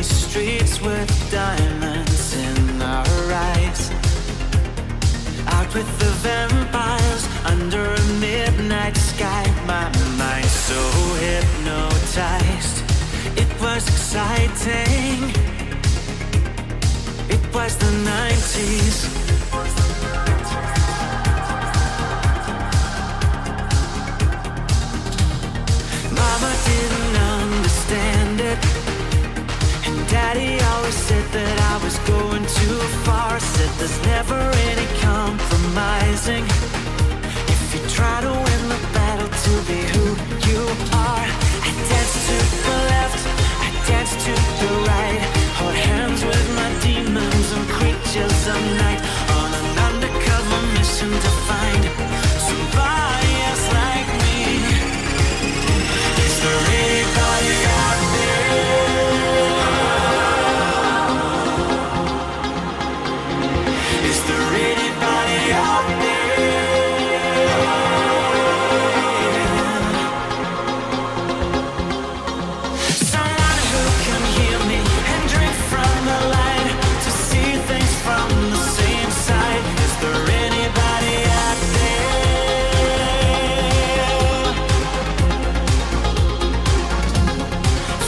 these streets with diamonds in our eyes. Out with the vampires under a midnight sky. My mind so hypnotized. It was exciting. It was the 90s. Mama didn't understand it, and Daddy always said that I was going too far. Said there's never any compromising if you try to win the battle to be who you are. I dance to the left, I dance to the right, hold hands with my demons and creatures of night, on an undercover mission to find somebody else like me. Is there anybody out there? Is there anybody out there? Someone who can hear me and drink from the light, to see things from the same side. Is there anybody out there?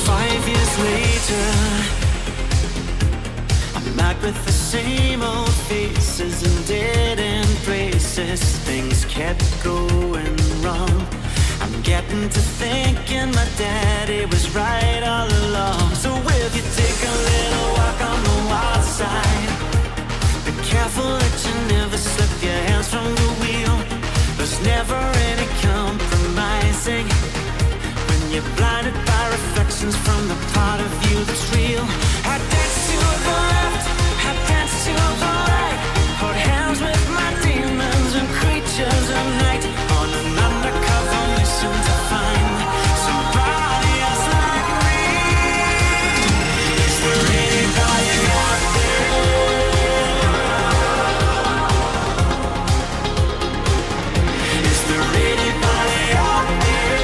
5 years later, I'm back with the same old faces and dead end braces. Things kept going wrong. I'm getting to thinking my daddy was right all along. So will you take a little walk on the wild side? Be careful that you never slip your hands from the wheel. There's never any compromising when you're blinded by reflections from the part of you that's real. I dance to the left, I dance to the right, hold hands with my demons and creatures of night, on an undercover mission to find somebody else like me. Is there anybody out there? Is there anybody out there?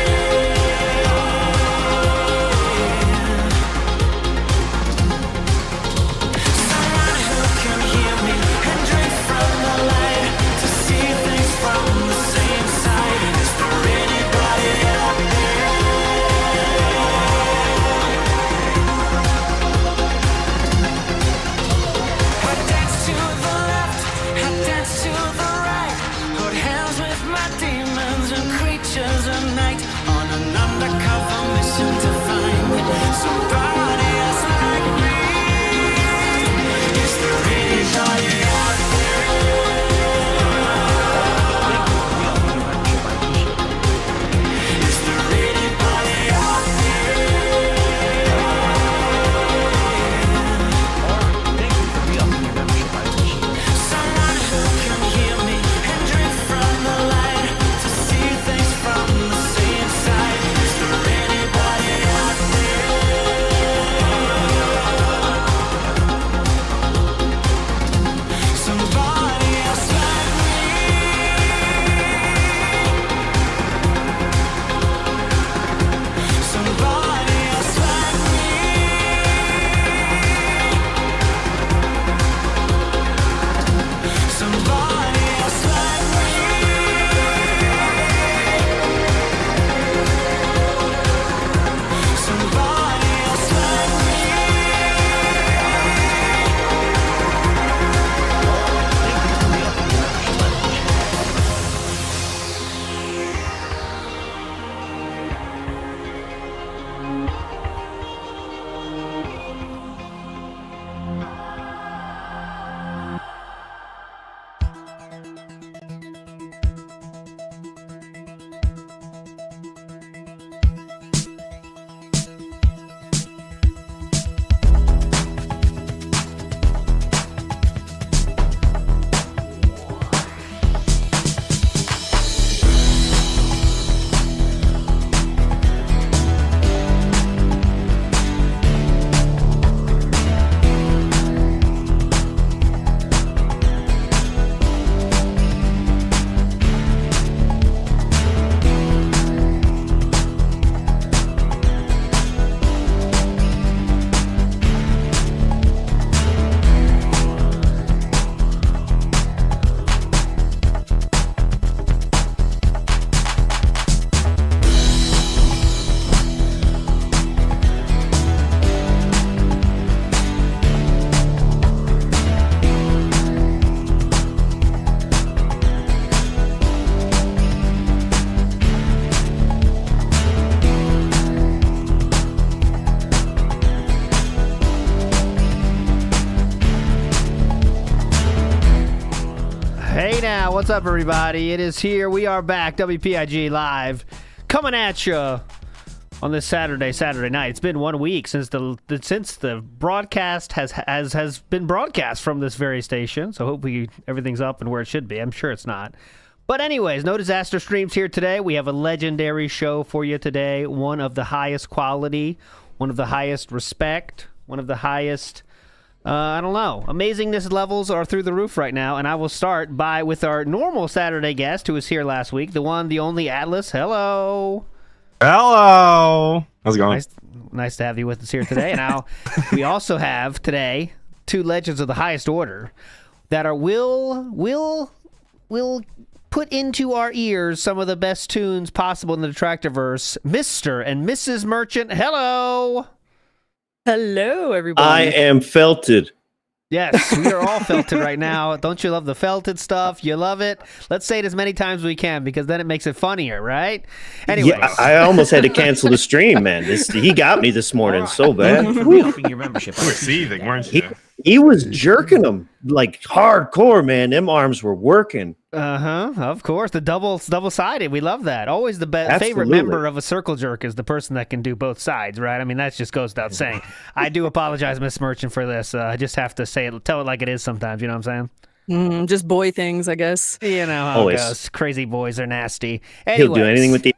Hey now, what's up, everybody? It is here. We are back, WPIG live, coming at you on this Saturday night. It's been 1 week since the broadcast has been broadcast from this very station. So hopefully everything's up and where it should be. I'm sure it's not. But anyways, no disaster streams here today. We have a legendary show for you today. One of the highest quality, one of the highest respect, one of the highest, I don't know, amazingness levels are through the roof right now. And I will start with our normal Saturday guest who was here last week, the one, the only Atlas. Hello. Hello. How's it going? Nice to have you with us here today. Now, we also have today two legends of the highest order that are will put into our ears some of the best tunes possible in the Detractorverse. Mr. and Mrs. Merchant, hello. Hello, everybody. I am felted. Yes, we are all felted right now. Don't you love the felted stuff? You love it? Let's say it as many times as we can because then it makes it funnier, right? Anyway, Yeah, I almost had to cancel the stream, man. He got me this morning so bad. Your membership. You were seething, weren't you? He was jerking them like hardcore, man. Them arms were working. Of course, the double-sided. We love that. Always the favorite member of a circle jerk is the person that can do both sides, right? I mean, that just goes without saying. I do apologize, Miss Merchant, for this. I just have to tell it like it is sometimes. You know what I'm saying? Just boy things, I guess. You know how Always. it goes. Crazy boys are nasty. Anyways, He'll do anything with the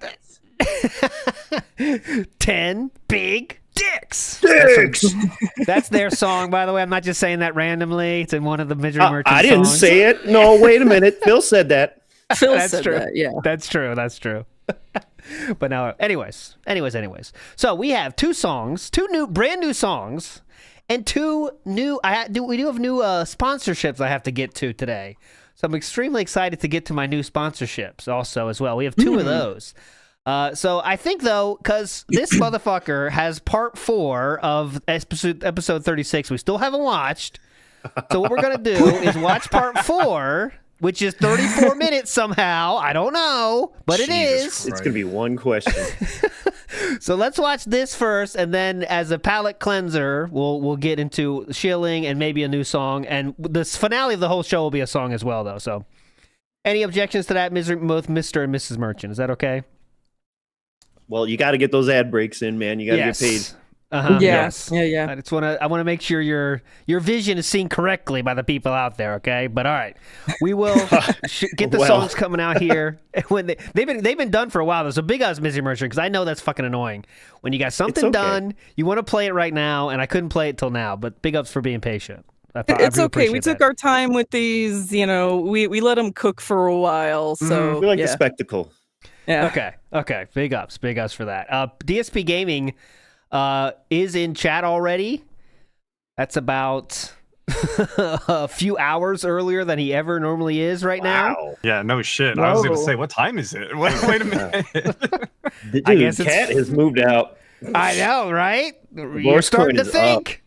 10 big dicks. dicks. That's their song, by the way. I'm not just saying that randomly. It's in one of the Misery Merchant songs. I didn't say it. No, wait a minute. Phil said that. Phil That's said true. that, yeah. That's true. But now, anyways. So we have two songs, brand new songs, and two new. We do have new sponsorships I have to get to today. So I'm extremely excited to get to my new sponsorships also as well. We have two of those. So I think though, because this motherfucker has part 4 of episode 36, we still haven't watched. So what we're gonna do is watch part 4. Which is 34 minutes somehow. I don't know, but it is. It's going to be one question. So let's watch this first, and then as a palate cleanser, we'll get into shilling and maybe a new song. And the finale of the whole show will be a song as well, though. So any objections to that, both Mr. and Mrs. Merchant? Is that okay? Well, you got to get those ad breaks in, man. You got to get paid. Yes. Yeah. I want to make sure your vision is seen correctly by the people out there. Okay, but all right, we will get the songs coming out here when they've been done for a while. Though, so big ups, Missy Merchant, because I know that's fucking annoying when you got something done, you want to play it right now, and I couldn't play it till now. But big ups for being patient. It's okay. We took our time with these. You know, we let them cook for a while. So We like the spectacle. Yeah. Okay. Big ups for that. DSP Gaming is in chat already. That's about a few hours earlier than he ever normally is right now. Yeah, no shit. I was going to say, what time is it? Wait a minute. Dude, I guess Cat has moved out. I know, right? You're starting to think.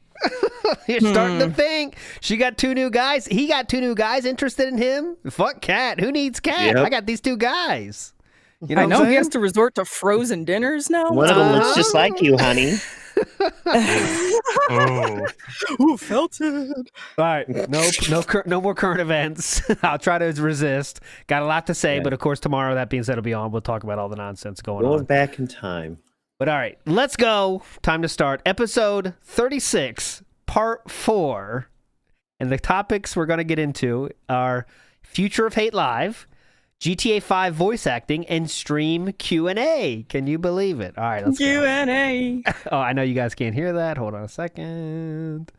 You're starting to think. She got 2 new guys. He got 2 new guys interested in him. Fuck Cat. Who needs Cat? Yep. I got these 2 guys. You know I know what I'm he has saying? to resort to frozen dinners now. One of them looks just like you, honey. Oh. Ooh, felted. All right, no more current events. I'll try to resist. Got a lot to say, but of course tomorrow, that being said, will be on. We'll talk about all the nonsense going Going on. back in time. But all right, let's go. Time to start. Episode 36, part 4. And the topics we're going to get into are Future of Hate Live, GTA 5 voice acting, and stream Q&A. Can you believe it? All right, let's go. Q&A. Oh, I know you guys can't hear that. Hold on a second.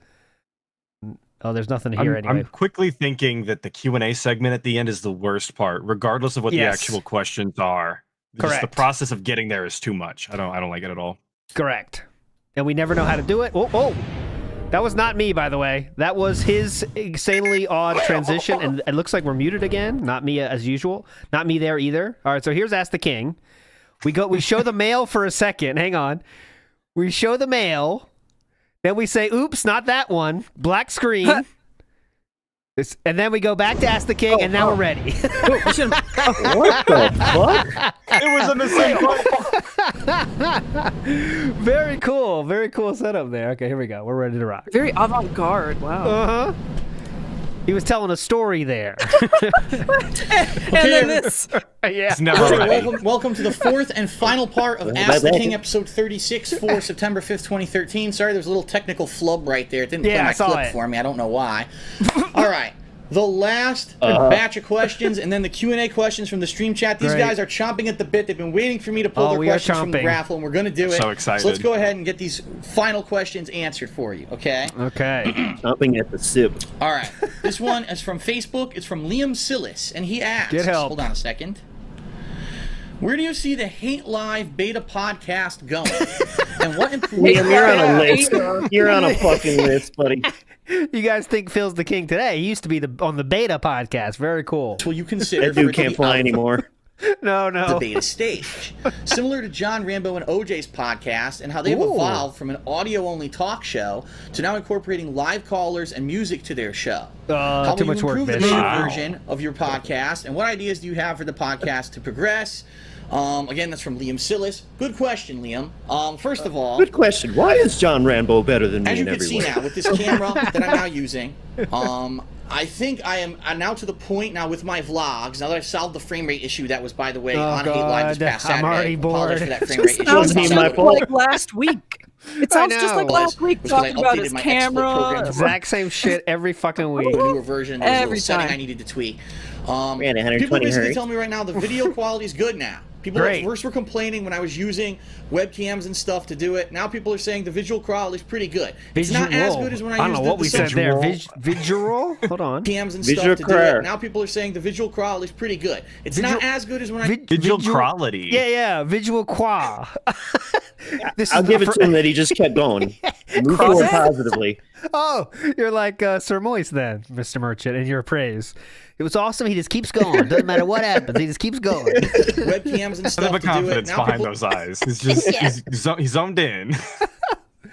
Oh, there's nothing to hear anyway. I'm quickly thinking that the Q&A segment at the end is the worst part, regardless of what the actual questions are. Correct. Just the process of getting there is too much. I don't like it at all. Correct. And we never know how to do it. Oh. That was not me, by the way. That was his insanely odd transition, and it looks like we're muted again. Not me as usual. Not me there either. All right, so here's Ask the King. We show the mail for a second. Hang on. We show the mail. Then we say, oops, not that one. Black screen. And then we go back to Ask the King, and now we're ready. What the fuck? It was in the same point. Very cool setup there. Okay, here we go. We're ready to rock. Very avant-garde. Wow. He was telling a story there. And then this. Yeah. It's never Okay, right. welcome to the fourth and final part of Ask the King, episode 36 for September 5th, 2013. Sorry, there's a little technical flub right there. It didn't play I my saw clip it. for me. I don't know why. All right. The last batch of questions, and then the Q&A questions from the stream chat. These Great. guys are chomping at the bit. They've been waiting for me to pull their we are questions from the chomping. raffle, and we're going to do it. So excited. So let's go ahead and get these final questions answered for you, okay? Okay. Chomping at the sip. All right. This one is from Facebook. It's from Liam Sillis, and he asks, Get help. hold on a second. Where do you see the Hate Live beta podcast going? And what improvements? Liam, you're on a list. You're on a fucking list, buddy. You guys think Phil's the king today? He used to be on the beta podcast. Very cool. Will you consider That for it dude to can't be fly out anymore. No, the no. beta stage? Similar to John Rambo and OJ's podcast, and how they've evolved from an audio-only talk show to now incorporating live callers and music to their show. How too will much you work, improve the bitch. beta Wow. version of your podcast, and what ideas do you have for the podcast to progress? Again, that's from Liam Sillis. Good question, Liam. First of all, Good question. Why is John Rambo better than me as you in can every see way? now with this camera that I'm now using, I think I'm now to the point now with my vlogs, now that I've solved the frame rate issue that was, by the way, on Hate Live this God, past I'm Saturday. already Apologize bored. for that frame Just rate issue. Wasn't sounds even my just fault. like last week. It sounds just like know. last week Was 'cause I talking about updated his my export program camera. to Exact same shit every fucking week. a newer version. There was a Every little setting time. I needed to tweak. Man, People 120 basically hertz. tell me right now the video quality is good now. People Great. at first were complaining when I was using webcams and stuff to do it. Now people are saying the visual quality is pretty good. It's not as good as when I don't used know what the we said there. visual- Visual? Hold on. cams and Visual stuff to do clear. it. Now people are saying the visual quality is pretty good. It's not as good as when I Visual quality. Yeah, visual qua. I'll give it to him that he just kept going. Move forward positively. Oh, you're like Sir Moist then, Mr. Merchant, in your praise. It was awesome. He just keeps going. Doesn't matter what happens. He just keeps going. webcams and I stuff have a to do it. confidence Now behind people those eyes. He's just he's zoomed in.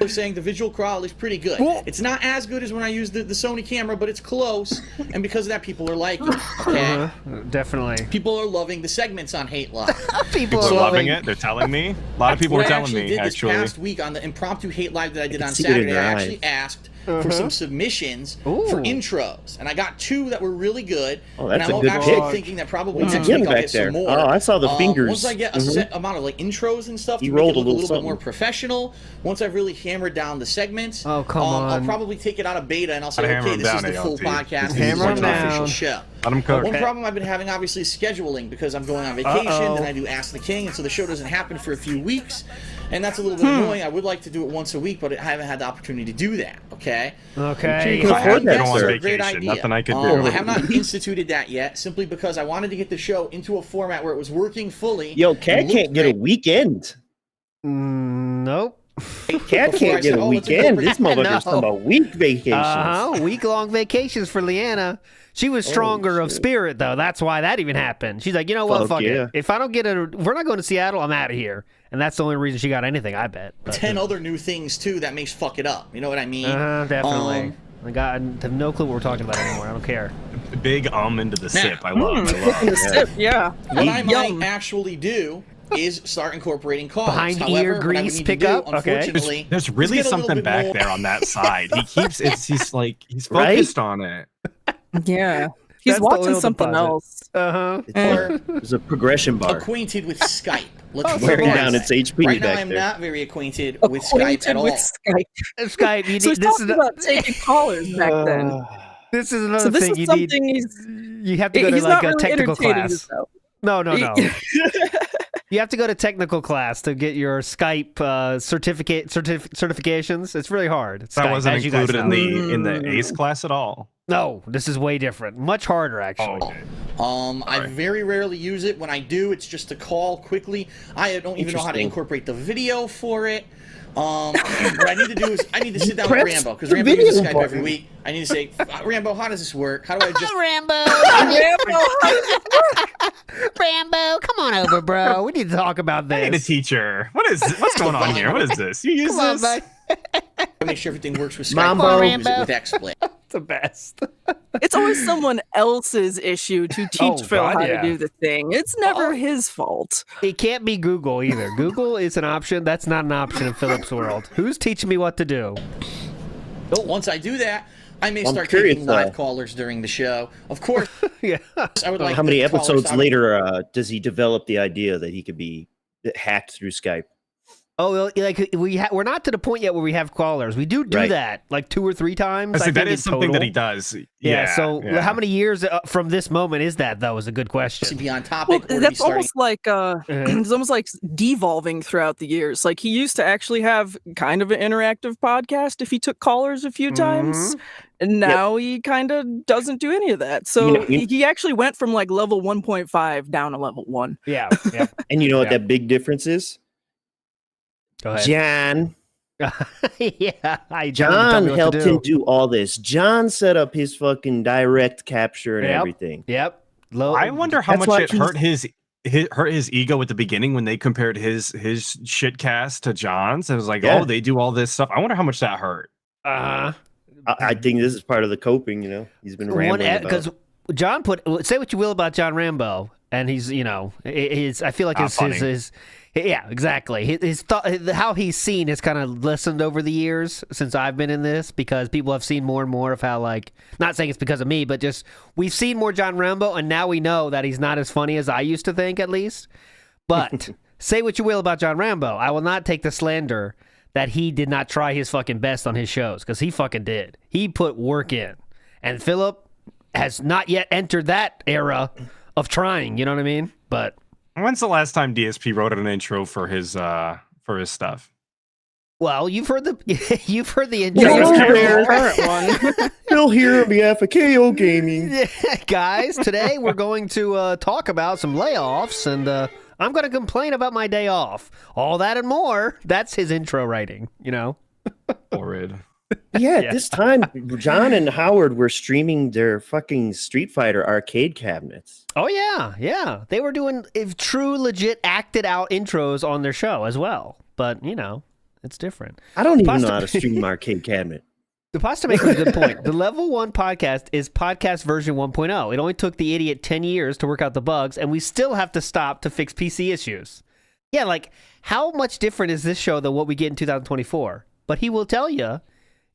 are saying the visual quality is pretty good. Well- It's not as good as when I used the Sony camera, but it's close. And because of that, people are liking it. Okay? Definitely. People are loving the segments on Hate Live. People People are are loving it. They're telling me. A lot of people were What I telling actually me, did this actually. past week on the impromptu Hate Live that I did on see it in Saturday, your I eyes. actually asked for some submissions Ooh. for intros, and I got 2 that were really good. Oh, that's and a I'm good actually pick. thinking that probably What's next again week I'll back get there? some more. Oh, I saw the fingers. Once I get a Mhm. set amount of like intros and stuff, He to make it rolled a look little bit something. more professional. Once I've really hammered down the segments, Oh, come I'll on. probably take it out of beta and I'll say, Gotta hammer okay, him this is down, the full ALT. podcast. This is Hammer like him an official down. show. Let him cook. One problem I've been having, obviously, is scheduling because I'm going on vacation, then I do Ask the King, and so the show doesn't happen for a few weeks, and that's a little bit annoying. I would like to do it once a week, but I haven't had the opportunity to do that, okay? Okay. You can I afford think that, that's on sir. a great vacation. idea. Nothing I could do. I have not instituted that yet, simply because I wanted to get the show into a format where it was working fully. Yo, and Cat looked can't get a great. weekend. Nope. Cat Before I can't get said, a "Oh, let's weekend. incorporate-" This motherfucker's No. talking about week vacations. Week-long vacations for Leanna. She was stronger of shit. spirit, though. That's why that even happened. She's like, you know what? Fuck Fuck yeah. it. If I don't get if we're not going to Seattle, I'm out of here. And that's the only reason she got anything, I bet. But, 10 other new things, too, that may fuck it up. You know what I mean? definitely. I have no clue what we're talking about anymore. I don't care. Big into the sip. I Hmm. love. The sip, yeah. What I might Yum. actually do is start incorporating calls. Behind However, ear what I would grease need to pickup? do, Okay. unfortunately, There's is really get a little something bit back more- there on that side. He keeps he's Right? focused on it. Yeah. He's That's the watching oil something deposit. else. Uh-huh. Or There's a progression bar. acquainted with Skype. Let's put it Wearing that down way. its HP Right now, back I'm there. not very acquainted with Skype Acquainted at all. with Skype. Skype, you So need, he's talking about taking callers back then. this is So another this thing is you something need. he's You have to go to he's like not a really technical entertaining class. himself. No. You have to go to technical class to get your Skype certifications. It's really hard. It's That Skype, wasn't as you guys included in know. the ACE class at all. No, this is way different. Much harder, actually. Oh, okay. I very rarely use it. When I do, it's just to call quickly. I don't even know how to Interesting. incorporate the video for it. What I need to do is I need to sit down with Perhaps Rambo because the Rambo uses video Skype button. every week. I need to say, Rambo, how does this work? How do I just Rambo, come on over, bro. We need to talk about Hey, the this. teacher. What's going on here? What is this? You use Come on, this? bud. make sure everything works with Skype? Mambo. I use Rambo. it with XSplit. The best. It's always someone else's issue to teach Oh, Phil God, how yeah. to do the thing. It's never his fault. It can't be Google either. Google is an option. That's not an option in Philip's world. Who's teaching me what to do? Once I do that, I may I'm start curious, taking live callers during the show. Of course, Yeah. I would like. How many the callers episodes to- later does he develop the idea that he could be hacked through Skype? Oh, well, like we're not to the point yet where we have callers. We do Right. that like 2 or 3 times. I I think that think, is in something that total. he does. Yeah. So yeah. how many years from this moment is that? That was a good to question. be on topic. Well, or to be that's starting- almost like it's almost like devolving throughout the years. Like he used to actually have kind of an interactive podcast if he took callers a few times, and now he kind of doesn't do any of that. So he actually went from like level 1.5 down to level 1. Yeah. Yeah. And you know what Yeah. that big difference is? Go ahead. John. Yeah. John helped him do all this. John set up his fucking direct capture and Yep. everything. Yep. I wonder how That's much why it hurt his ego at the beginning when they compared his shit cast to John's. And it was like, Yeah. oh, they do all this stuff. I wonder how much that hurt. Uh, I think this is part of the coping. He's been rambling because John say what you will about John Rambo, and he's I feel like his yeah, exactly. His thought, how he's seen has kind of lessened over the years since I've been in this, because people have seen more and more of how, like, not saying it's because of me, but just we've seen more John Rambo, and now we know that he's not as funny as I used to think, at least. But say what you will about John Rambo, I will not take the slander that he did not try his fucking best on his shows, because he fucking did. He put work in, and Philip has not yet entered that era of trying. You know what I mean? But When's the last time DSP wrote an intro for his stuff? well, you've heard the intro. Hello Current one. Phil here on behalf of KO Gaming. Yeah, guys, today we're going to talk about some layoffs, and I'm going to complain about my day off. All that and more. That's his intro writing, Horrid. Yeah, at this time, John and Howard were streaming their fucking Street Fighter arcade cabinets. Oh, yeah. They were doing true, legit, acted out intros on their show as well. But, it's different. I don't even know how to stream arcade cabinet. The Pasta makes a good point. The Level 1 podcast is podcast version 1.0. It only took the idiot 10 years to work out the bugs, and we still have to stop to fix PC issues. Yeah, like, how much different is this show than what we get in 2024? But he will tell you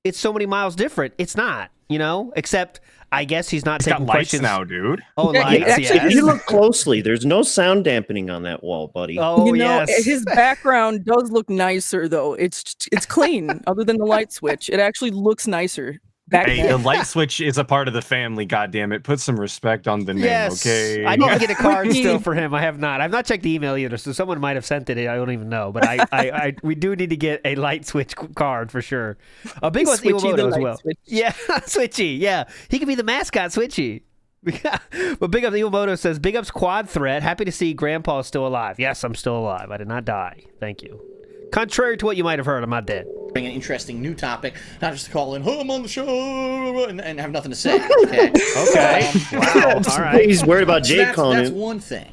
it's so many miles different. It's not, except I guess he's not It's taking got lights questions now, dude. Oh, Yeah, lights, actually, yes. If you look closely, there's no sound dampening on that wall, buddy. Oh, yes. His background does look nicer though. It's clean. Other than the light switch, it actually looks nicer. Hey, the light switch is a part of the family, goddammit. Put some respect on the name, Yes. okay? I need to get a card still for him. I have not. I've not checked the email either, so someone might have sent it. I don't even know. But we do need to get a light switch card for sure. A big one's Switchy, the Iwamoto as light well. switch. Yeah, Switchy. Yeah, he could be the mascot, Switchy. But Big Ups Iwamoto says, Big Ups Quad Threat. Happy to see Grandpa is still alive. Yes, I'm still alive. I did not die. Thank you. Contrary to what you might have heard, I'm not dead. Bring an interesting new topic, not just to call in, I'm on the show, and have nothing to say. Okay. Okay. Wow. All right. He's worried about So Jake calling that's him. one thing.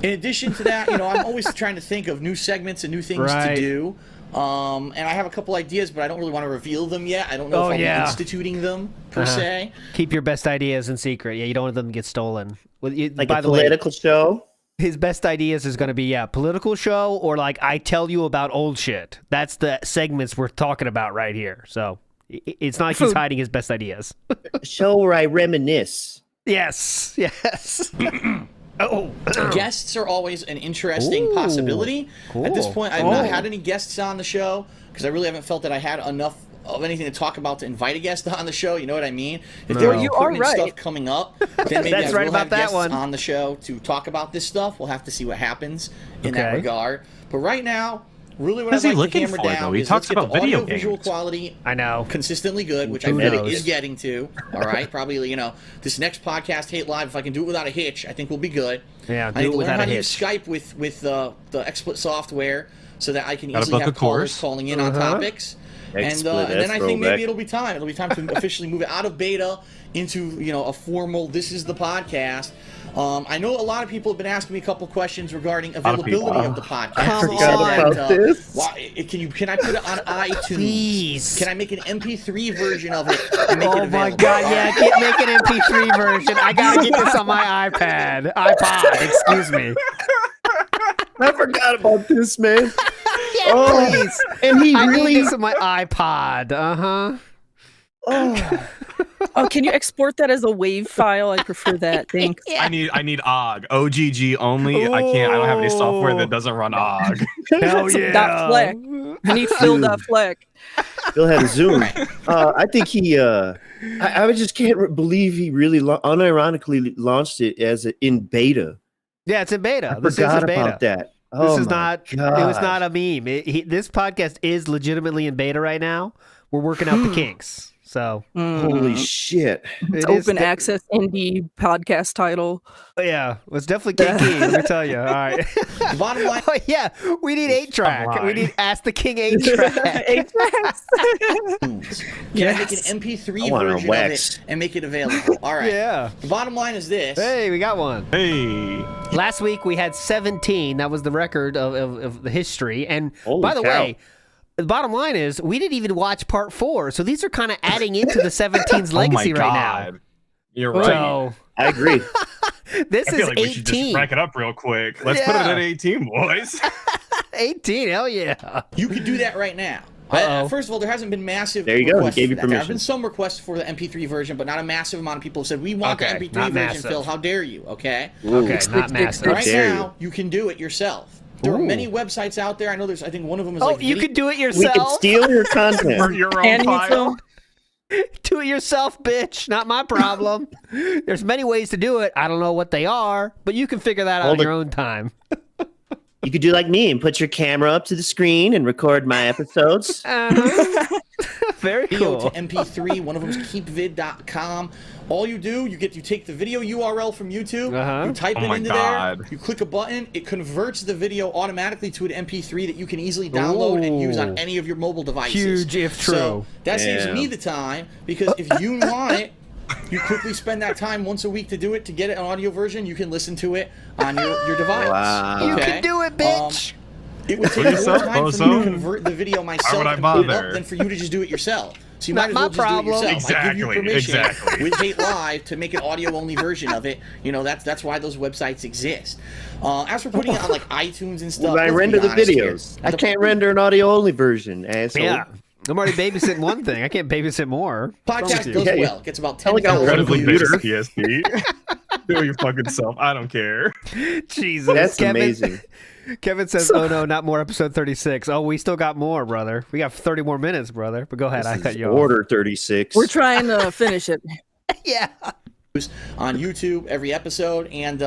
In addition to that, I'm always trying to think of new segments and new things Right. to do. And I have a couple ideas, but I don't really want to reveal them yet. I don't know if I'll be instituting them per se. Keep your best ideas in secret. Yeah, you don't want them to get stolen. Like by a the way, political show. his best ideas is going to be political show, or like I tell you about old shit. That's the segments we're talking about right here. So it's not like he's hiding his best ideas. A show where I reminisce. Yes. Oh, Guests are always an interesting Ooh, possibility. At this cool. point, I've not had any guests on the show because I really haven't felt that I had enough of anything to talk about to invite a guest on the show. You know what I mean? If there are You are pertinent right. stuff coming up, then maybe That's I right will about have that guests one. on the show to talk about this stuff. We'll have to see what happens in that Okay. regard. But right now, really what What is I'd he like to looking hammer for, down though? He is talks let's get about the video audio visual games. quality I know. consistently good, which Who I think knows? it is getting to. All right, probably this next podcast, Hate Live, if I can do it without a hitch, I think we'll be good. Yeah, I do need it to learn without how a to hitch. use Skype with the XSplit software so that I can Gotta easily book have a callers course. calling in on topics. And XSplit, then that's I think throwback. maybe it'll be time. It'll be time to officially move it out of beta into a formal. This is the podcast. I know a lot of people have been asking me a couple questions regarding lot of people. availability of the podcast. I They forgot said about this. Can I put it on iTunes? Please. Can I make an MP3 version of it and make it Oh available? my God! Yeah, make an MP3 version. I gotta get this on my iPod. Excuse me. I forgot about this, man. Yeah, please. And he I really. need this on my iPod. Oh, can you export that as a WAV file? I prefer that. Thanks. I need OGG. OGG only. I don't have any software that doesn't run OGG. Hell Some yeah. dot fleck. I need Phil.fleck. Phil had a Zoom. I think he. I just can't believe he really unironically launched it as in beta. Yeah, it's in beta. I This forgot is in beta. about that. This is not. It was not a meme. This podcast is legitimately in beta right now. We're working out the kinks. So Holy shit! It's open access indie podcast title. Yeah, it's definitely kinky. Let me tell you. All right. The bottom line. Oh, yeah, we need 8-track. We need Ask the King 8-track. 8 tracks. Can I make an MP3 version of it and make it available? All right. Yeah. The bottom line is this. Hey, we got one. Hey. Last week we had 17. That was the record of the history. And Holy by the cow. way, the bottom line is we didn't even watch part 4. So these are kind of adding into the 17's legacy right now. You're right. So I agree. this I is feel like we should just 18. rack it up real quick. Let's put it at 18, boys. 18, hell yeah. You could do that right now. First of all, there hasn't been massive There you go. He requests gave you for that. There have permission. been some requests for the MP3 version, but not a massive amount of people have said, we want Okay, the MP3 not version, massive. Phil. How dare you? Okay? Okay, not massive. Right dare now, you can do it yourself. There are many websites out there. I know I think one of them is Oh, like... you could do it We yourself? can steal your For content. your Can own you, file. Phil? Do it yourself, bitch. Not my problem. There's many ways to do it. I don't know what they are, but you can figure that out on your own time. You could do like me and put your camera up to the screen and record my episodes. Very video cool. to MP3. One of them is keepvid.com. All you do, you take the video URL from YouTube, you type it into there, you click a button, it converts the video automatically to an MP3 that you can easily download and use on any of your mobile devices. Huge if true. So that saves me the time, because if you want it, you quickly spend that time once a week to do it, to get it an audio version, you can listen to it on your device. Wow. You Okay? can do it, bitch. It would take more time for me to convert the video myself would I and put it bother? up than for you to just do it yourself. So you Not might as well my just do it problem. yourself. I give you permission Exactly. with Hate Live to make an audio-only version of it. You know, that's why those websites exist. As for putting it on like iTunes and stuff, Well, I let's be render the honest here. videos. I can't render an audio-only version, asshole. Yeah. I'm already babysitting one thing. I can't babysit more. Podcast does Yeah, well. It gets about Tell the guy 10,000 Incredibly views. vicious PSP. Do your fucking self. I don't care. Jesus. That's Kevin, amazing. Kevin says, oh no, not more episode 36. Oh, we still got more, brother. We got 30 more minutes, brother. But go ahead. I cut you off. Order 36. We're trying to finish it. Yeah. On YouTube every episode, and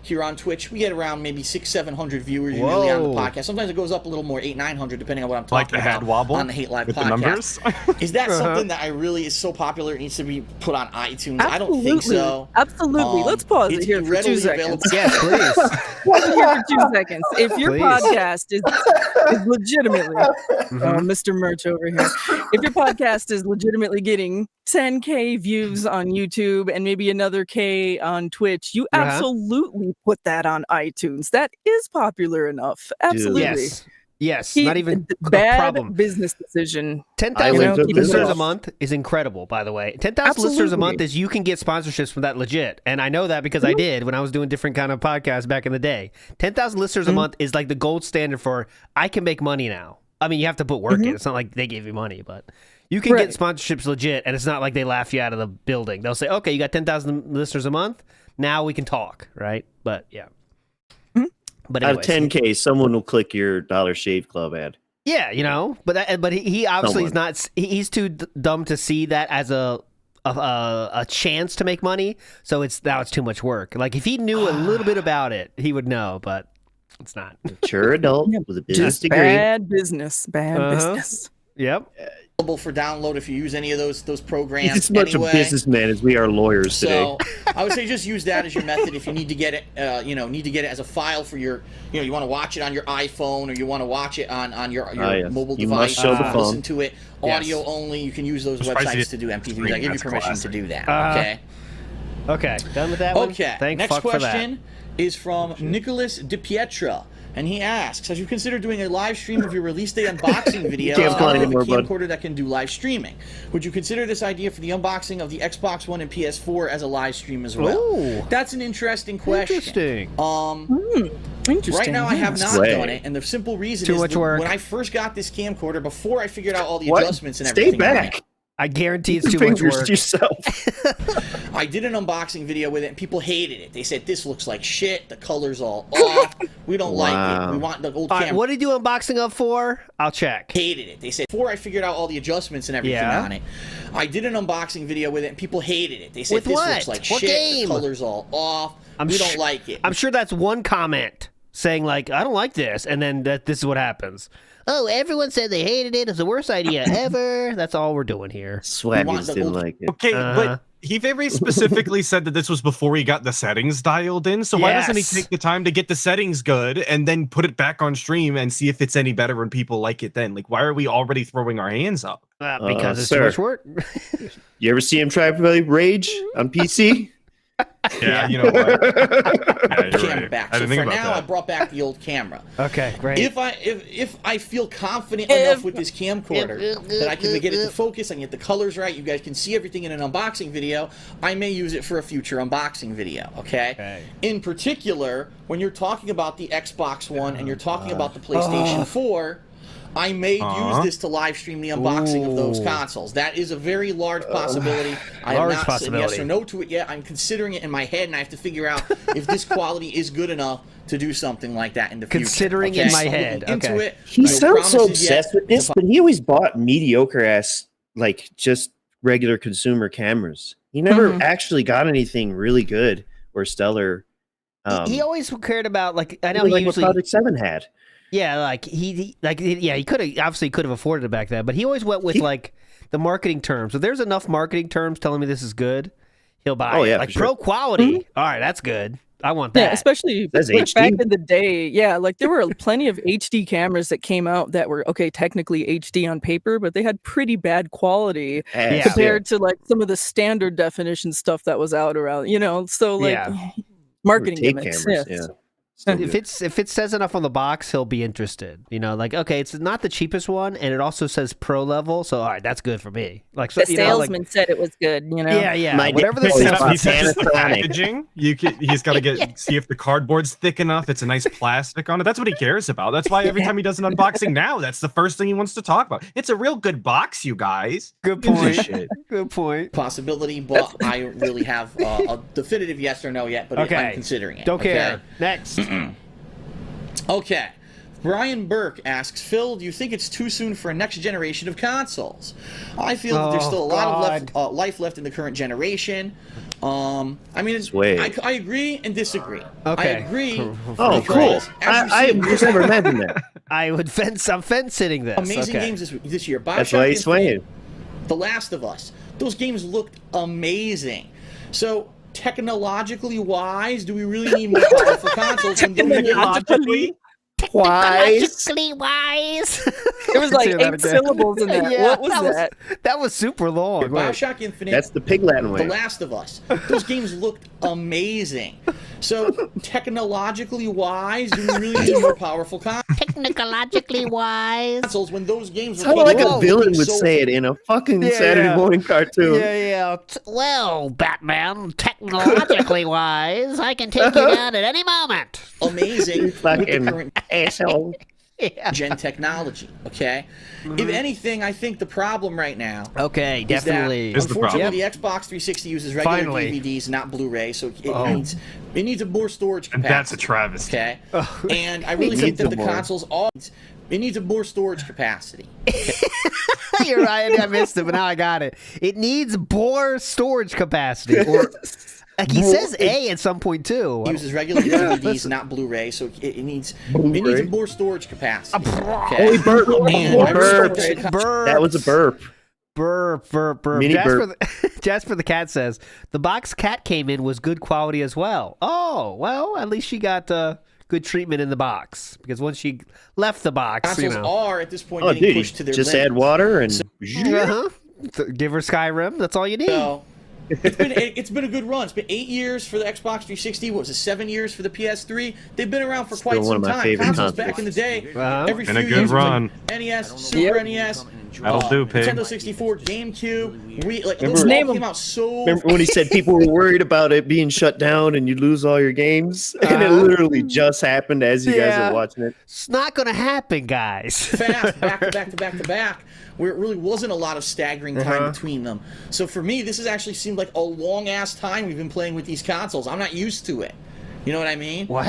here on Twitch we get around maybe 600-700 viewers usually on the Whoa. podcast. Sometimes it goes up a little more, 800-900, depending on what I'm talking Like the head about wobble on the Hate Live with podcast. the numbers? Is that something that is so popular it needs to be put on iTunes? I don't think so. Absolutely. Let's pause it It's here for 2 readily seconds. available. Yes, please. Pause it here for 2 seconds. If your Please. podcast is legitimately, Mr. Merch over here, if your podcast is legitimately getting 10K views on YouTube and maybe another K on Twitch, you absolutely put that on iTunes. That is popular enough. Absolutely. Yes. Yes. He- Not even a bad problem. business decision. 10,000 I went to listeners the- a month is incredible, by the way. 10,000 listeners a month is you can get sponsorships from that legit. And I know that because I did when I was doing different kind of podcasts back in the day. 10,000 listeners a month is like the gold standard for I can make money now. I mean, you have to put work in. It's not like they gave you money, but you can get sponsorships legit, and it's not like they laugh you out of the building. They'll say, okay, you got 10,000 listeners a month. Now we can talk, right? But yeah. But Out of anyways, 10K, someone will click your Dollar Shave Club ad. yeah, you know, but he obviously is not. He's too dumb to see that as a chance to make money. So it's too much work. Like if he knew a little bit about it, he would know. But it's not. Mature adult with a business Just degree. bad business. Bad business. Yep. Available for download if you use any of those programs. He's as much anyway. a businessman as we are lawyers today. So I would say just use that as your method if you need to get it. Need to get it as a file for your. You want to watch it on your iPhone or you want to watch it on your yes. mobile You device. must show the phone. Listen to it audio only. You can use those Surprised you websites to do MP3s. I give you That's permission classic. to do that. Okay. Okay. Done with that one. Okay. Thank Next fuck for that. question is from Nicholas DiPietra. And he asks, have you considered doing a live stream of your release day unboxing video Can't on play a anymore, bud. camcorder that can do live streaming? Would you consider this idea for the unboxing of the Xbox One and PS4 as a live stream as well? Ooh. That's an interesting question. Interesting. Interesting. Right now, I have not Way. done it, and the simple reason Too is much work. when I first got this camcorder, before I figured out all the What? adjustments and Stay everything on back. it, I guarantee it's too much Fingers work. to yourself. I did an unboxing video with it, and people hated it. They said, this looks like shit. The color's all off. We don't like it. We want the old All camera. right, what did you do unboxing of for? I'll check. Hated it. They said, before I figured out all the adjustments and everything on it, I did an unboxing video with it, and people hated it. They said, With this what? looks like What shit. game? The color's all off. We don't like it. I'm sure that's one comment saying, like, I don't like this, and then this is what happens. Oh, everyone said they hated it. It's the worst idea ever. That's all we're doing here. Swaggers didn't like it. Okay, but he very specifically said that this was before he got the settings dialed in. So why doesn't he take the time to get the settings good and then put it back on stream and see if it's any better when people like it then? Like, why are we already throwing our hands up? Because it's too much work. You ever see him try to play Rage on PC? Yeah, you know what? Camera back. So for now, I brought back the old camera. Okay, great. If I feel confident enough with this camcorder that I can get it to focus, I can get the colors right, you guys can see everything in an unboxing video, I may use it for a future unboxing video, okay? In particular, when you're talking about the Xbox One and you're talking about the PlayStation 4, I may use this to live stream the unboxing of those consoles. That is a very large possibility. I have not said yes or no to it yet. I'm considering it in my head, and I have to figure out if this quality is good enough to do something like that in the future. Considering in my head. Into it. He sounds so obsessed with this, but he always bought mediocre ass, like just regular consumer cameras. He never actually got anything really good or stellar. He always cared about, like, I know like he what usually Project 7 had. Yeah, like he could have obviously could have afforded it back then, but he always went with like the marketing terms. If there's enough marketing terms telling me this is good, he'll buy it. Like pro quality. All right, that's good. I want that. Yeah, especially like back in the day. Yeah, like there were plenty of HD cameras that came out that were technically HD on paper, but they had pretty bad quality compared to like some of the standard definition stuff that was out around. So like marketing gimmicks. Cameras, If it says enough on the box, he'll be interested. Like, okay, it's not the cheapest one, and it also says pro level, so all right, that's good for me. Like the salesman said it was good. Yeah. Whatever the he says the packaging, he's got to see if the cardboard's thick enough. It's a nice plastic on it. That's what he cares about. That's why every time he does an unboxing now, that's the first thing he wants to talk about. It's a real good box, you guys. Good point. Good point. Possibility, but I really have a definitive yes or no yet. But I'm considering it. Don't care. Next. Okay. Brian Burke asks, Phil, do you think it's too soon for a next generation of consoles? I feel that there's still a lot of life left in the current generation. I mean, I agree and disagree. Okay. I agree. Oh, cool. I never imagined that. I'm fence-sitting this. Amazing games this year. That's why he's swaying. The Last of Us. Those games looked amazing. So, technologically wise, do we really need more powerful consoles? Technologically wise. It was like 8 syllables in there. What was that? That was super long. BioShock Infinite. That's the pig Latin way. The Last of Us. Those games looked amazing. So, technologically wise, do we really need more powerful Technologically wise. consoles when those games were like a villain would say it in a fucking Saturday morning cartoon. Yeah. Well, Batman, technologically wise, I can take you down at any moment. Amazing. Fucking asshole. Gen technology, okay? If anything, I think the problem right now definitely is that, unfortunately, the Xbox 360 uses regular DVDs, not Blu-ray, so it needs a more storage capacity. And that's a travesty. Okay? And I really think that the consoles it needs a more storage capacity. You're right, I missed it, but now I got it. It needs more storage capacity. Or like he says A at some point too. It uses regular DVDs, not Blu-ray, so it needs more storage capacity. Okay? Oh, burp. That was a burp. Burp. Mini Jasper the Cat says, the box Cat came in was good quality as well. Oh, well, at least she got good treatment in the box. Because once she left the box, consoles are, at this point, getting pushed to their just limit. add water and... give her Skyrim. That's all you need. So, it's been a good run. It's been 8 years for the Xbox 360. What was it, 7 years for the PS3? They've been around for quite some time. Consoles back in the day, every few years, run. NES, Super NES, That'll do, Pig. Nintendo 64, GameCube. Remember, those all came out so. Remember when he said people were worried about it being shut down and you'd lose all your games? And it literally just happened as you guys are watching it. It's not going to happen, guys. Fast, back to back to back to back, where it really wasn't a lot of staggering time between them. So for me, this has actually seemed like a long ass time we've been playing with these consoles. I'm not used to it. You know what I mean? What?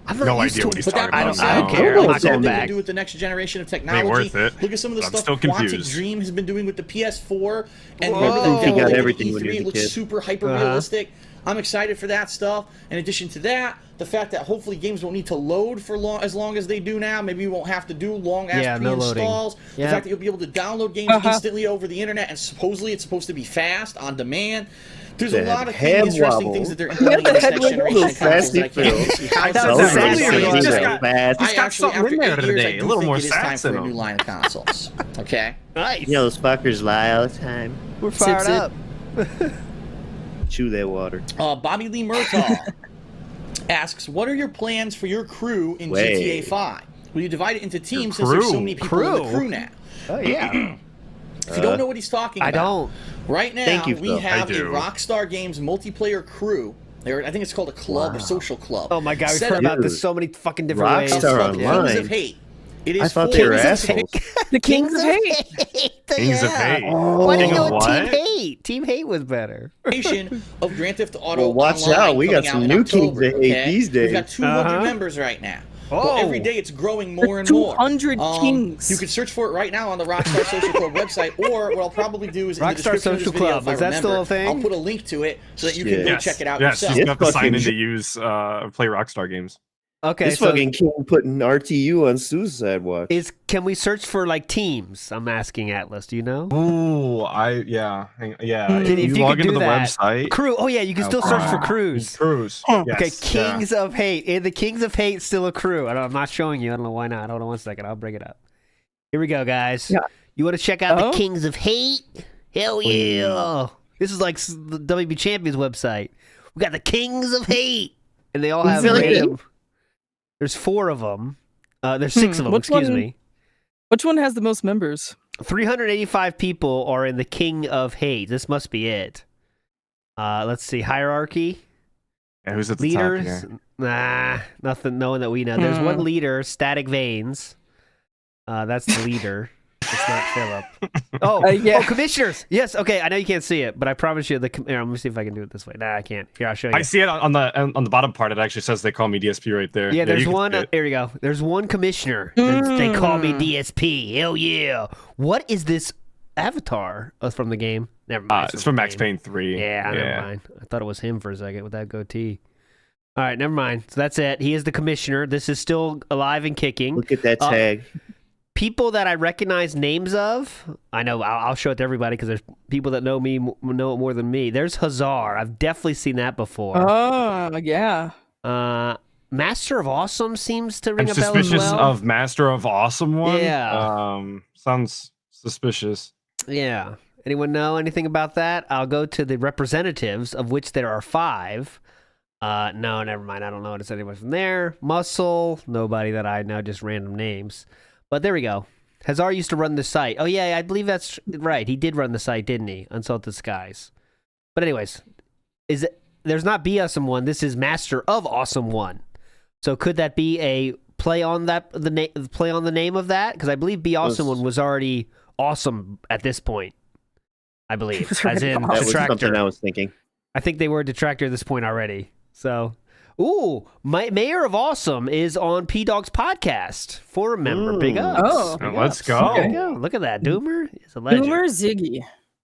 I've no idea what he's talking about. I don't care. I'm not going to back. do with the next generation of technology. Worth it. Look at some of the I'm stuff still Quantic confused. Dream has been doing with the PS4, and Whoa. remember that He demo got they did everything at when he was E3 a looks kid. super hyper realistic. I'm excited for that stuff. In addition to that, the fact that hopefully games don't need to load for as long as they do now. Maybe you won't have to do long ass pre-installs. The fact that you'll be able to download games instantly over the internet, and supposedly it's supposed to be fast on demand. There's a lot of interesting things that they're implementing in this next generation of consoles that I can't wait to see how He's got something in there today. A little more sass in for a new him. line of consoles. Okay. Nice. You know, those fuckers lie all the time. We're fired up. Chew their water. Bobby Lee Murtaugh asks, what are your plans for your crew in GTA 5? Will you divide it into teams since there's so many people in the crew now? Oh, yeah. If you don't know what he's talking about, I don't. Right now, Thank you, we Phil. have I a do. Rockstar Games multiplayer crew. I think it's called a club, a social club. Oh, my God. We've Set heard up about this so many fucking different ways. Rockstar called Online. Kings of Hate. It is I thought for they were Kings of assholes. The Kings of Hate. Kings of Hate. Why didn't you King go of with Team what? Hate? Team Hate was better. Creation of Grand Theft Auto Well, watch Online out. We got coming some out in new October, Kings of Hate okay? these days. We've got 200 members right now. Well, every day it's growing more and more. 200 kings. You can search for it right now on the Rockstar Social Club website, or what I'll probably do is in the Rockstar description of this Social video, Club, if I is that still remember, a thing? I'll put a link to it so that you can go Yes. check it out Yes, yourself. you have to sign in fucking- to use play Rockstar games. Okay, This so fucking king putting RTU on Suicide Watch. can we search for, like, teams? I'm asking Atlas. Do you know? Ooh, yeah. If you log could into do the that. website. Crew. Oh, yeah, you can still search for crews. Cruise. Okay, Yes, Kings of Hate. Is the Kings of Hate still a crew? I'm not showing you. I don't know why not. Hold on one second. I'll bring it up. Here we go, guys. Yeah. You want to check out the Kings of Hate? Hell yeah. This is like the WB Champions website. We got the Kings of Hate. And they all have random... There's 4 of them. There's 6 of them, excuse me. Which one has the most members? 385 people are in the King of Hate. This must be it. Let's see. Hierarchy. Yeah, who's at the Leaders. top here? Nah, nothing. No one that we know. There's one leader, Static Veins. That's the leader. It's not Philip. Oh, yeah. oh, commissioners. Yes. Okay. I know you can't see it, but I promise you here, let me see if I can do it this way. Nah, I can't. Here, I'll show you. I see it on the bottom part. It actually says they call me DSP right there. Yeah, there's you can one. see it. There we go. There's one commissioner. They call me DSP. Hell yeah. What is this avatar from the game? Never mind. It's from Max Payne 3. Yeah, never mind. I thought it was him for a second with that goatee. All right, never mind. So that's it. He is the commissioner. This is still alive and kicking. Look at that tag. People that I recognize names of, I know I'll show it to everybody because there's people that know me know it more than me. There's Hazar. I've definitely seen that before. Oh, yeah. Master of Awesome seems to ring I'm a bell as suspicious well. of Master of Awesome one. Yeah. Sounds suspicious. Yeah. Anyone know anything about that? I'll go to the representatives, of which there are 5. No, never mind. I don't notice anyone from there. Muscle, nobody that I know, just random names. But there we go. Hazar used to run the site. Oh, yeah, I believe that's right. He did run the site, didn't he? UnsaltedSkies. But anyways, there's not Be Awesome 1. This is Master of Awesome 1. So could that be a play on play on the name of that? Because I believe Be Awesome 1 was already awesome at this point. I believe. As in That was Detractor. something I was thinking. I think they were a Detractor at this point already. So, Mayor of Awesome is on P-Dog's podcast. For a member, big ups. Oh. Big Let's ups. go. There you go. Look at that. Doomer is a legend. Boomer Ziggy.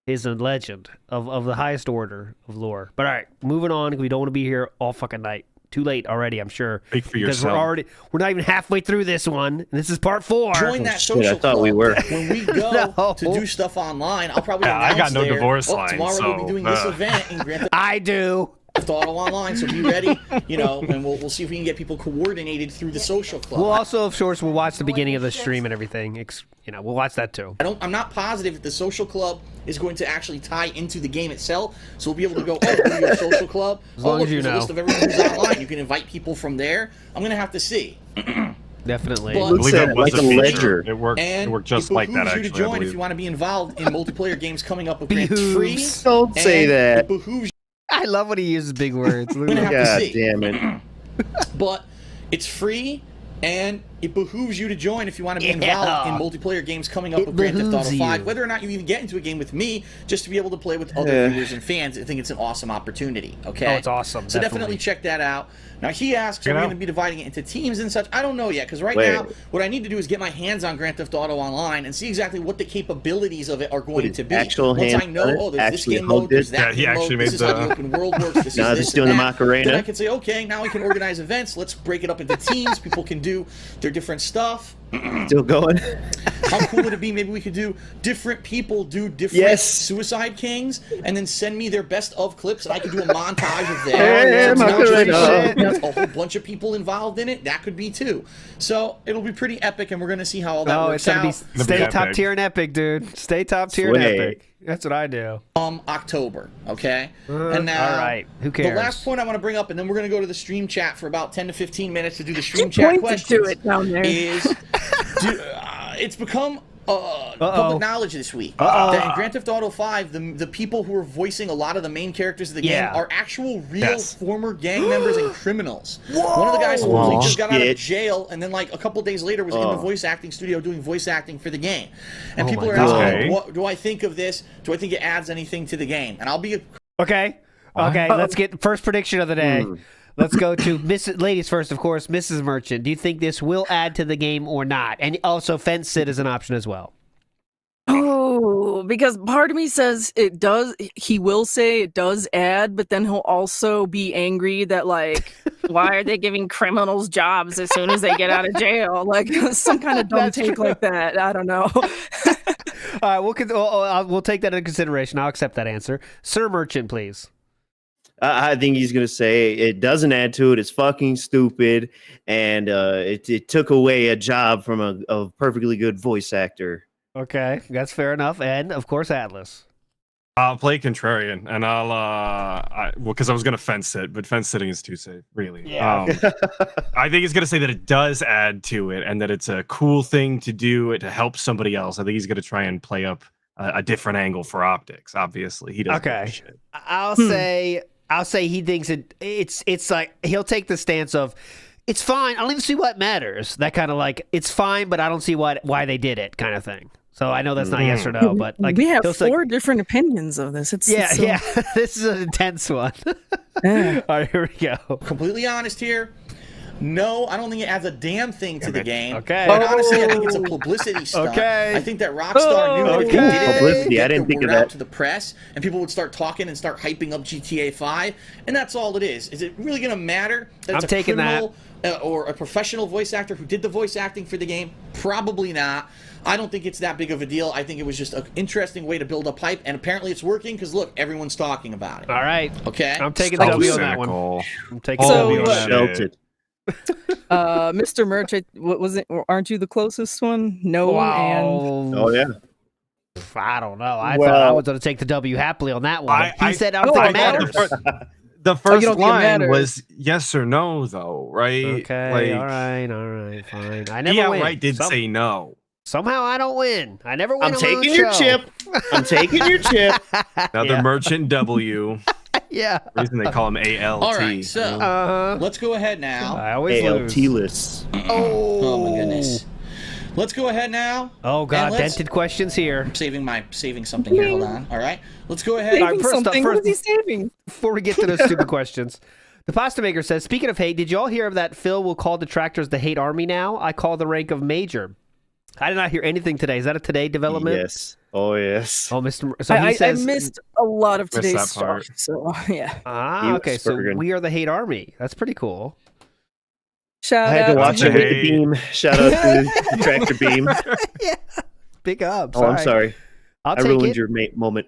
Is a legend of the highest order of lore. But all right, moving on. We don't want to be here all fucking night. Too late already, I'm sure. Speak for because yourself. we're not even halfway through this one. And this is part 4. Join that shit, social I thought club. we were. When we go No. to do stuff online, I'll probably Yeah, I announce got no there, divorce "Oh, line, tomorrow so, we'll be doing this event in Grand I do. Theft Auto Online, so be ready, and we'll see if we can get people coordinated through the social club. We'll also, of course, we'll watch the beginning of the stream and everything. We'll watch that too. I'm not positive that the social club is going to actually tie into the game itself, so we'll be able to go, go to your social club. As long look, as you there's a know. list of everyone who's online. You can invite people from there. I'm going to have to see. Definitely. But- I Looks believe at it it was like a a feature. ledger. It worked. And It worked just it like that. behooves you to Actually, I join if believe. you want to be involved in multiplayer games coming up with Grant 3. Don't say and that. It behooves I love when he uses big words. Look We're at gonna him. have to God see. damn it. But it's free, and it behooves you to join if you want to be Yeah. involved in multiplayer games coming up It with Grand Theft Auto behooves 5. you. Whether or not you even get into a game with me, just to be able to play with other Yeah. viewers and fans, I think it's an awesome opportunity. Okay. Oh, it's awesome. So definitely check that out. Now he asks, are we going to be dividing it into teams and such? I don't know yet, because right now what I need to do is get my hands on Grand Theft Auto Online and see exactly what the capabilities of it are going to be. actual Once I hands know, on it? oh, there's this Actually game mode, hugged it? there's that Yeah, he game actually mode, made this is how the- the open world works, this No, is just this doing and the that. Then I Macarena. can say, okay, now we can organize events. Let's break it up into teams. People can do their different stuff. Still going? How cool would it be? Maybe we could do different people do different Yes. Suicide Kings, and then send me their best of clips, and I could do a montage of Yeah, them. Macarena. There's a whole bunch of people involved in it. That could be too. So it'll be pretty epic, and we're gonna see how all that Oh, works it's gonna out. be stay epic. top tier and epic, dude. Stay top tier and Sway. epic. That's what I do. October, okay? And now, all right. Who cares? The last point I want to bring up, and then we're going to go to the stream chat for about 10 to 15 minutes to do the stream She chat pointed questions. to it down there. Is it's become public knowledge this week that in Grand Theft Auto 5, the people who are voicing a lot of the main characters of the game are actual real former gang members and criminals. One of the guys supposedly just got out of jail, and then like a couple days later was in the voice acting studio doing voice acting for the game. And people are asking, what do I think of this? Do I think it adds anything to the game? And I'll be Okay. Let's get the first prediction of the day. Let's go to ladies first, of course. Mrs. Merchant, do you think this will add to the game or not? And also, fence sit is an option as well. Oh, because part of me says it does. He will say it does add, but then he'll also be angry that, like, why are they giving criminals jobs as soon as they get out of jail? Like, some kind of dumb take like that. I don't know. All right, we'll take that into consideration. I'll accept that answer. Sir Merchant, please. I think he's going to say it doesn't add to it. It's fucking stupid. And it took away a job from a perfectly good voice actor. Okay, that's fair enough. And, of course, Atlas. I'll play contrarian, and because I was gonna fence sit, but fence sitting is too safe, really. Yeah. I think he's gonna say that it does add to it, and that it's a cool thing to do to help somebody else. I think he's gonna try and play up a different angle for optics. Obviously, he doesn't. Okay. Give a shit. I'll say he thinks it's like he'll take the stance of it's fine. I don't even see what matters. That kind of like it's fine, but I don't see why they did it kind of thing. So I know that's not yes or no, but like we have he'll four different opinions of this. It's yeah. so- This is an intense one. Yeah. All right, here we go. completely honest here. No, I don't think it adds a damn thing to the game. Okay. But honestly, I think it's a publicity stunt. Okay. I think that Rockstar knew that if they Okay. did it, Publicity, get I didn't the think of word out that. to the press, and people would start talking and start hyping up GTA 5, and that's all it is. Is it really going to matter that it's I'm taking criminal or a professional voice actor who did the voice acting for the game? Probably not. I don't think it's that big of a deal. I think it was just an interesting way to build up hype, and apparently it's working because look, everyone's talking about it. All right. Okay. I'm taking the So W on that one. cynical. I'm taking So, the W on that. Sheltered. Mr. Merch, what was it? Aren't you the closest one? No, and Oh, yeah. I don't know. I thought Well- I was going to take the W happily on that one. He said, I don't Oh, think it I thought matters. The first don't think it line matters. was yes or no, though, right? Okay, all right, fine. I never He win. outright did say no. Somehow I don't win. I never win. I'm on my own taking your show. chip. I'm taking your chip. Another Yeah. merchant W. Yeah. Reason they call him ALT. All right, so let's go ahead now. I always lose. ALT-less. Oh my goodness. Let's go ahead now. Oh God, and let's- dented questions here. saving something here. Hold on. All right. Let's go ahead. All right, saving first up, something. first- What is he saving? Before we get to those stupid questions, the pasta maker says, "Speaking of hate, did you all hear of that? Phil will call detractors the hate army now. I call the rank of major. I did not hear anything today. Is that a today development? Yes. Oh, yes. Oh, Mr. So he I says, missed a lot of Missed today's that part. stuff. So yeah. ah, okay. So Spurgeon. we are the hate army. That's pretty cool. Shout I had to out watch to it with hate. the beam. Shout out to the tractor beam. Big ups. Oh, All I'm right. sorry. I'll I take ruined it. your moment.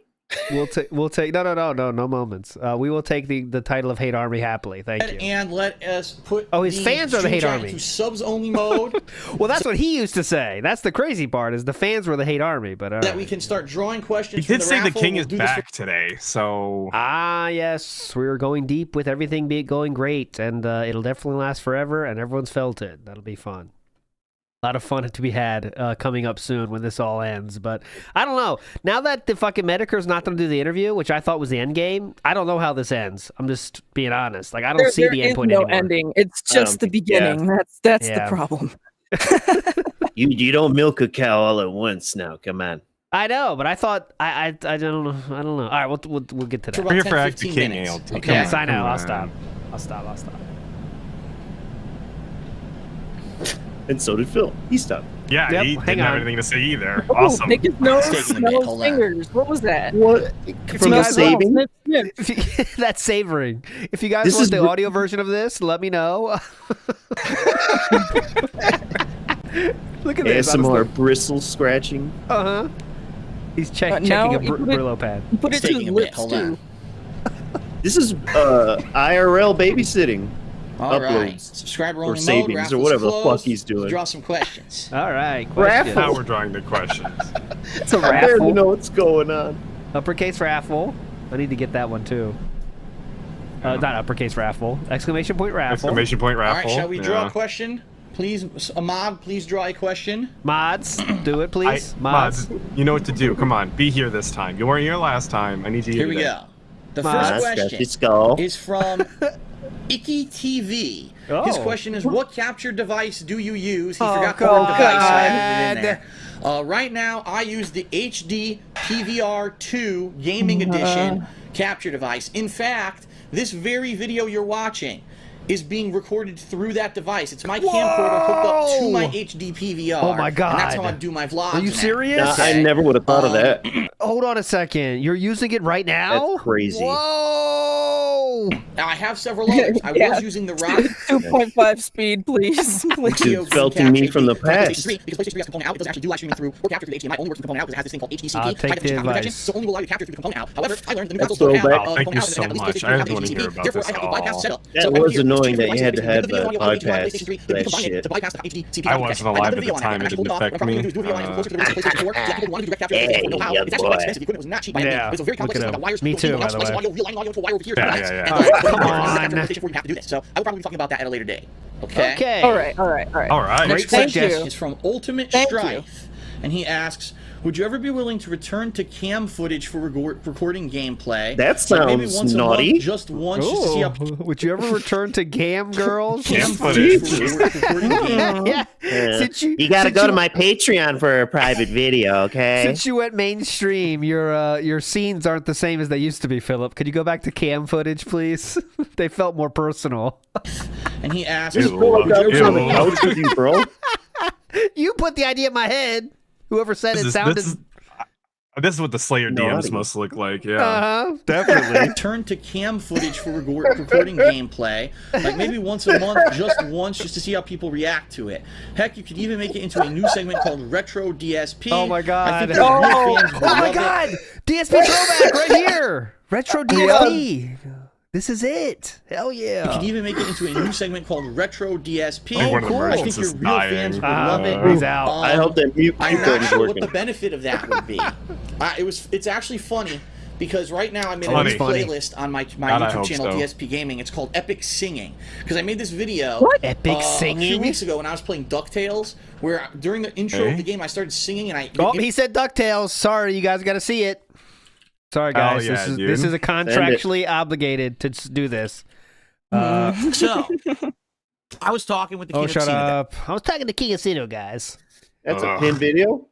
We'll take no moments. We will take the title of hate army happily. Thank you. And let us put. Oh, his the fans are the stream hate chat army. into subs only mode Well, that's what he used to say. That's the crazy part is the fans were the hate army. But all that right. we can start drawing He questions. from did say the raffle. king We'll is do this for- back today, so Ah, yes, we're going deep with everything going great, and it'll definitely last forever, and everyone's felt it. That'll be fun. A lot of fun to be had coming up soon when this all ends. But I don't know. Now that the fucking Medicare's not going to do the interview, which I thought was the end game, I don't know how this ends. I'm just being honest. Like, I don't see the end point anymore. There is no ending. It's just the beginning. Yeah. That's the problem. You don't milk a cow all at once now. Come on. I know, but I thought I don't know. I don't know. All right, we'll get to that. We're here for Ack the King, ALT. Okay. Yes, I know. I'll stop. And so did Phil. He stopped. Yeah, Yep, he hang didn't have on. anything to say either. Oh, Awesome. pick his nose, Taking a bit, smell hold his on. fingers. What was that? What? From the saving? That's savoring. If you guys This want is the re- audio version of this, let me know. Look at this. ASMR bristle scratching. Uh-huh. He's now checking a you put it- Brillo pad. Put it to his taking a bit. lips, Hold too. on. This is IRL babysitting. All right. Uploads. Subscriber Or only mode. savings or Raffles whatever the closed. fuck he's doing. Draw some questions. All right. Raffle. Now we're drawing the questions. It's a I barely raffle. know what's going on. Uppercase raffle. I need to get that one too. Not uppercase raffle. Exclamation point raffle. Exclamation point All raffle. right, shall we draw Yeah. a question? Please, Ahmad, please draw a question. Mods, do it please. Mods. Mods, you know what to do. Come on, be here this time. You weren't here last time. I need you Here we today. go. The Mods. first Scratch question his skull. is from Icky TV. His Oh. question is, what capture device do you use? He Oh, forgot the word device, so I added it in God. there. Right now, I use the HD PVR2 Gaming Edition capture device. In fact, this very video you're watching is being recorded through that device. It's my camcorder hooked up to my HD PVR. Oh my And that's how God. I do my vlogs. Are you now. serious? Nah, I never would have thought of that. Hold on a second. You're using it right now? That's crazy. Whoa! Now, I have several others. I Yeah. was using the Rock 2.5 speed, please. Please. Dude, felting me from the past. Because PlayStation 3 has a component out, it doesn't actually do live streaming through or capture through the HDMI. Only works with the component out because it has this thing called HDCP. I'll take the advice. So only will allow you to capture through the component out. However, I learned the new That's consoles don't have throwback. a Thank you component out, so and at least much. PlayStation I have didn't want to hear HDCP. about Therefore, this I have at to bypass all. setup. That So was every year, annoying that PlayStation you had to 3, have the video a audio on bypass PlayStation 3, that you combine it shit. to bypass the HDCP. I wasn't I alive love the at video the on time. it. It didn't What I'm affect gonna me. do is do a video on it closer to the PlayStation 4. Yeah, people want to do direct capture. Hey, They don't know how. yeah, It's actually quite boy. expensive. The equipment was not cheap by any Yeah, means. It was a very look complex at system. him. Like wires, Me too, by the way. audio, realigning audio to a wire over here. Yeah, Nice. yeah, yeah. And, Come when you on. capture PlayStation 4, you have to do this. So I will probably be talking about that at a later date. Okay. Okay. All right. All right. Next Great question suggestion. is from Ultimate Thank you. Strife, and he asks, "Would you ever be willing to return to cam footage for recording gameplay? That Like maybe sounds once a naughty. month, just once, just to see how Ooh. Would you ever return to Gam Girls? Cam footage. recording game. Yeah. Yeah. Since You gotta since go to my Patreon for a private video, okay? Since you went mainstream, your scenes aren't the same as they used to be, Philip. Could you go back to cam footage, please? They felt more personal. And he asks, Just Ew. go like I was on the Ew. couch with you, bro. You put the idea in my head. Whoever said it sounded. This is what the Slayer DMs Naughty. must look like. Yeah. Definitely. return to cam footage for recording gameplay, like maybe once a month, just once, just to see how people react to it. Heck, you could even make it into a new segment called Retro DSP. Oh my I God. think the real fans would Oh my love it. God! DSP throwback right here. Retro DSP. This is it. Hell You yeah. could even make it into a new segment called Retro DSP. I think one of the I think merchants your is real dying. fans would love it. He's out. I hope that mute I'm not button's sure what working. the benefit of that would be. It's actually funny because right now I made a Funny. new playlist on my God, I YouTube hope channel so. DSP Gaming. It's called Epic Singing because I made this video Epic a few singing? weeks ago when I was playing DuckTales, where during the intro Okay. of the game I started singing and I. Oh, he said DuckTales. Sorry, you guys got to see it. Sorry, guys. yeah, this dude. is a contractually obligated to do this. So I was talking with the King Oh, of shut Casino. up. I was talking to King Casino, guys. That's a pin video?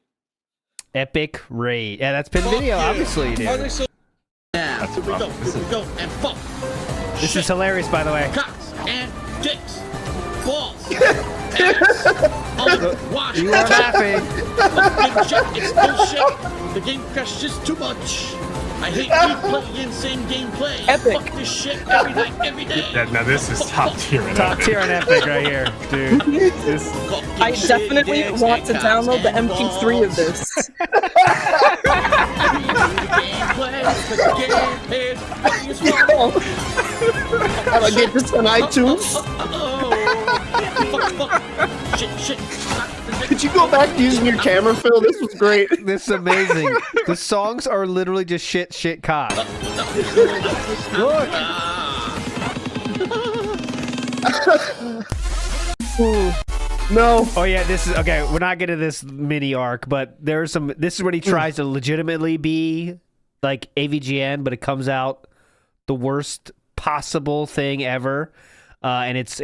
Epic raid. Yeah, that's pin Fuck video, you. obviously, dude. Are they so- Now, That's here we go, rough. here we go, and fuck. This Shit. is hilarious, by the way. Cocks and dicks, balls, ass, unwashed. You are laughing. Fucking shit, it's bullshit. The game crash is too much. I hate replaying same gameplay. Epic. Fuck this shit every night, every day. Yeah, now this is top tier. in Top Epic. tier on Epic right here, dude. This, Fucking I shit, definitely dicks, want to and download the cocks and MP3 of balls. this. Gameplay, 'cause the game is fucking as fuck. How do I get this on iTunes? Fuck. Shit. Could you go back to using your camera, Phil? This was great. this is amazing. The songs are literally just shit, cock. Look. Ooh. No. Oh yeah, this is okay. We're not getting this mini arc, but there's some. This is when he tries to legitimately be like AVGN, but it comes out the worst possible thing ever, and it's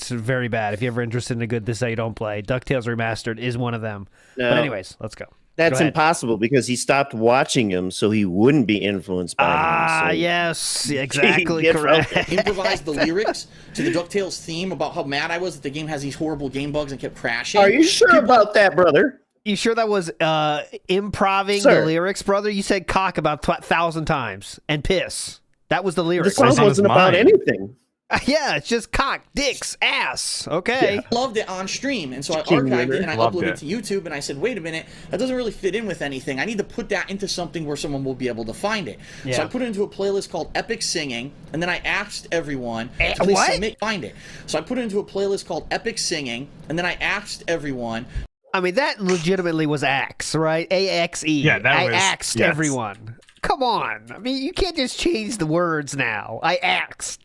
very bad. If you're ever interested in a good This Is How You Don't Play, DuckTales Remastered is one of them. No. But anyways, let's go. That's Go ahead. impossible because he stopped watching him so he wouldn't be influenced by him. So Yes, exactly Get correct. Improvised the lyrics to the DuckTales theme about how mad I was that the game has these horrible game bugs and kept crashing. Are you sure about that, brother? You sure that was improving Sir. the lyrics, brother? You said cock about 1,000 times and piss. That was the The lyrics. song on his wasn't about mind. anything. Yeah, it's just cock, dicks, ass. Okay. I loved it on stream, and so I King archived winner. it and I Loved uploaded it. it to YouTube. And I said, "Wait a minute, that doesn't really fit in with anything. I need to put that into something where someone will be able to find it." Yeah. So I put it into a playlist called Epic Singing, and then I asked everyone to please what? submit, find it. So I put it into a playlist called Epic Singing, and then I asked everyone. I mean, that legitimately was Axe, right? AXE. Yeah, that I was- axed yes. everyone. Come on. I mean, you can't just change the words now. I axed.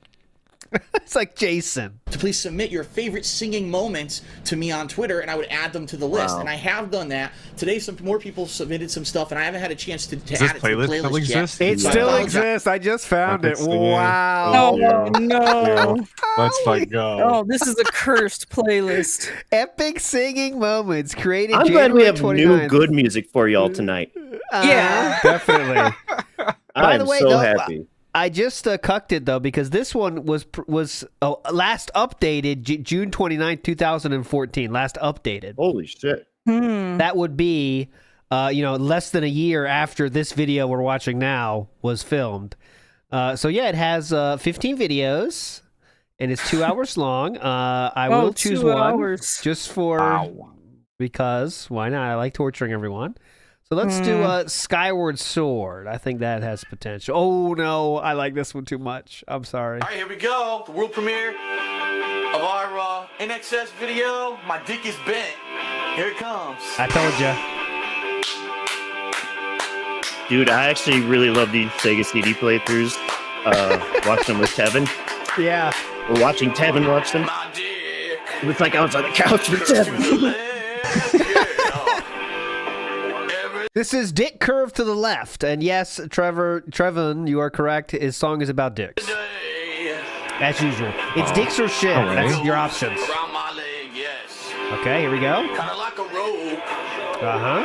It's like Jason. To please submit your favorite singing moments to me on Twitter, and I would add them to the list. Wow. And I have done that. Today, some more people submitted some stuff, and I haven't had a chance to Does add this it to the playlist playlist still yet. exist? It So I still apologize. exists. I just found it. Epic singing. Wow. Oh, Yeah. no. Let's fucking go. Oh, this is a cursed playlist. Epic singing moments created I'm glad we January have 29th. new good music for y'all tonight. Yeah. Definitely. I'm the way, so though, happy. I just cucked it, though, because this one was last updated June 29th, 2014. Last updated. Holy shit. That would be, less than a year after this video we're watching now was filmed. So, yeah, it has 15 videos, and it's 2 hours long. I Oh, will choose 2 one hours. just for because why not? I like torturing everyone. So let's do Skyward Sword. I think that has potential. Oh, no. I like this one too much. I'm sorry. All right, here we go. The world premiere of our NXS video. My dick is bent. Here it comes. I told you. Dude, I actually really love these Sega CD playthroughs. Watching them with Tevin. Yeah. We're watching Tevin watch them. My dick. It looks like I was on the couch with Tevin. This is Dick Curve to the Left. And yes, Trevin, you are correct. His song is about dicks. As usual. It's dicks or shit. Oh, really? That's your options. Around my leg, yes. Okay, here we go. Kind of like a rope. Uh-huh.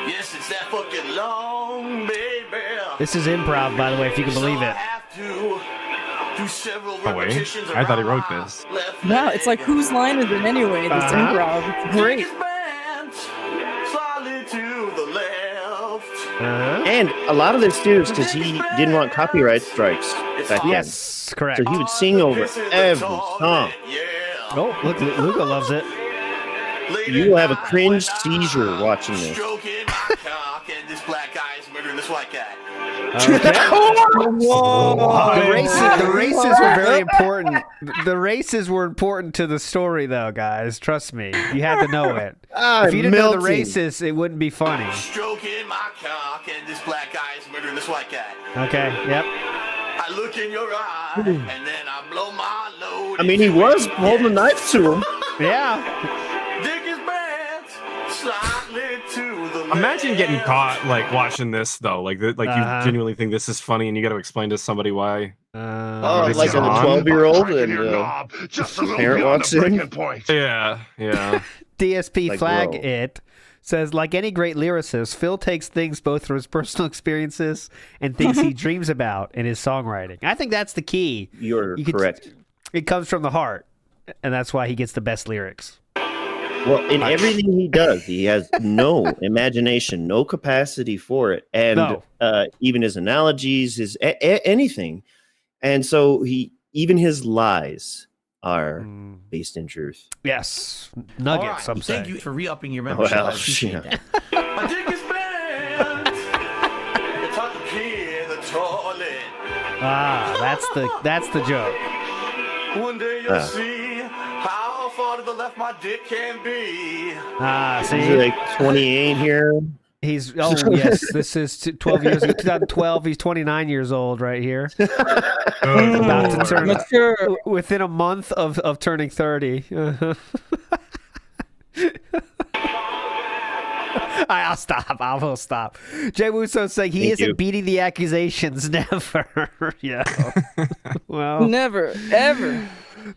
Yes, it's that fucking long, baby. This is improv, by the way, if you can believe So I it. have to do several Oh, wait. repetitions I thought he around wrote my this. left No, it's like, leg. whose line is it anyway? This improv. It's great. Dick is bent, slightly to the left. Uh-huh. And a lot of this too is because he didn't want copyright strikes back then. Yes, correct. So he would sing over This is the every toilet, song. Yeah. Oh, look, Luca loves it. You will have a cringe seizure watching this. Stroking my cock, and this black guy is murdering this white guy. The races were very important. The races were important to the story, though, guys. Trust me. You had to know it. If you didn't know the races, it wouldn't be funny. Stroking my cock, and this black guy is murdering this white guy. Okay, yep. I look in your eye, and then I blow my load. I mean, he was holding a knife to him. Yeah. Dick is bent, slightly to the left. Imagine getting caught like watching this though, like you Uh-huh. genuinely think this is funny, and you got to explain to somebody why. Oh, this like is a on? 12-year-old and parent walks in. Yeah, yeah. DSP Like, Flag bro. It says, like any great lyricist, Phil takes things both from his personal experiences and things he dreams about in his songwriting. I think that's the key. You're You could- correct. It comes from the heart, and that's why he gets the best lyrics. Well, in everything he does, he has no imagination, no capacity for it, and No. even his analogies, his anything, and so even his lies are based in truth. Yes. Nuggets, some say. Thank you for re-upping your membership. Well, I appreciate yeah. that. My dick is bent. It's hard to pee in the toilet. Ah, that's the joke. One day you'll see how far to the left my dick can be. Ah, He's see? like 28 here. He's yes, this is 12 years ago, 2012. He's 29 years old right here. About to turn Mature. within a month of turning 30. I'll stop. I will stop. Jay Wuso saying he isn't beating the accusations. Never. Yeah. Well, never, ever.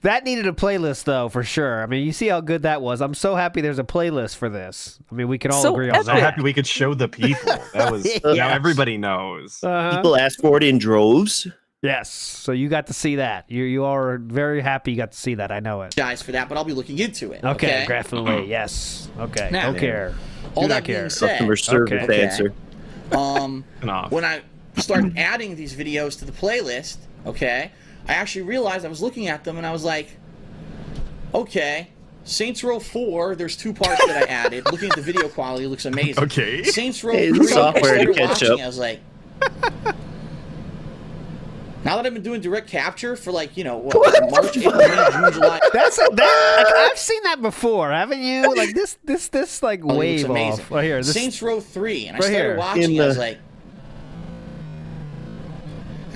That needed a playlist, though, for sure. I mean, you see how good that was. I'm so happy there's a playlist for this. I mean, we can all agree on I'm so that. happy we could show the people. That was now everybody knows. People ask for it in droves. Yes, so you got to see that. You are very happy you got to see that. I know it. Guys, for that, but I'll be looking into it. Okay, definitely. Yes. Okay. Now, don't care. All Do that not care. being said, Customer service answer. When I started adding these videos to the playlist, okay, I actually realized I was looking at them and I was like, okay, Saints Row 4, there's 2 parts that I added. Looking at the video quality, it looks amazing. Okay. Saints Row 3, the software to catch watching, up. I was like, now that I've been doing direct capture for like, you know, March, April, May, June, July. I've seen that before, haven't you? Like this like wave off right here. This, Saints Row 3, and I right started here. watching. I was like,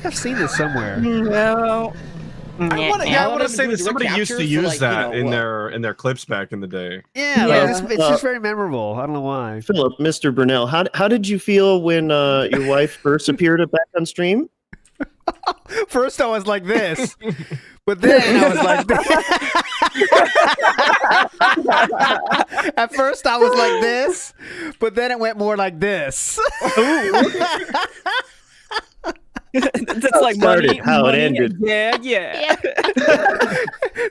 I've seen this somewhere. No. I want to say that direct somebody used capture to for, use like, that you know, in their clips back in the day. Yeah, Yeah. like, it's just very memorable. I don't know why. Philip, Mr. Burnell, how did you feel when your wife first appeared back on stream? First, I was like this, but then I was like this. At first, I was like this, but then it went more like this. That's like started, money, how it money, ended. Yeah.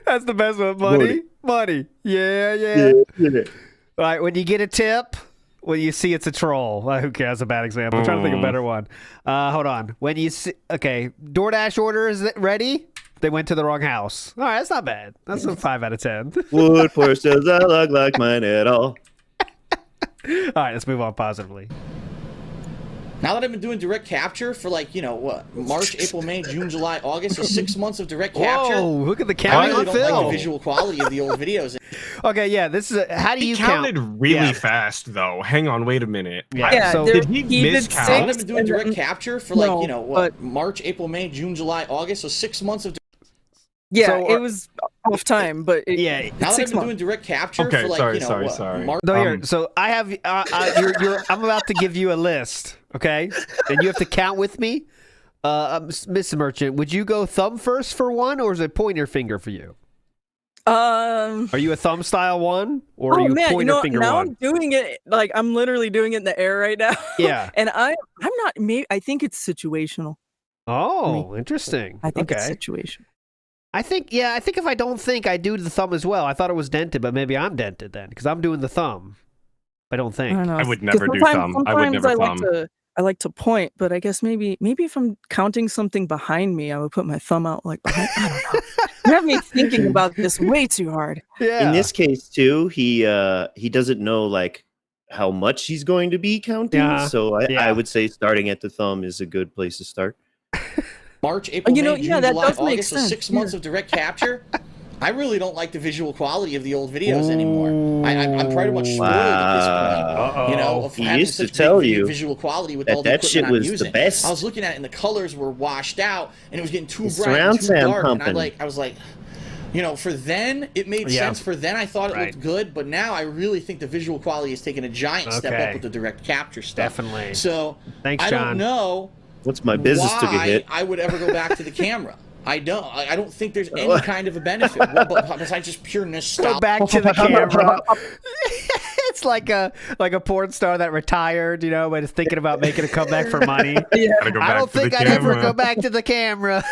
That's the best one. Money. Yeah. All right, when you get a tip, when you see it's a troll. Who cares? That's a bad example. I'm trying to think of a better one. Hold on. When you see, okay, DoorDash order is ready. They went to the wrong house. All right, that's not bad. That's a 5 out of 10. Wood porch does not look like mine at all. All right, let's move on positively. now that I've been doing direct capture for like, you know, March, April, May, June, July, August, so 6 months of direct capture. Whoa, look at the I counting really on don't like the Phil. visual quality of the old videos. Okay, yeah, this is how do He you counted count? really fast though. Hang on, wait a minute. Yeah, so did he Now miscount? that I've been doing direct capture for like, No, you know, but- March, April, May, June, July, August, so 6 months of. Yeah, So, it was off time, but Yeah. it's Now that I've 6 been months. doing direct capture Okay, for like, sorry, you know, sorry. March. No, here. So I have. I'm about to give you a list, okay? And you have to count with me. Miss Merchant, would you go thumb first for one, or is it pointer finger for you? Are you a thumb style one, or are you man, pointer finger now one? I'm doing it like I'm literally doing it in the air right now. Yeah. And I'm not. Maybe I think it's situational. Oh, interesting. I think okay. it's situational. I think if I don't think, I do the thumb as well. I thought it was dented, but maybe I'm dented then because I'm doing the thumb. I don't think. I don't know. I would 'Cause never do sometimes- thumb. I would never sometimes thumb. I like to point, but I guess maybe if I'm counting something behind me, I would put my thumb out like behind. I don't know. You have me thinking about this way too hard. Yeah. In this case, too, he doesn't know like how much he's going to be counting. Yeah. So Yeah. I would say starting at the thumb is a good place to start. March, April, You know, May, yeah, June, that July, does make August, so sense, 6 months of direct capture. I really don't like the visual quality of the old videos anymore. I'm pretty much spoiled at this point. You know, of He having used to such tell big you visual quality with that all the that shit equipment I'm was the using. best. I was looking at it and the colors were washed out and it was getting too It's bright and surround too sound dark. And pumping. I was like, you know, for then it made Yeah. sense. For then I thought it Right. looked good, but now I really think the visual quality has taken a giant step Okay. up with the direct capture stuff. Definitely. So Thanks, I John. don't know Once my business took a why hit. I would ever go back to the camera. I don't think there's any kind of a benefit but besides just pure Go nostalgia. back to the camera. It's like a porn star that retired, you know, but is thinking about making a comeback for money. Gotta go I back don't to the think I'd ever camera. go back to the camera.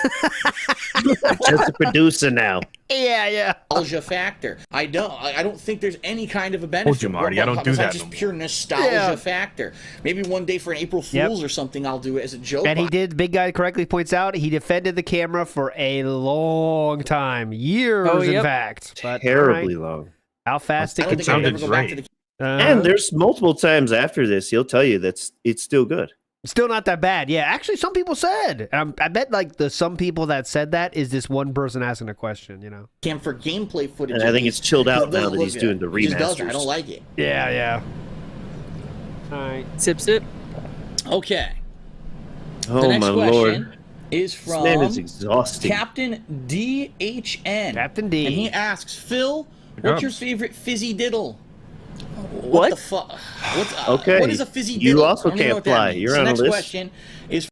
Just a producer now. Yeah. Nostalgia factor. I don't think there's any kind of a benefit. Told you, Marty, I don't do besides that just no more. pure nostalgia Yeah. factor. Maybe one day for an April Yep. Fool's or something, I'll do it as a joke. And he did, Big Guy correctly points out, he defended the camera for a long time. Years, Oh, in yep. fact. But, Terribly all right, long. how fast I it don't can think I'll change. ever go back to the And there's multiple times after this he'll tell you it's still good. Still not that bad. Yeah, actually, some people said. I bet like the some people that said that is this one person asking a question, you know? cam for gameplay footage. And I at think least, it's chilled out because it now doesn't that he's look doing good. the It just doesn't. I remasters. don't like it. Yeah. All right. Sip, sip. Okay. Oh The next my question lord. is This man is from exhausting. Captain DHN. Captain D. And he asks, Phil, Pick what's up. your favorite fizzy diddle? What the fuck? Okay. What is a fizzy diddle? You also I don't even know can't what that fly. means. You're The on a next list. question is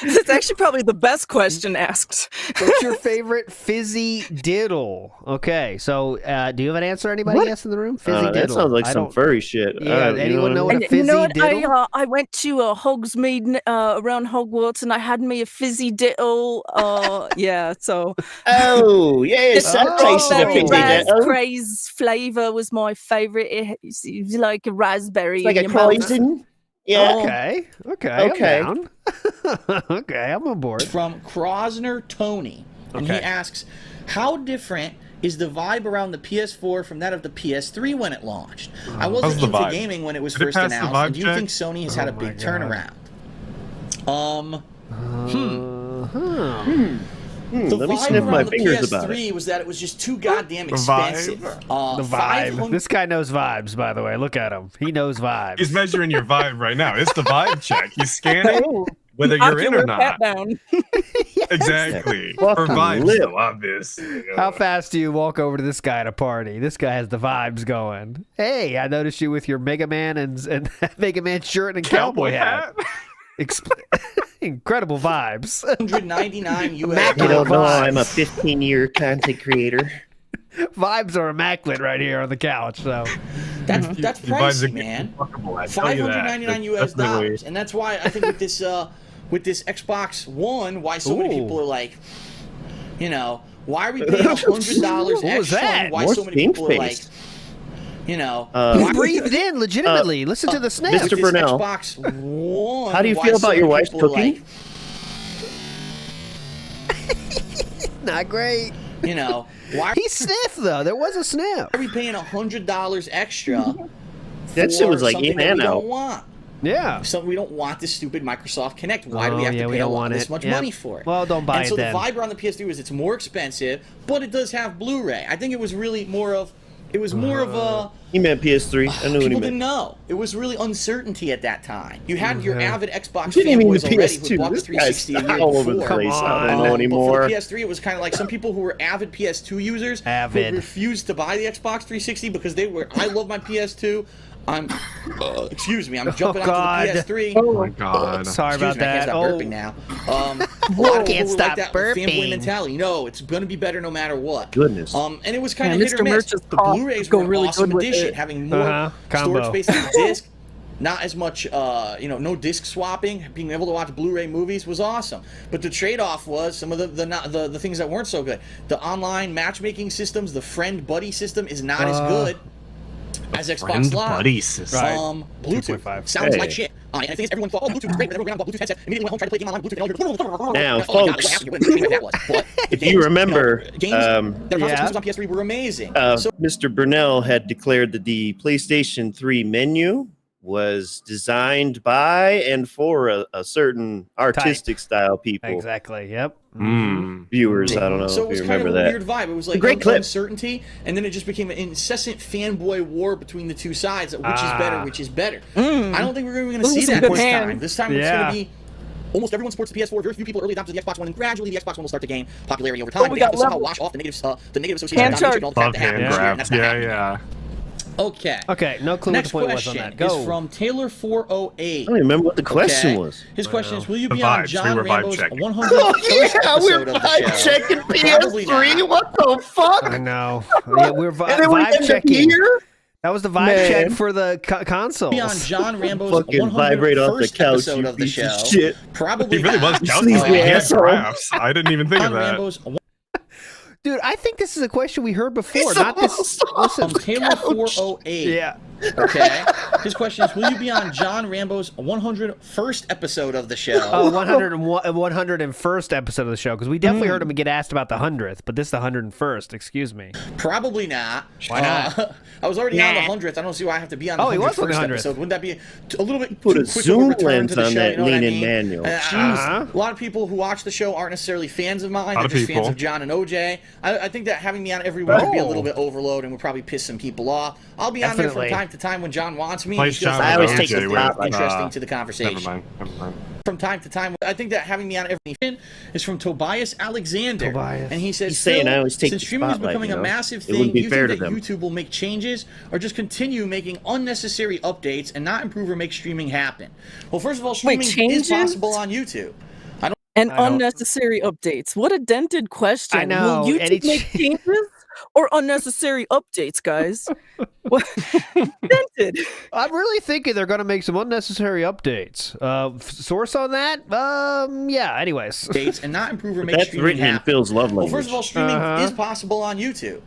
It's actually probably the best question asked. What's your favorite fizzy diddle? Okay, so do you have an answer? Anybody else in the room? Fizzy diddle. That sounds like some furry shit. Yeah, anyone know what a And fizzy you know what? diddle? I went to Hogsmeade around Hogwarts, and I had me a fizzy diddle. Yeah, so Oh, yeah, this that tastes a strawberry fizzy raz diddle. craze flavor was my favorite. It's like a raspberry. It's like in a your mouth. croissant. Yeah. Okay, Okay. I'm down. Okay, I'm on board. from Krosner Tony, and he Okay. asks, "How different is the vibe around the PS4 from that of the PS3 when it launched? I wasn't How's the into vibe? gaming when it was Did it first pass the announced. vibe And do you check? think Sony has had a my big God. turnaround?" The Let me vibe sniff my around the fingers about it. PS3 was that it was just too goddamn The vibe. expensive. The vibe. This guy knows vibes, by the way. Look at him. He knows vibes. He's measuring your vibe right now. It's the vibe check. He's scanning whether I you're can in or wear not. that down. Exactly. Fucking Her vibe's lip. so obvious. How fast do you walk over to this guy at a party? This guy has the vibes going. Hey, I noticed you with your Mega Man and Mega Man shirt and cowboy hat. Incredible vibes. $199 You US. don't know vibes. I'm a 15-year content creator. Vibes are immaculate right here on the couch. So That's Your vibes pricey, are man. fuckable, I tell you that. $599 US Definitely. dollars, and that's why I think with this Xbox One, why so many Ooh. people are like, you know, why are we paying $100 What was extra? that? And why More so many people are like, stink-faced. you know, he why breathed in legitimately. Listen to the Mr. sniff. with this Burnell, Xbox One, how do you why feel so about your many wife's people are cooking? like, Not great. you know, why He sniffed though. There was a sniff. are we paying $100 extra? That shit was for like something in that and we out. don't want. Yeah. So we don't want this stupid Microsoft Connect. Why do we Oh, have yeah, to we pay don't a lot want this it. much Yep. money for it? Well, don't buy and it so then. the vibe around the PS3 was it's more expensive, but it does have Blu-ray. I think it was really more of a He meant PS3. I knew what he people meant. didn't know. It was really uncertainty at that time. You had your avid Xbox Didn't even mean fanboys the already who PS2. bought the This guy's 360 a year all over the before. place. I on. don't know But anymore. for the PS3, it was kind of like some people who were avid PS2 users Avid. who refused to buy the Xbox 360 because they were. I love my PS2. I'm, excuse me, I'm jumping God. onto the PS3. Oh my god. Sorry Excuse about me, I can't that. stop burping now. A lot of Can't people were stop like that burping. fanboy mentality. No, it's going to be better no matter what. Goodness. And it was kind Yeah, of hit or Mr. miss. Merch's The cough Blu-rays go were an really awesome good with addition, it. having more Combo. storage space on the disc. Not as much, no disc swapping. Being able to watch Blu-ray movies was awesome. But the trade-off was some of the things that weren't so good. The online matchmaking systems, the friend buddy system, is not as good as Xbox Friend Live. buddy system. Right. Bluetooth 2.5. sounds Hey. like shit. And I think everyone thought, Bluetooth is great, but everyone got a Bluetooth headset. Immediately went home, tried to play a game online, Bluetooth, and all Now, oh my God, folks, what happened? You wouldn't think that was. But if games, you remember, games that are yeah. exclusive on PS3 were amazing. So Mr. Burnell had declared that the PlayStation 3 menu was designed by and for a certain artistic style people. Exactly. Yep. Viewers, I don't know So it if was you kind of remember a that. weird vibe. It was like great clip. uncertainty, and then it just became an incessant fanboy war between the two sides. Which is better? Which is better? I don't think we're even going to Those see are some that good this time. hands. This time it's Yeah. going to be almost everyone supports the PS4. Very few people early adopted the Xbox One, and gradually the Xbox One will start to gain popularity over time. we They have got to somehow level- wash off the negative association Hand with domination and all the crap Love that happened hand this year, and grabs. that's not Yeah, happening. yeah. Okay. Okay. No clue Next what the point was on question that. Go. is from Taylor408. I don't remember what the question Okay. was. His question is, will you The be on vibes. John We were vibe Rambo's checking. 100th Oh yeah, episode we're of the vibe show? checking Probably PS3. not. What the fuck? I know. Yeah, we're And then we vibe end up checking. here. That was the vibe Man. check for the consoles. Be on John Rambo's Fucking vibrate off the 101st couch, episode you of the piece show. of shit. Probably He really not. was sleazy counting. He had asshole. graphs. I didn't even think of John that. Rambo's Dude, I think this is a question we heard before. He's Not this. almost Listen. Taylor408. Yeah. Okay. His question is, will you be on John Rambo's 101st episode of the show? 101st episode of the show, because we definitely heard him get asked about the 100th, but this is the 101st. Excuse me. Probably not. Why not? I was already on the 100th. I don't see why I have to be on the Oh, he was 101st on the 100th. episode. Wouldn't that be a little bit Put too a quick zoom of a return lens to the on show? that You know what I lean-in mean? manual. A lot of people who watch the show aren't necessarily fans of mine. They're of just fans people. of John and OJ. I think that having me on every week would be a little bit overload and would probably piss some people off. I'll be on there Definitely. from time to time when John wants me. Place It's just John I always with take the OJ with, spotlight. interesting to the conversation. Never mind. from time to time. I think that having me on every is from Tobias Alexander. And he says, He's saying I always take since the streaming is spotlight, becoming you know? a massive It thing, wouldn't be you fair think to that them. YouTube will make changes or just continue making unnecessary updates and not improve or make streaming happen? Well, first of all, streaming is possible on YouTube. And unnecessary updates. What a dented question. I know. Will YouTube make changes or unnecessary updates, guys? What? Dented. I'm really thinking they're going to make some unnecessary updates. Source on that? Yeah, anyways. Updates and not improve or make That's streaming written in happen. Phil's love Well, language. first of all, streaming is possible on YouTube.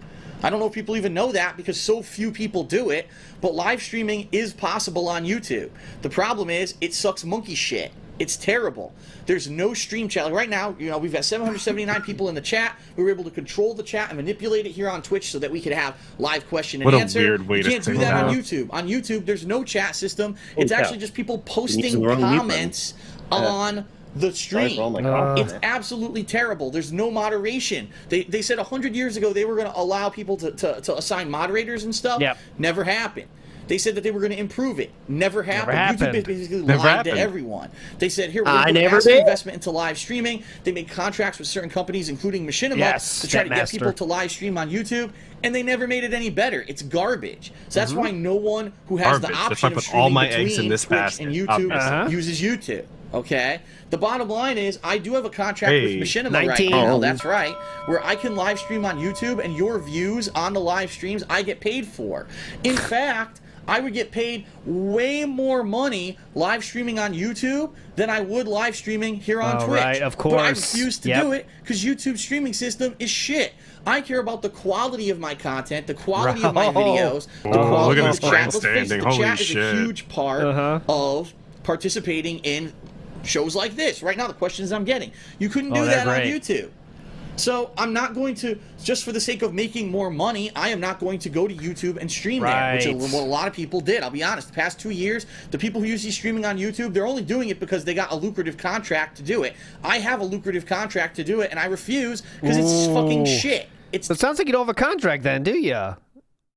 I don't know if people even know that because so few people do it, but live streaming is possible on YouTube. The problem is it sucks monkey shit. It's terrible. There's no stream chat. Like right now, we've got 779 people in the chat. We were able to control the chat and manipulate it here on Twitch so that we could have live question and answer. Weird way you can't to do that on YouTube. On YouTube, there's no chat system. It's actually just people posting comments on the stream. It's absolutely terrible. There's no moderation. They said 100 years ago they were going to allow people to assign moderators and stuff. Yep. Never happened. They said that they were going to improve it. Never happened. YouTube basically lied to everyone. They said, here, we're going to massive investment into live streaming. They made contracts with certain companies, including Machinima, to try to get people to live stream on YouTube, and they never made it any better. It's garbage. So that's why no one who has the option of streaming between Twitch and YouTube uses YouTube. Okay? The bottom line is, I do have a contract with Machinima right now, that's right, where I can live stream on YouTube, and your views on the live streams I get paid for. In fact, I would get paid way more money live streaming on YouTube than I would live streaming here on Twitch. Right, of course. But I refuse to do it because YouTube's streaming system is shit. I care about the quality of my content, the quality of my videos, the quality of the chat. Let's face it, the chat is a huge part of participating in shows like this. Right now, the questions I'm getting. You couldn't do that on YouTube. So I'm not going to, just for the sake of making more money, I am not going to go to YouTube and stream there, which is what a lot of people did. I'll be honest, the past 2 years, the people who usually streaming on YouTube, they're only doing it because they got a lucrative contract to do it. I have a lucrative contract to do it, and I refuse because it's fucking shit. It sounds like you don't have a contract then, do you? I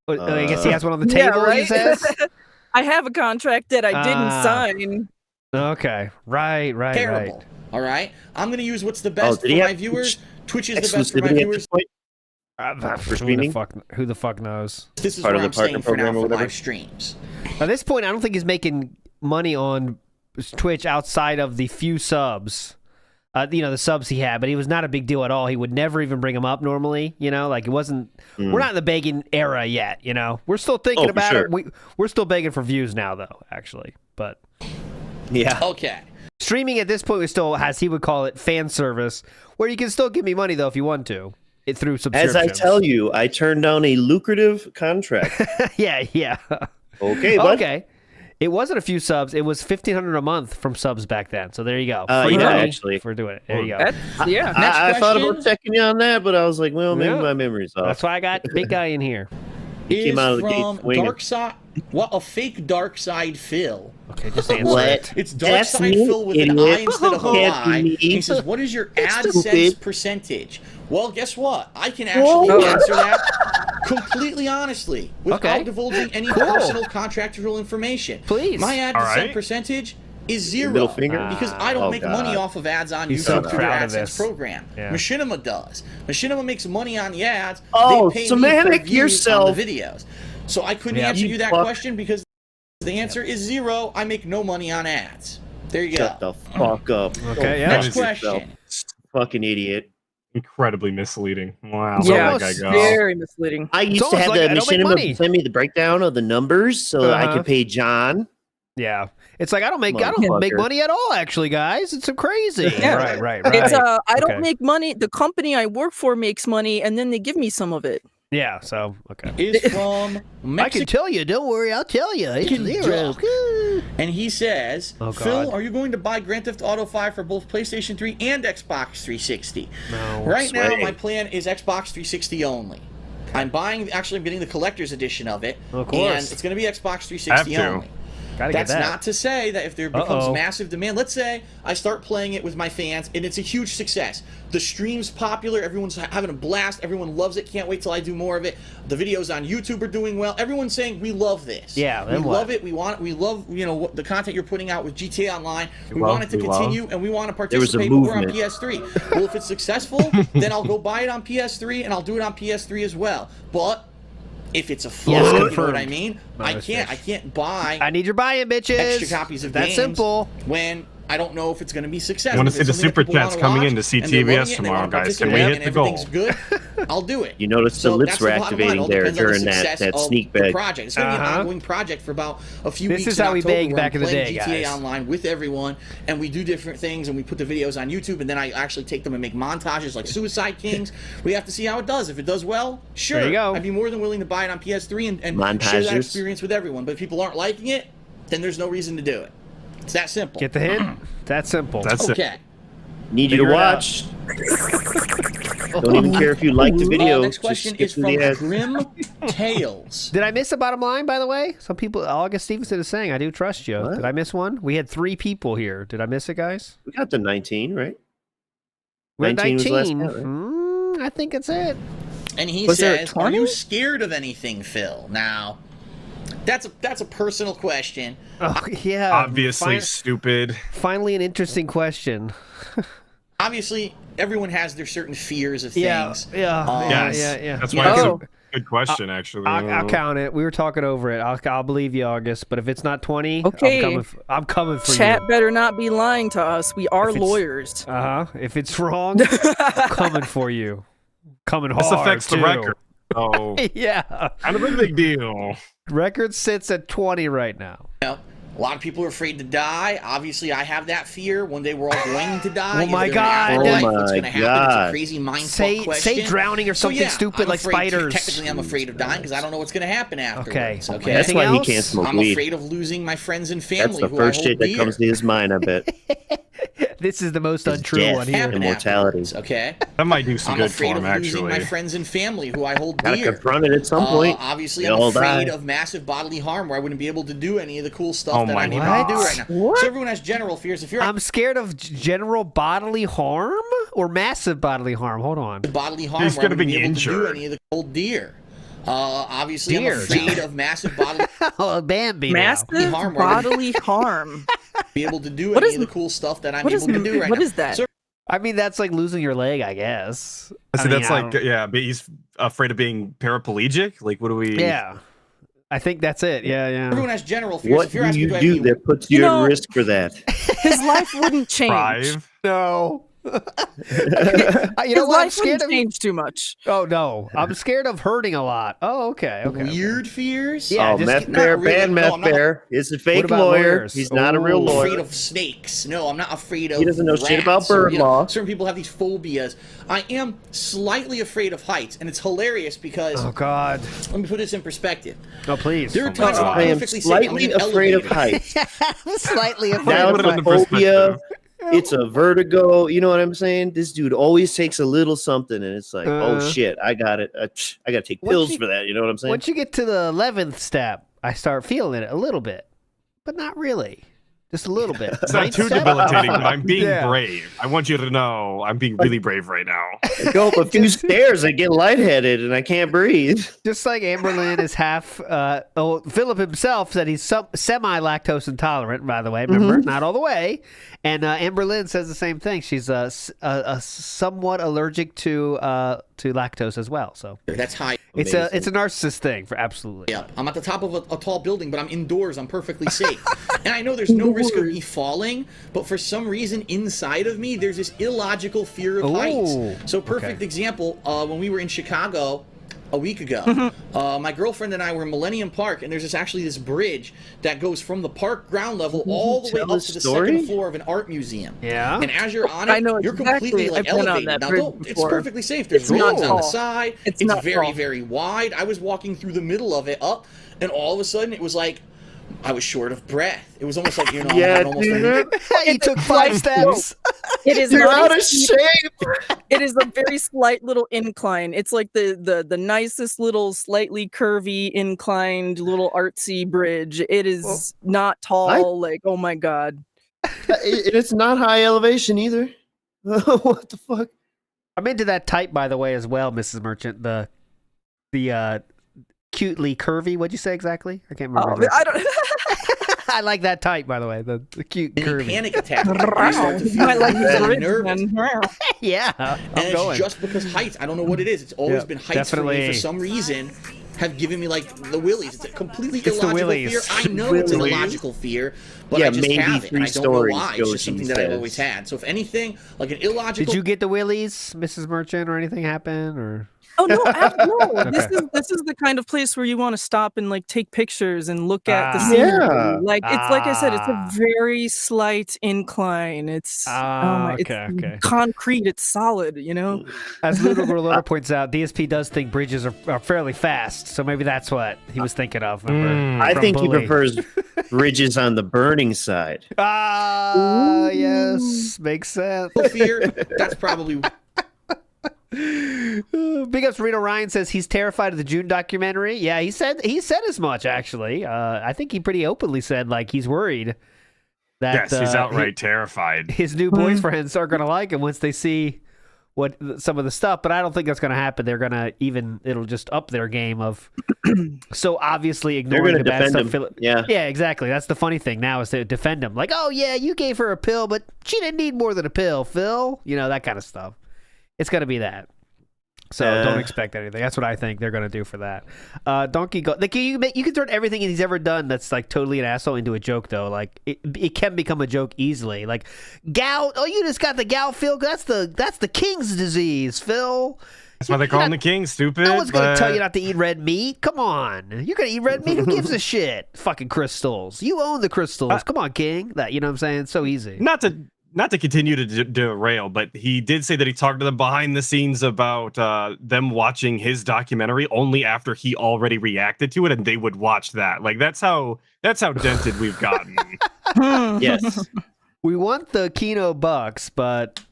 guess he has one on the table, he says? I have a contract that I didn't sign. Okay, right. Terrible. All right? I'm going to use what's the best for my viewers. Twitch is the best for my viewers. Who the fuck knows? This is what I'm saying for now for live streams. At this point, I don't think he's making money on Twitch outside of the few subs. The subs he had, but he was not a big deal at all. He would never even bring them up normally, like it wasn't, we're not in the begging era yet, We're still thinking about it. We're still begging for views now, though, actually, but. Yeah. Okay. Streaming at this point, we still has, he would call it, fan service, where you can still give me money, though, if you want to, through subscriptions. As I tell you, I turned down a lucrative contract. Yeah. Okay, bud. Okay. It wasn't a few subs. It was $1,500 a month from subs back then. So there you go. Actually. For doing it. There you go. I thought about checking you on that, but I was like, well, maybe my memory's off. That's why I got big guy in here. He came out of the gate Dark Side. What a fake Dark Side Phil. Okay, just answer it. It's Dark Side Phil with an I instead of a Y. He says, "What is your AdSense percentage?" Well, guess what? I can actually answer that completely honestly without divulging any personal contractual information. Please. My AdSense percentage is 0 because I don't make money off of ads on YouTube through their AdSense program. Machinima does. Machinima makes money on the ads. Oh, they pay semantic me for views yourself. on the videos. So I couldn't answer you that question because the answer is 0. I make no money on ads. There you go. Shut the fuck up. Okay, Next question. Fucking idiot. Incredibly misleading. Wow. Yeah, very misleading. I used to have the Machinima send me the breakdown of the numbers so that I could pay John. Yeah. It's like I don't make money at all, actually, guys. It's so crazy. Yeah. Right. It's I don't make money. The company I work for makes money, and then they give me some of it. Yeah. So okay. Is from Mexico. I can tell you. Don't worry. I'll tell you. It's 0. And he says, Phil, are you going to buy Grand Theft Auto 5 for both PlayStation 3 and Xbox 360? No. Right now, my plan is Xbox 360 only. I'm getting the collector's edition of it. Of course. And it's going to be Xbox 360 only. That's not to say that if there becomes massive demand, let's say I start playing it with my fans and it's a huge success. The stream's popular, everyone's having a blast, everyone loves it, can't wait till I do more of it. The videos on YouTube are doing well. Everyone's saying we love this. Yeah, we love it. We love, the content you're putting out with GTA Online. We want it to continue and we want to participate, but we're on PS3. Well, if it's successful, then I'll go buy it on PS3 and I'll do it on PS3 as well. But if it's a flop, you know what I mean? I can't buy. I need your buy-in, bitches. Extra copies of games. That's simple. When I don't know if it's going to be successful. I want to see the super chats coming in to see TBS tomorrow, guys. Can we hit the goal? Good, I'll do it. You notice the lips were activating there during that sneak bag. Project. It's going to be an ongoing project for about a few weeks. This is how we begged back in the day, GTA guys. Online with everyone, and we do different things, and we put the videos on YouTube, and then I actually take them and make montages like Suicide Kings. We have to see how it does. If it does well, sure. There you go. I'd be more than willing to buy it on PS3 and share that experience with everyone. But if people aren't liking it, then there's no reason to do it. It's that simple. Get the hint? That simple. That's okay. Need you to watch. Don't even care if you like the video. Next question is from Grim Tales. Did I miss a bottom line, by the way? Some people, August Stevenson is saying, I do trust you. What? Did I miss one? We had 3 people here. Did I miss it, guys? We got the 19, right? We're 19. Was last count, right? I think it's it. And he says, are you scared of anything, Phil? Now, that's a personal question. Oh, yeah. Obviously stupid. Finally an interesting question. Obviously, everyone has their certain fears of things. Yeah. That's why it's a good question, actually. I'll count it. We were talking over it. I'll believe you, August. But if it's not 20, okay. I'm coming for you. Chat better not be lying to us. We are lawyers. If it's wrong, I'm coming for you. Coming hard. This affects too. the record. Oh, yeah. Kind of a big deal. Record sits at 20 right now. A lot of people are afraid to die. Obviously, I have that fear. One day we're all going to die. Oh my God! What's going to happen? It's a crazy mindfuck question. Say drowning or something stupid like spiders. Technically, I'm afraid of dying because I don't know what's going to happen afterwards. Okay. That's why he can't smoke I'm weed. afraid of losing my friends and family. That's the first shit that comes to his mind, I bet. This is the most untrue one here. Immortality. Okay. That might do some good for him, I'm afraid of losing actually. my friends and family who I hold dear. Gotta confront it at some point. Obviously, I'm afraid of massive bodily harm where I wouldn't be able to do any of the cool stuff that I'm able to do right now. What? So everyone has general fears. If you're I'm scared of general bodily harm or massive bodily harm. Hold on. Bodily harm. He's going to be able injured. to do any of the cold deer. Obviously, I'm afraid of massive bodily Bambi. Massive harm. Bodily harm. Be able to do any of the cool stuff that I'm able to do right now. What is that? So, I mean, that's like losing your leg, I guess. That's like, but he's afraid of being paraplegic. Like, what do we? Yeah. I think that's it. Yeah. Everyone has general fears. What do you do that puts you at risk for that? His life wouldn't change. No. His life wouldn't change too much. Oh no, I'm scared of hurting a lot. Oh, okay. Weird fears. Yeah, Meth Bear, Meth Bear is a fake lawyer. He's not a real lawyer. Afraid of snakes. No, I'm not afraid of. He doesn't know shit about bird law. Certain people have these phobias. I am slightly afraid of heights, and it's hilarious because. Oh God. Let me put this in perspective. Oh please. There are times when I am slightly afraid of heights. Slightly afraid. Now it's a phobia. It's a vertigo. You know what I'm saying? This dude always takes a little something, and it's like, oh shit, I got it. I got to take pills for that. You know what I'm saying? Once you get to the 11th step, I start feeling it a little bit, but not really. Just a little bit. It's not too debilitating, but I'm being brave. I want you to know I'm being really brave right now. I go up a few stairs, I get lightheaded, and I can't breathe. Just like Amberlynn is half. Philip himself said he's semi-lactose intolerant. By the way, remember, not all the way. And Amberlynn says the same thing. She's somewhat allergic to lactose as well. So that's high. It's a narcissist thing for absolutely. Yeah, I'm at the top of a tall building, but I'm indoors. I'm perfectly safe, and I know there's no risk of me falling. But for some reason, inside of me, there's this illogical fear of heights. So perfect example. When we were in Chicago a week ago, my girlfriend and I were in Millennium Park, and there's this bridge that goes from the park ground level all the way up to the second floor of an art museum. Yeah. And as you're on it, you're completely elevated. Now, it's perfectly safe. There's railings on the side. It's very, very wide. I was walking through the middle of it up, and all of a sudden it was like I was short of breath. It was almost like, you know, Yeah, I had almost dude. He took 5 steps. It is You're not out of shape. It is a very slight little incline. It's like the nicest little slightly curvy inclined little artsy bridge. It is not tall. Like, oh my god. It's not high elevation either. What the fuck? I'm into that type, by the way, as well, Mrs. Merchant. The cutely curvy. What'd you say exactly? I can't remember. I don't. I like that type, by the way. The cute curvy. Panic attack. You start to feel I like this really bridge, nervous. man. Yeah, And I'm it's going. just because heights. I don't know what it is. It's always Yeah, been heights for me definitely. for some reason. Have given me like the willies. It's a completely It's the illogical willies. fear. I know it's an Willies. illogical fear, but Yeah, I just maybe have it. And I 3 don't know stories, why. It's just something Yoshi that I've says. always had. So if anything, like an illogical Did you get the willies, Mrs. Merchant, or anything happen? Or Oh no, no! This Okay. is the kind of place where you want to stop and like take pictures and look at the Ah. scenery. Yeah. Like it's like I said, it's a Ah. very slight incline. It's okay, it's okay. concrete. It's solid. You know. As Ludo Gorlota points out, DSP does think bridges are fairly fast, so maybe that's what he was thinking of. Remember? I From think he Bully. prefers bridges on the burning side. Yes, makes sense. fear, that's probably Big ups Reno Ryan says he's terrified of the June documentary. Yeah, he said as much actually. I think he pretty openly said like he's worried that Yes, he's outright terrified. his new boyfriends are gonna like him once they see what some of the stuff. But I don't think that's gonna happen. They're gonna it'll just up their game of so obviously They're ignoring going the to bad defend stuff. him. Yeah. Yeah, exactly. That's the funny thing now is to defend him. Like, oh yeah, you gave her a pill, but she didn't need more than a pill, Phil. You know, that kind of stuff. It's gonna be that. So don't expect anything. That's what I think they're gonna do for that. Donkey Go. Like you can turn everything he's ever done that's like totally an asshole into a joke though. Like it can become a joke easily. Like gout. Oh, you just got the gout, Phil. That's the king's disease, Phil. That's why they call him the king, stupid. No one's gonna but- tell you not to eat red meat. Come on, you're gonna eat red meat. Who gives a shit? Fucking crystals. You own the crystals. Come on, King. That you know what I'm saying? It's so easy. Not to continue to derail, but he did say that he talked to them behind the scenes about them watching his documentary only after he already reacted to it, and they would watch that. Like that's how dented we've gotten. Yes. We want the Kino bucks, but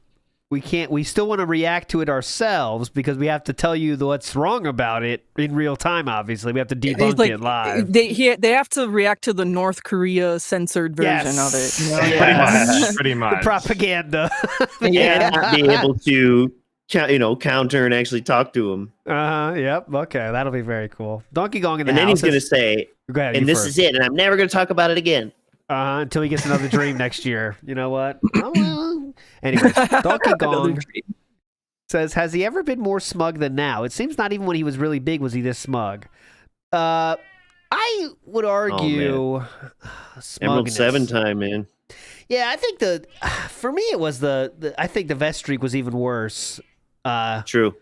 we can't. We still want to react to it ourselves because we have to tell you what's wrong about it in real time. Obviously, we have to debunk it live. They have to react to the North Korea censored version of it. You know? Yes. Pretty much. The propaganda. Yeah. Not be able to, counter and actually talk to him. Yep. Okay, that'll be very cool. Donkey Kong in the And then house. he's going to say, Go ahead, and you this first. is it, and I'm never going to talk about it again. Until he gets another dream next year. You know what? Oh, well. Anyways, Donkey Kong says, has he ever been more smug than now? It seems not even when he was really big was he this smug. I would argue smugness. Emerald 7 time, man. Yeah, I think for me it was I think the vest streak was even worse True.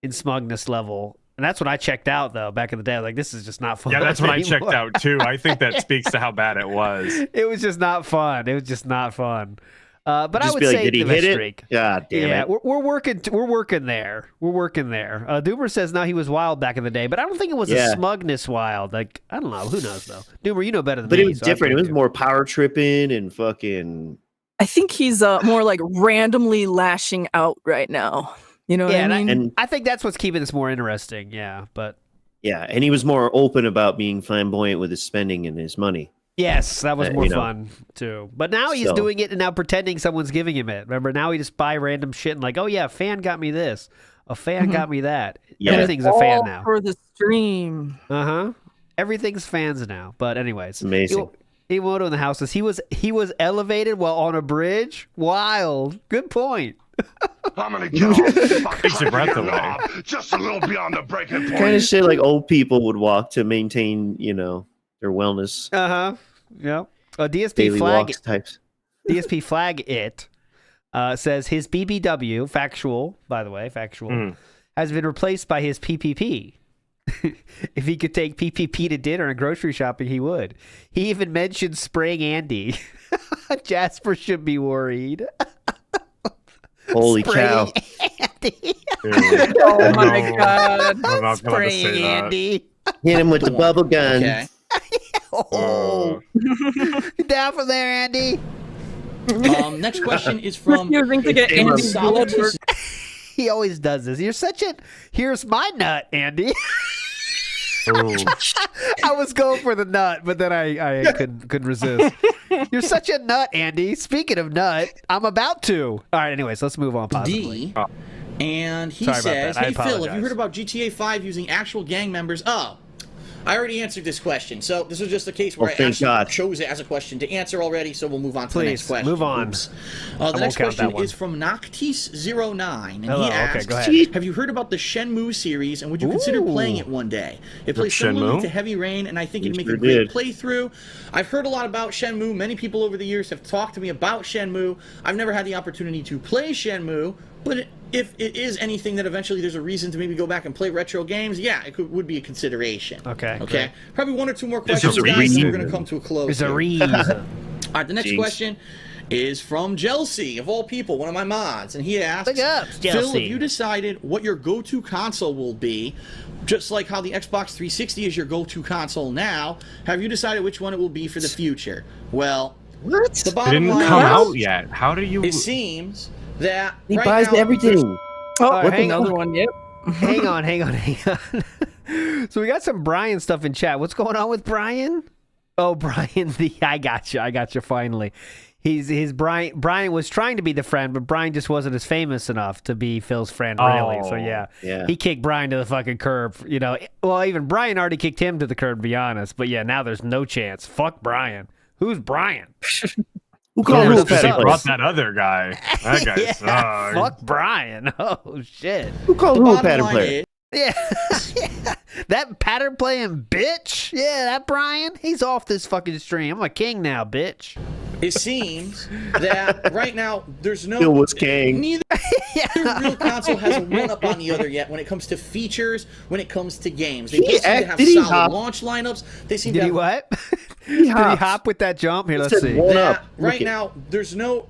in smugness level. And that's when I checked out, though, back in the day. Like, this is just not fun. Yeah, that's when I anymore. checked out too. I think that speaks to how bad it was. It was just not fun. It was just not fun. But I Just would be like, say did he the vest hit it? streak. God damn Yeah, it. we're working. We're working there. We're working there. Doomer says no, he was wild back in the day, but I don't think it was a Yeah. smugness wild. Like I don't know. Who knows though? Doomer, you know better than But me. it was so that's different. It what was I do. more power tripping and fucking. I think he's more like randomly lashing out right now. You know what Yeah, I mean? And I think that's what's keeping this more interesting. Yeah, but yeah, and he was more open about being flamboyant with his spending and his money. yes, that was more you know. fun too. But now he's So- doing it and now pretending someone's giving him it. Remember, now he just buy random shit and like, oh yeah, a fan got me this. A fan got me that. Yeah. Everything's a fan All now. for the stream. Everything's fans now. But anyways, It's amazing. Iwoto in the house says he was elevated while on a bridge. Wild. Good point. I'm gonna get off. Takes your breath away. Just a little beyond the breaking point. Kind of shit like old people would walk to maintain, their wellness. Yep. DSP Daily flag. walks types. DSP flag it says his BBW factual. By the way, factual has been replaced by his PPP. If he could take PPP to dinner and grocery shopping, he would. He even mentioned spraying Andy. Jasper should be worried. Holy Spraying cow. Andy. Oh my god. I'm not going to Spraying say that. Andy. Hit him with the bubble gun. Okay. Oh, down from there, Andy. Next question is from Refusing to get Andy Unsalted. He always does this. You're such a. Here's my nut, Andy. I was going for the nut, but then I couldn't resist. You're such a nut, Andy. Speaking of nut, I'm about to. All right, anyways, let's move on positively. D. And he Sorry about says, that. I "Hey Phil, have you apologize. heard about GTA 5 using actual gang members?" Oh, I already answered this question. So this was just a case where I thank actually God. chose it as a question to answer already. So we'll move on to the Please, next question. move on. Oops. I The won't next count question that one. is from Noctis09, and Hello, he okay, asks, go ahead. "Have you heard about the Shenmue series, and would you consider playing it one day? It plays similarly Shenmue? to Heavy Rain, and I think it'd We make a sure great did. playthrough. I've heard a lot about Shenmue. Many people over the years have talked to me about Shenmue. I've never had the opportunity to play Shenmue, but if it is anything that eventually there's a reason to maybe go back and play retro games, yeah, it would be a consideration." Okay, Okay. great. Probably one or two more There's questions, a guys, and reason. we're going to come to a close. There's a here. reason. All right, the next Jinx. question is from Chelsea, of all people, one of my mods, and he asks, Big ups, "Phil, Chelsea. have you decided what your go-to console will be? Just like how the Xbox 360 is your go-to console now, have you decided which one it will be for the future?" Well, What? the It bottom didn't line come is, out yet. How do you? it seems that He right buys now, everything. Oh, right, hang another on. one. Yep. hang on. So we got some Brian stuff in chat. What's going on with Brian? Oh, Brian, I got you finally. He's Brian was trying to be the friend, but Brian just wasn't as famous enough to be Phil's friend, really. So yeah, he kicked Brian to the fucking curb. You know, well, even Brian already kicked him to the curb, to be honest. But yeah, now there's no chance. Fuck Brian. Who's Brian? Who called who a sucks. They better brought place? that other guy. That guy Yeah, sucks. fuck Brian. Oh shit. Who called the who a bottom pattern line player? is, Yeah. That pattern playing bitch. Yeah, that Brian. He's off this fucking stream. I'm a king now, bitch. it seems that right now there's no Phil was king. neither real console has a one-up on the other yet when it comes to features, when it comes to games. They both seem to have did he solid hop? launch lineups. They seem Did to he have what? He Did he hopped. hop with that jump? Here, He let's said see. one that up. right Look it. now there's no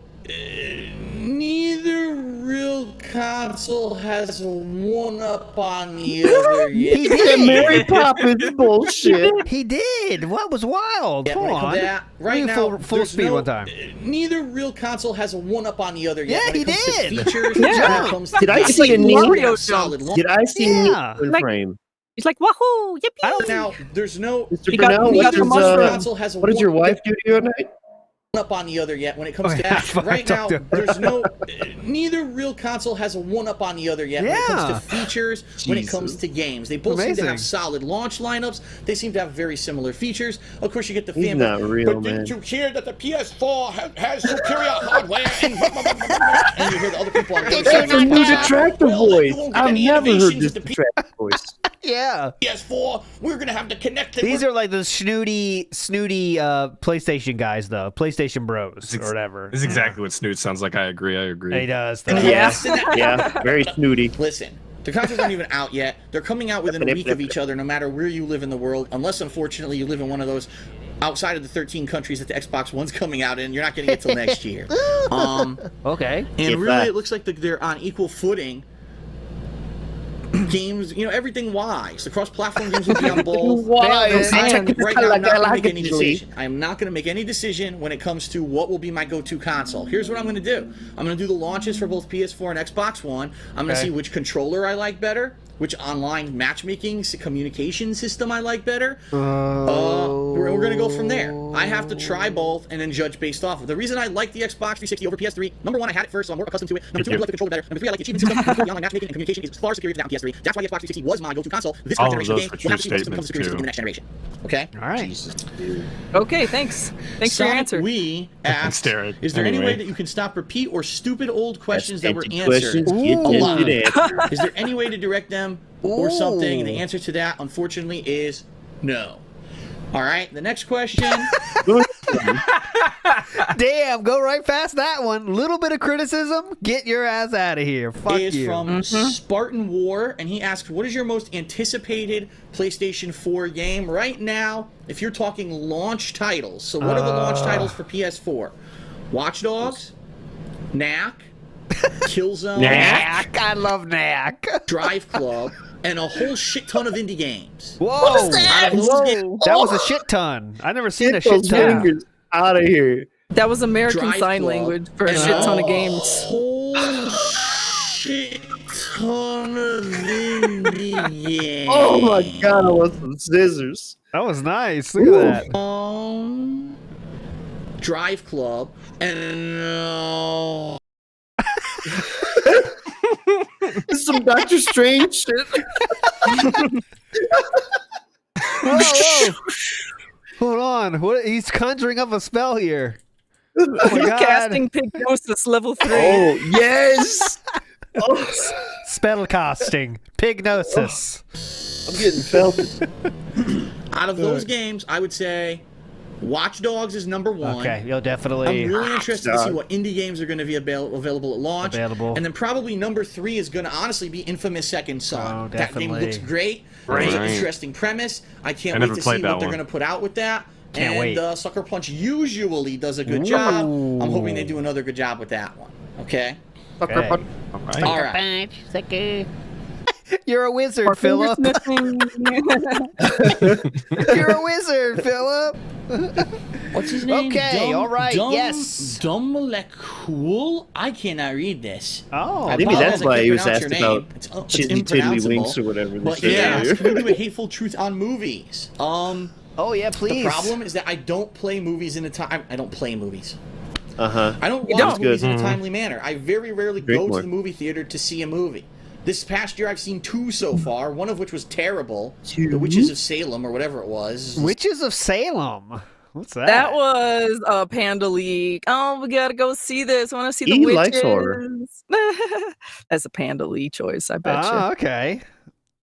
neither real console has a one-up on the other yet. He That did. Mary Poppins bullshit. He did. What was wild? Yeah, Come when it comes on. to that, right Give me now, full there's speed no- one time. Neither real console has a one-up on the other yet. Yeah, when he it comes did. To features, Yeah. when it comes to Did I games. see a They name? have solid launch. Did I see Yeah. a Like- frame? He's like, wahoo, yippee! I don't Now, there's no Mr. He got- Brunel, he got what the does, mushroom. console has a what does your one- wife do to you at night? up on the other yet when it comes Oh, to yeah, that. fuck, Right now, talk to her. there's no neither real console has a one up on the other yet when it comes Yeah. to features, when it comes Jesus. to games. They both seem to Amazing. have solid launch lineups. They seem to have very similar features. Of course, you get the He's family. not real, but man. didn't you hear that the PS4 has superior hardware? And you hear the other people on the other side. That's a new detractor Well, voice. you won't get I've any never heard innovations this with the detractor voice. Yeah. PS4. We're gonna have to connect it. These are like the snooty PlayStation guys, though. PlayStation bros or whatever. This is exactly what Snoot sounds like. I agree. He does. Though. Yeah, very snooty. Listen, the consoles aren't even out yet. They're coming out within a week of each other, no matter where you live in the world, unless, unfortunately, you live in one of those outside of the 13 countries that the Xbox One's coming out in. You're not getting it till next year. Okay. And Get really, back. it looks like they're on equal footing. Games, everything wise. The cross-platform games will be on both. Why? Right now, I'm not going to make any decision. I'm not going to make any decision when it comes to what will be my go-to console. Here's what I'm going to do. I'm going to do the launches for both PS4 and Xbox One. I'm going to see which controller I like better, which online matchmaking communication system I like better. We're going to go from there. I have to try both and then judge based off of. The reason I like the Xbox 360 over PS3, number one, I had it first, so I'm more accustomed to it. Number two, I like the controller better. Number three, I like the achievement system. Number four, the online matchmaking and communication is far superior to that on PS3. That's why the Xbox 360 was my go-to console. This All current of generation those game were will have to true see which becomes superior statements, in the next generation. Okay? All right. Okay, thanks. Thanks for your answer. We asked, Derek. is there any Anyway. way that you can stop repeat or stupid old questions that were Empty answered? questions get a lot? tested answers. Is there any way to direct them or something? The answer to that, unfortunately, is no. All right, the next question Damn, go right past that one. Little bit of criticism, get your ass out of here. Fuck is you. from Spartan War, and he asks, what is your most anticipated PlayStation 4 game right now, if you're talking launch titles? So what are the launch titles for PS4? Watch Dogs, Knack, Killzone, Knack. I love Knack. Drive Club, and a whole shit ton of indie games. Whoa! Out of those games, That was a shit ton. I never seen a Get shit those ton. fingers out of here. That was American Drive Sign Club, Language for a and shit ton of games. Whole shit ton of indie games. Oh my god, I want some scissors. That was nice. Look at that. Drive Club and This is some Doctor Strange shit. Whoa. Hold on. What? He's conjuring up a spell here. Oh my God. Casting Pignosis level 3. Oh, yes. Oh, Spell casting. Pignosis. I'm getting felt. out of those games, I would say Watch Dogs is number 1. Okay, you'll definitely. I'm really interested to see what indie games are going to be available at launch. And then probably number 3 is going to honestly be Infamous Second Son. Oh, that game looks great. Right. It's an interesting premise. I can't never wait to see played that what they're one. going to put out with that. Can't wait. Sucker Punch usually does a good job. I'm hoping they do another good job with that one. Okay? Okay. All right. You're a wizard, Our fingers Philip. missing. You're a wizard, Philip. What's his name? Okay, all right, yes. Dumb-Cool? I cannot read this. Oh, I Maybe apologize, that's I why can't he was pronounce asked your name. about It's Chitty Tiddly impronounceable. Winks or whatever. But they yeah, say. can we do a hateful truth on movies? Oh yeah, please. The problem is that I don't play movies in a time. I don't play movies. Uh-huh. I don't You watch don't? movies in a timely manner. I very rarely Drink go more. to the movie theater to see a movie. This past year, I've seen 2 so far. One of which was terrible. The Witches of Salem, or whatever it was. Witches of Salem. What's that? That was Panda League. Oh, we gotta go see this. I want to see the He witches. likes horror. That's a Panda League choice, I bet Oh, you. okay.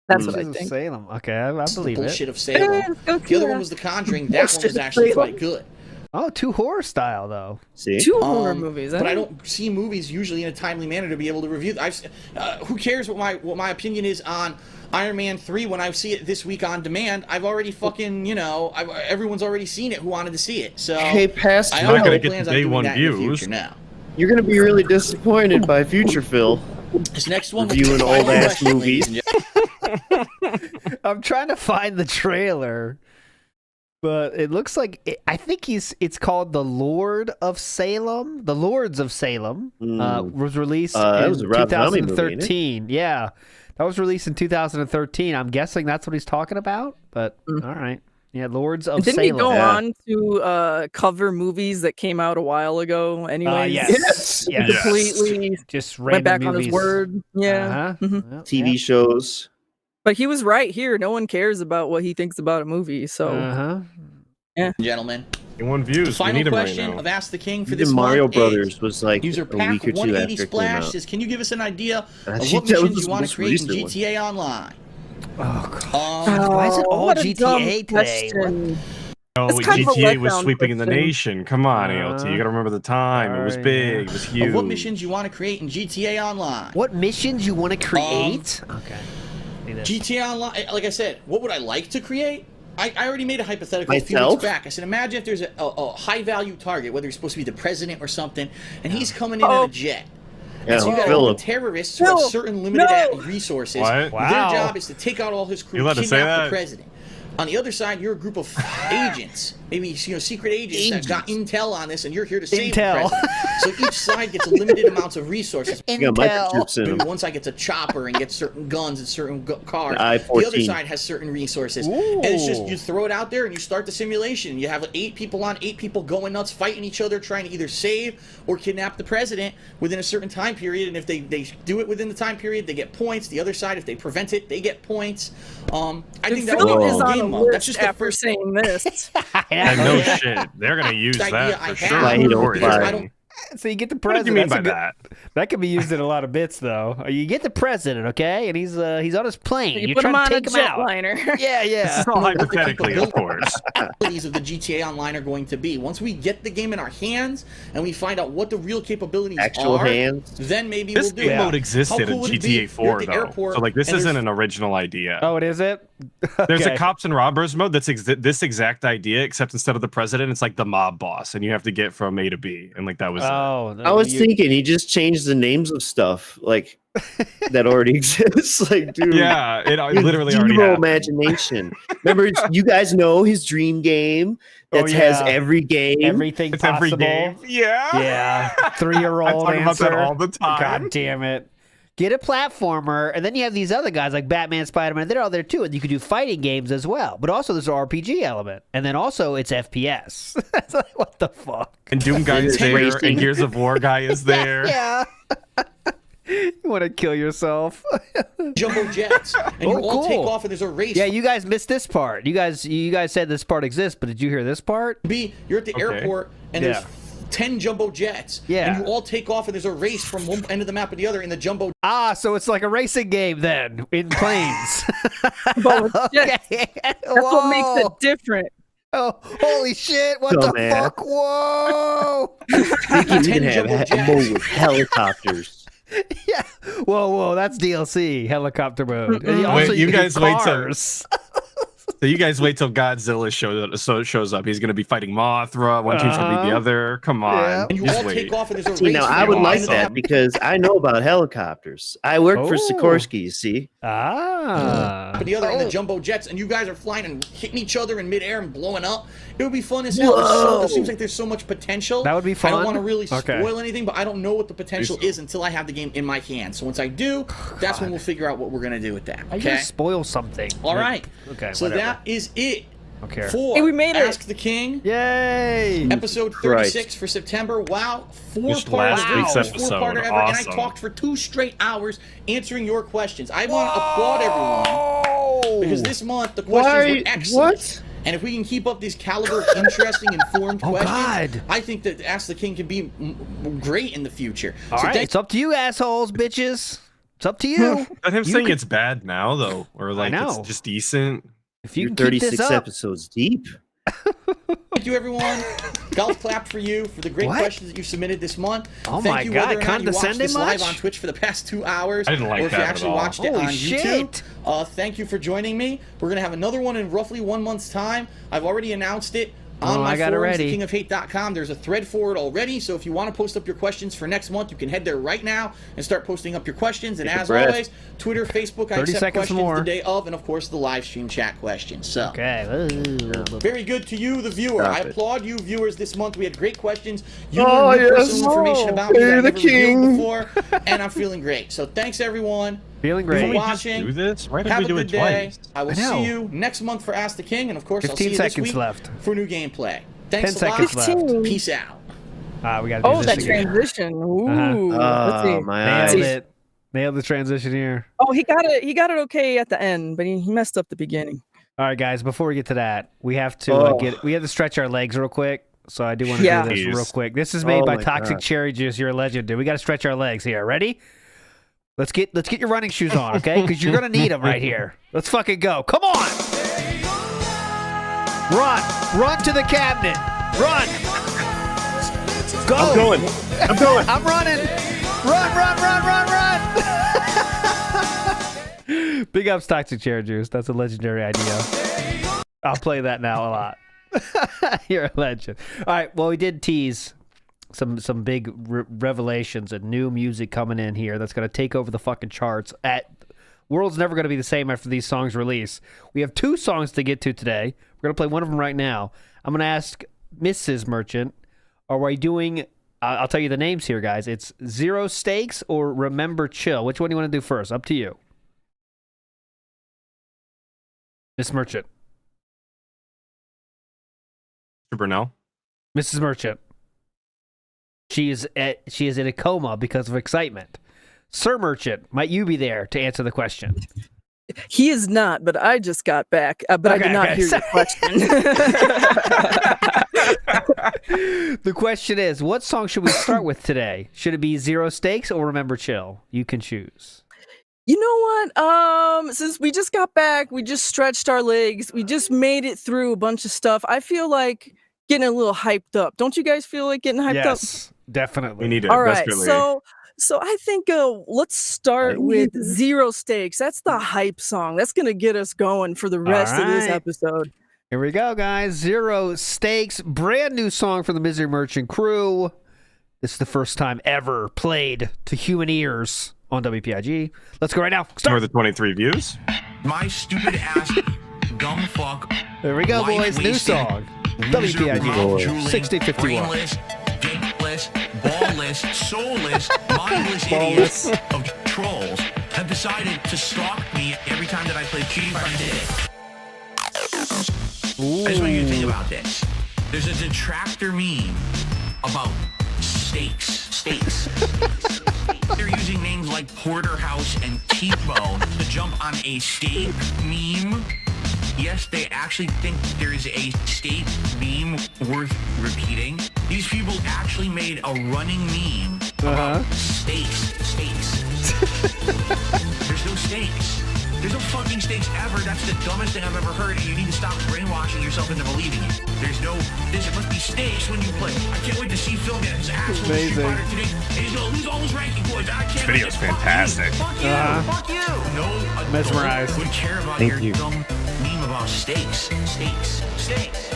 That's what I Witches of think. Salem. Okay, I believe Bullshit it. of Salem. Let's The go other see one was The Conjuring. That one was actually quite good. Oh, 2 horror style though. See? 2 horror movies. But I don't see movies usually in a timely manner to be able to review. Who cares what my opinion is on Iron Man 3 when I see it this week on demand? I've already fucking, everyone's already seen it who wanted to see it. So Hey, Pastor, I You're not have gonna no get plans the on day doing one that in the views. future now. you're going to be really disappointed by Future Phil. This next one was Reviewing the final old-ass question, movies. ladies and I'm trying to find the trailer, but it looks like I think it's called The Lord of Salem. The Lords of Salem was released that in was a Rob Zombie movie, 2013. Yeah, that was released in 2013. I'm guessing that's what he's talking about. But all right, yeah, Lords of Didn't Salem. he go on to cover movies that came out a while ago? Anyways, Yes. He Yes. completely Just went back random on his movies. word. Yeah, Uh-huh. Mhm. Well, TV shows. but he was right here. No one cares about what he thinks about a movie. So gentlemen. 1 views. We Final need him right question now. of Ask the King for Even this Mario month Brothers is was like user a week or two Pack180 after it came Splash out. says, can you give us an idea I of think what that was missions the you want most to create in recent one. GTA Online? Oh god. Um, Why is it all what a dumb GTA today? question. Oh, That's kind of a GTA was letdown sweeping the question. nation. Come on, ALT. You gotta remember the time. It was sorry, big. It was huge. of what missions you want to create in GTA Online? What missions you want to create? Okay. See this. GTA Online, like I said, what would I like to create? I already made a hypothetical a few Myself? weeks back. I said, imagine if there's a high-value target, whether he's supposed to be the president or something, and he's coming in in a jet. Yeah, And so you got Philip. terrorists who have No, certain limited no. resources. What? Wow. Their job is to take out all his crew, You allowed to say kidnap the that? president. On the other side, you're a group of agents, maybe secret agents that got intel on this, and you're here to save Intel. the president. So each side gets limited amounts of resources. You got microchips in Maybe them. one side gets a chopper and gets certain guns and certain cars. The The other I-14. side has certain resources. And it's just, you throw it out there and you start the simulation. You have 8 people on, 8 people going nuts, fighting each other, trying to either save or kidnap the president within a certain time period. And if they do it within the time period, they get points. The other side, if they prevent it, they get points. I think that would be Philip a is cool on a game mode. list That's just the after first saying this. And no shit. They're gonna use idea that I for have. sure. Why he don't Or fly. anything. So you get the What do president. you mean That's by a good- that? That could be used in a lot of bits, though. You get the president, okay, and he's on his plane. You You're put him trying on to a take him out. jetliner. Yeah, This yeah. is all hypothetically, of course. capabilities of the GTA Online are going to be. Once we get the game in our hands and we find out what the real capabilities Actual are, hands. then maybe This we'll do game it. mode existed How in cool would it be? GTA 4, You're at the though. airport So, like, this and isn't there's- an original idea. Oh, it is it? There's a cops and robbers mode that's this exact idea, except instead of the president, it's like the mob boss, and you have to get from A to B, and like that was. I was thinking he just changed the names of stuff like that already exists. Like, dude, yeah, it literally already zero happened. imagination. Remember, you guys know his dream game that has every game, everything possible. Every game. Yeah, 3-year-old I talk answer. about that all the time. God damn it. Get a platformer, and then you have these other guys like Batman, Spider-Man. They're all there too, and you can do fighting games as well. But also, there's an RPG element, and then also it's FPS. It's like, what the fuck? And Doom guy is there, and Gears of War guy is there. Yeah. You want to kill yourself? Jumbo jets, and you all take off, and there's a race. Yeah, you guys missed this part. You guys said this part exists, but did you hear this part? You're at the airport, and there's 10 jumbo jets. Yeah. And you all take off, and there's a race from one end of the map to the other in the jumbo. So it's like a racing game then in planes. Okay. That's what makes it different. Oh, holy shit! What the fuck? Whoa! You can have a mode with helicopters. Yeah. Whoa! That's DLC helicopter mode. And Wait, you guys wait till. So you guys wait till Godzilla shows up. He's going to be fighting Mothra. One team's going to be the other. Come on. Yeah. And you all take off, and there's a race. See, now I would like that because I know about helicopters. I work for Sikorsky, you see. But the other in the jumbo jets, and you guys are flying and hitting each other in midair and blowing up. It would be fun as hell. It seems like there's so much potential. That would be fun. I don't want to really spoil anything, but I don't know what the potential is until I have the game in my hands. So once I do, that's when we'll figure out what we're going to do with that. I Okay? just spoil something. All right. Okay. So whatever. that is it. Okay. For we made it. Ask the King. Yay! Episode 36 for September. Wow. last week's episode. Four-parter ever. Awesome. And I talked for 2 straight hours answering your questions. I want to applaud everyone because this month the questions were excellent. What? And if we can keep up these caliber, interesting, informed questions, God. I think that Ask the King can be great in the future. All right. It's up to you, assholes, bitches. It's up to you. Not him saying it's bad now, though, or like it's just decent. If you You're can keep this 36 up, episodes deep. Thank you, everyone. Golf clap for you for the great questions that you submitted this month. Oh Thank my you, God, whether or not you watched condescending this live much? on Twitch for the past 2 hours, I didn't like or if that you at actually all. watched it Holy on shit. YouTube. Thank you for joining me. We're gonna have another one in roughly 1 month's time. I've already announced it. On my forums, thekingofhate.com, there's a thread for it already, so if you want to post up your questions for next month, you can head there right now and start posting up your questions. And as always, Twitter, Facebook, I accept questions the day of, and of course the live stream chat questions. So, very good to you, the viewer. I applaud you, viewers, this month. We had great questions. You learned personal information about me that I never revealed before, and I'm feeling great. So thanks, everyone. Feeling great. For watching. Do this? Why did Have we a do good it day. twice? I will see you next month for Ask the King, and of course, I'll see you 15 this seconds week left. for new gameplay. Thanks 10 a lot. seconds left. Peace out. We got to do that this again. transition. Ooh. Let's see. My eyes. Nailed it. Nailed the transition here. Oh, he got it. He got it okay at the end, but he messed up the beginning. All right, guys. Before we get to that, we have to we have to stretch our legs real quick. So I do want to do this real quick. This is made by Toxic Cherry Juice. You're a legend, dude. We got to stretch our legs here. Ready? Let's get your running shoes on, okay? Because you're gonna need them right here. Let's fucking go. Come on. Run to the cabinet. Run. Go. I'm going. I'm running. Run. Big ups, Toxic Cherry Juice. That's a legendary idea. I'll play that now a lot. You're a legend. All right. Well, we did tease some big revelations and new music coming in here that's going to take over the fucking charts. World's never going to be the same after these songs release. We have 2 songs to get to today. We're going to play one of them right now. I'm going to ask Mrs. Merchant, are we doing, I'll tell you the names here, guys. It's Zero Stakes or Remember Chill. Which one do you want to do first? Up to you. Miss Merchant. Brunel. Mrs. Merchant. She is in a coma because of excitement. Sir Merchant, might you be there to answer the question? He is not, but I just got back. But I did not hear your question. The question is, what song should we start with today? Should it be Zero Stakes or Remember Chill? You can choose. You know what? Since we just got back, we just stretched our legs. We just made it through a bunch of stuff. I feel like getting a little hyped up. Don't you guys feel like getting hyped up? Yes, definitely. We need it. All right, desperately. so I think let's start with Zero Stakes. That's the hype song. That's gonna get us going for the rest of this episode. Here we go, guys. Zero Stakes, brand new song from the Misery Merchant crew. This is the first time ever played to human ears on WPIG. Let's go right now. More than 23 views. My stupid ass dumb fuck. There we go, boys. New song. WPIG 6051. Brainless, dickless, ballless, soulless, mindless idiots of trolls have decided to stalk me every time that I play Cheating Fighter. I just want you to think about this. There's a detractor meme about steaks. They're using names like Porterhouse and T-Bone to jump on a steak meme. Yes, they actually think there is a steak meme worth repeating. These people actually made a running meme about steaks. There's no steaks. There's no fucking steaks ever. That's the dumbest thing I've ever heard, and you need to stop brainwashing yourself into believing it. There must be steaks when you play. I can't wait to see Phil get his ass with Street Fighter today. And he's gonna lose all his ranking points. I can't. This video's fantastic. Fuck you. Fuck you. No Mesmerized. adult would care about your dumb meme about steaks.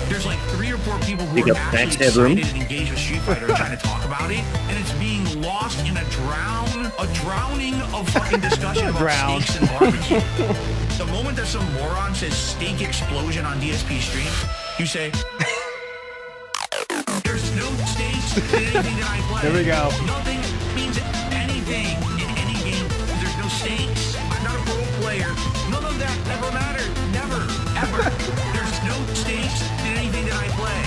There's like 3 or 4 people who are actually excited and engaged with Street Fighter trying to talk about it, and it's being lost in a drowning of fucking discussion about steaks and barbecue. The moment that some moron says steak explosion on DSP stream, you say, there's no steaks in anything that I play. There we go. Nothing means anything in any game. There's no stakes. I'm not a pro player. None of that ever mattered. Never. Ever. There's no stakes in anything that I play.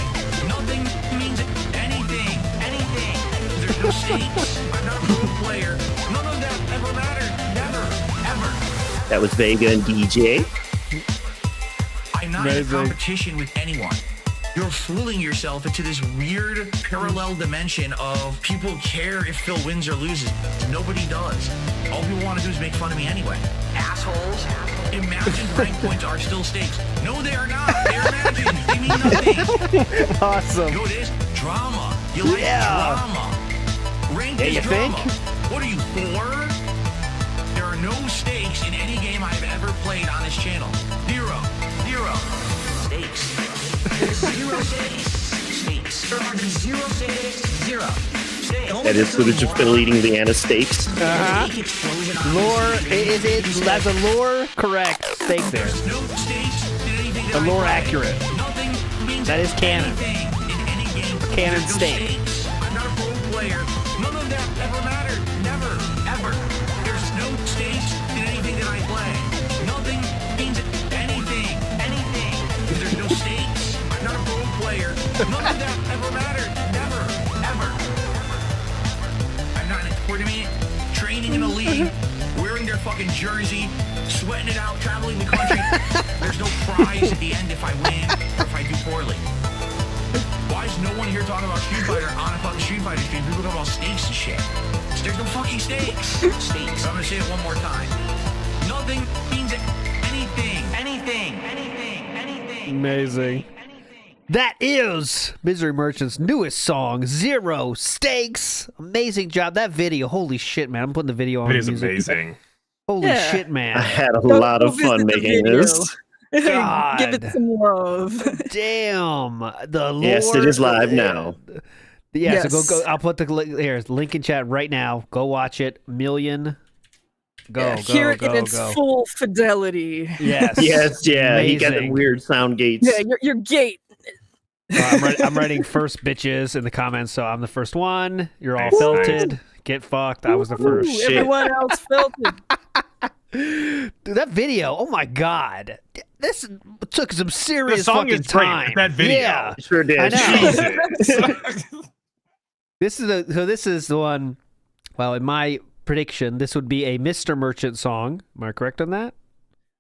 Nothing means anything. There's no stakes. I'm not a pro player. None of that ever mattered. Never. Ever. That was Vega and DJ. I'm not in a competition with anyone. You're fooling yourself into this weird parallel dimension of people care if Phil wins or loses. Nobody does. All people want to do is make fun of me anyway. Assholes. Imagine rank points are still stakes. No, they are not. They're imagined. They mean nothing. Awesome. You know what it is? Drama. You like drama. Rank is you drama. think? What are you, 4? There are no stakes in any game I've ever played on this channel. Zero. Stakes. There's 0 stakes. There are 0 stakes. 0 stakes. That is footage of Phil eating the Anna steaks. Lore, is it as a lore correct steak there? No stakes in anything The lore accurate. Nothing means That is canon. anything in any game. Canon There's no steak. stakes. I'm not a pro player. None of that ever mattered. Never. Ever. There's no stakes in anything that I play. Nothing means anything. There's no stakes. I'm not a pro player. None of that ever mattered. Never. Ever. I'm not in a tournament, training in a league, wearing their fucking jersey, sweating it out, traveling the country. There's no prize at the end if I win or if I do poorly. Why is no one here talking about Street Fighter on a fucking Street Fighter stream? People talk about stakes and shit. There's no fucking stakes. Stakes. I'm gonna say it one more time. Nothing means anything. Amazing. That is Misery Merchant's newest song, Zero Stakes. Amazing job. That video, holy shit, man. I'm putting the video on. It is music. amazing. Holy shit, I man. had a lot of fun making this. God. Give it some love. Damn. The Lord. Yes, it is live now. Yeah, Yes. so go. I'll put the link in chat right now. Go watch it. Million. Go. Hear it in its full fidelity. Yes. Yes, yeah. He got the Amazing. weird sound gates. Yeah, your gate. I'm writing first bitches in the comments, so I'm the first one. You're all Nice, felted. Get fucked. I was the first. Ooh, everyone else felt it. Dude, that video, oh my god. This took some serious The song fucking is great, time. but that video. Yeah. It sure did. I know. Jesus. This is the one, well, in my prediction, this would be a Mr. Merchant song. Am I correct on that?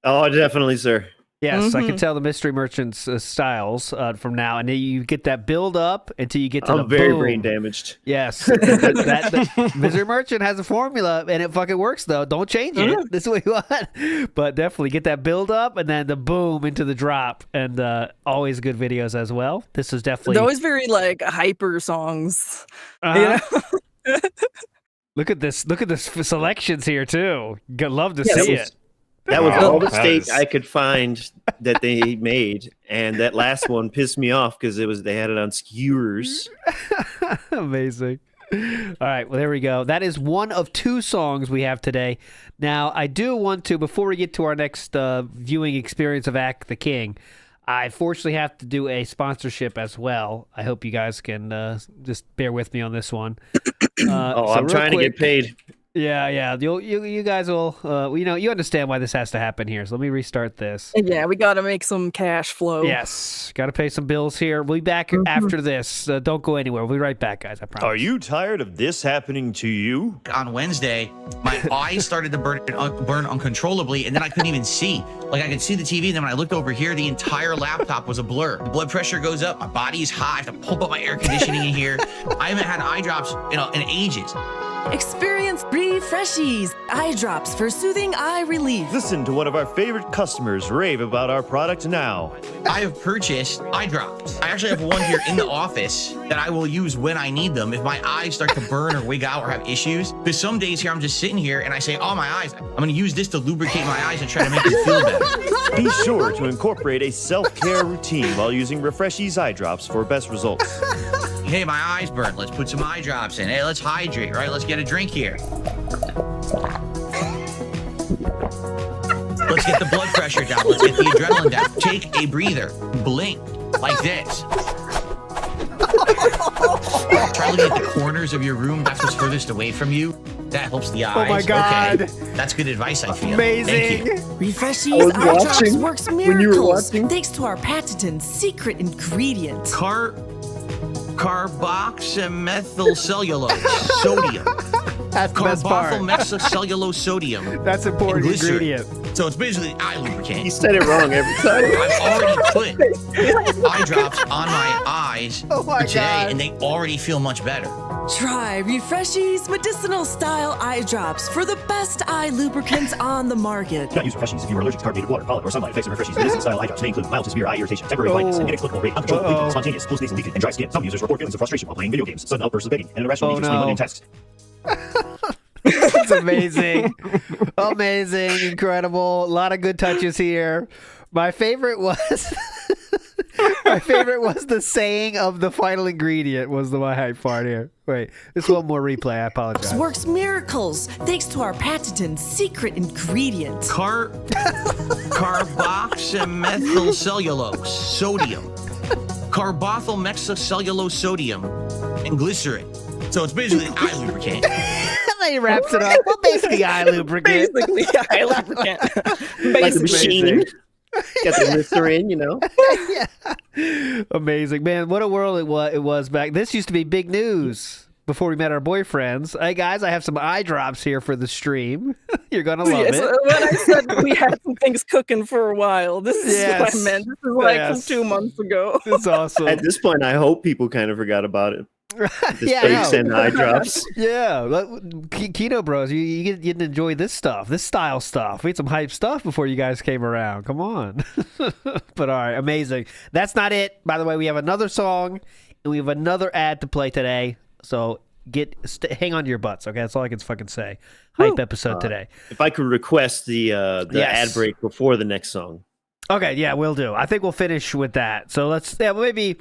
Oh, definitely, sir. Yes, I can tell the Mystery Merchant's styles from now, and then you get that build up until you get to the very boom. brain damaged. Yes, that Mystery Merchant has a formula, and it fucking works though. Don't change it. This is what you want. But definitely get that build up, and then the boom into the drop, and always good videos as well. This is definitely They're always very like hyper songs. You know? Look at this! Look at the selections here too. Love to see it. That was all the steak I could find that they made, and that last one pissed me off because they had it on skewers. Amazing. All right, well there we go. That is one of 2 songs we have today. Now I do want to, before we get to our next viewing experience of Ack the King, I fortunately have to do a sponsorship as well. I hope you guys can just bear with me on this one. I'm trying to get paid. Yeah. You guys will, you understand why this has to happen here. So let me restart this. Yeah, we got to make some cash flow. Yes, got to pay some bills here. We'll be back after this. Don't go anywhere. We'll be right back, guys. I promise. Are you tired of this happening to you? On Wednesday, my eyes started to burn uncontrollably, and then I couldn't even see. Like I could see the TV, and then when I looked over here, the entire laptop was a blur. The blood pressure goes up, my body is hot, I have to pump up my air conditioning in here. I haven't had eye drops in ages. Experience Refreshies, eye drops for soothing eye relief. Listen to one of our favorite customers rave about our product now. I have purchased eye drops. I actually have one here in the office that I will use when I need them if my eyes start to burn or wig out or have issues. Because some days here I'm just sitting here and I say, oh, my eyes, I'm going to use this to lubricate my eyes and try to make them feel better. Be sure to incorporate a self-care routine while using Refreshies eye drops for best results. Hey, my eyes burn. Let's put some eye drops in. Hey, let's hydrate, right? Let's get a drink here. Let's get the blood pressure down. Let's get the adrenaline down. Take a breather. Blink like this. Try looking at the corners of your room. That's what's furthest away from you. That helps the eyes. Oh my God. Okay. That's good advice, I feel. Amazing. Thank you. Refreshies eye drops works miracles thanks to our patented secret ingredient. Carboxymethylcellulose sodium. That's the best part. Carbonyl sodium. That's an important ingredient. So it's basically eye lubricant. You said it wrong every time. I've already put eye drops on my eyes today, and they already feel much better. Try Refreshies medicinal style eye drops for the best eye lubricants on the market. Do not use Refreshies if you are allergic to carbonated water, pollen, or sunlight. Effects of Refreshies medicinal-style eye drops may include mild to severe eye irritation, temporary blindness, and inexplicable rate, uncontrollable bleeding, spontaneous, close sneezing, leaking, and dry skin. Some users report feelings of frustration while playing video games, sudden outbursts of begging, and irrational need to explain tasks. It's amazing. Amazing. Incredible. A lot of good touches here. My favorite was the saying of the final ingredient was the my hype part here. Wait, this one more replay. I apologize. Works miracles thanks to our patented secret ingredient. Carboxymethylcellulose sodium. Carbonyl sodium and glycerin. So it's basically eye lubricant. He wraps it up. Well, basically eye lubricant. Basically eye lubricant. Like a machine. Got the glycerin, Yeah. Amazing, man. What a world it was back. This used to be big news before we met our boyfriends. Hey guys, I have some eye drops here for the stream. You're gonna love it. When I said we had some things cooking for a while, this is what I meant. This is like from 2 months ago. It's awesome. At this point, I hope people kind of forgot about it. The Yeah, steaks and eye drops. Yeah, Keto Bros, you didn't enjoy this stuff, this style stuff. We had some hype stuff before you guys came around. Come on. But all right, amazing. That's not it. By the way, we have another song and we have another ad to play today. So hang on to your butts, okay? That's all I can fucking say. Hype episode today. If I could request the ad break before the next song. Okay, yeah, we'll do. I think we'll finish with that. So maybe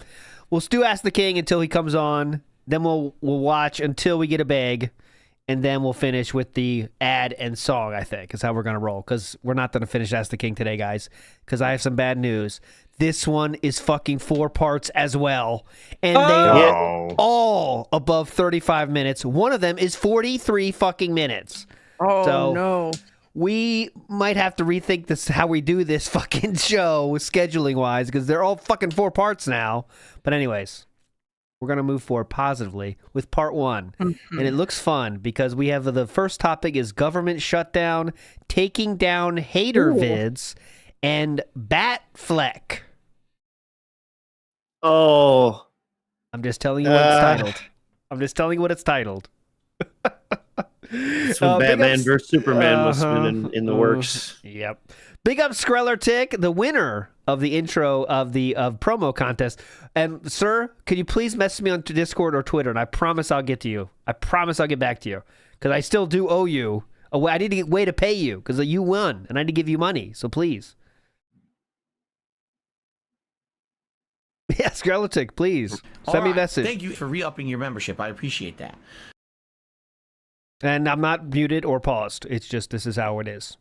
we'll do Ask the King until he comes on. Then we'll watch until we get a bag, and then we'll finish with the ad and song, I think, is how we're going to roll, because we're not going to finish Ask the King today, guys, because I have some bad news. This one is fucking 4 parts as well, and they are all above 35 minutes. One of them is 43 fucking minutes. Oh, no. We might have to rethink this, how we do this fucking show, scheduling-wise, because they're all fucking 4 parts now. But anyways, we're going to move forward positively with part 1. And it looks fun because we have the first topic is government shutdown, taking down hater vids, and Batfleck. Oh. I'm just telling you what it's titled. I'm just telling you what it's titled. Some Batman vs Superman must have been in the works. Yep. Big up Skreller Tick, the winner of the intro of the promo contest. And sir, could you please message me on Discord or Twitter, and I promise I'll get to you. I promise I'll get back to you, because I still do owe you. I need to get a way to pay you, because you won, and I need to give you money. So please. Yeah, Skreller Tick, please send me a message. Thank you for re-upping your membership. I appreciate that. And I'm not muted or paused. It's just this is how it is.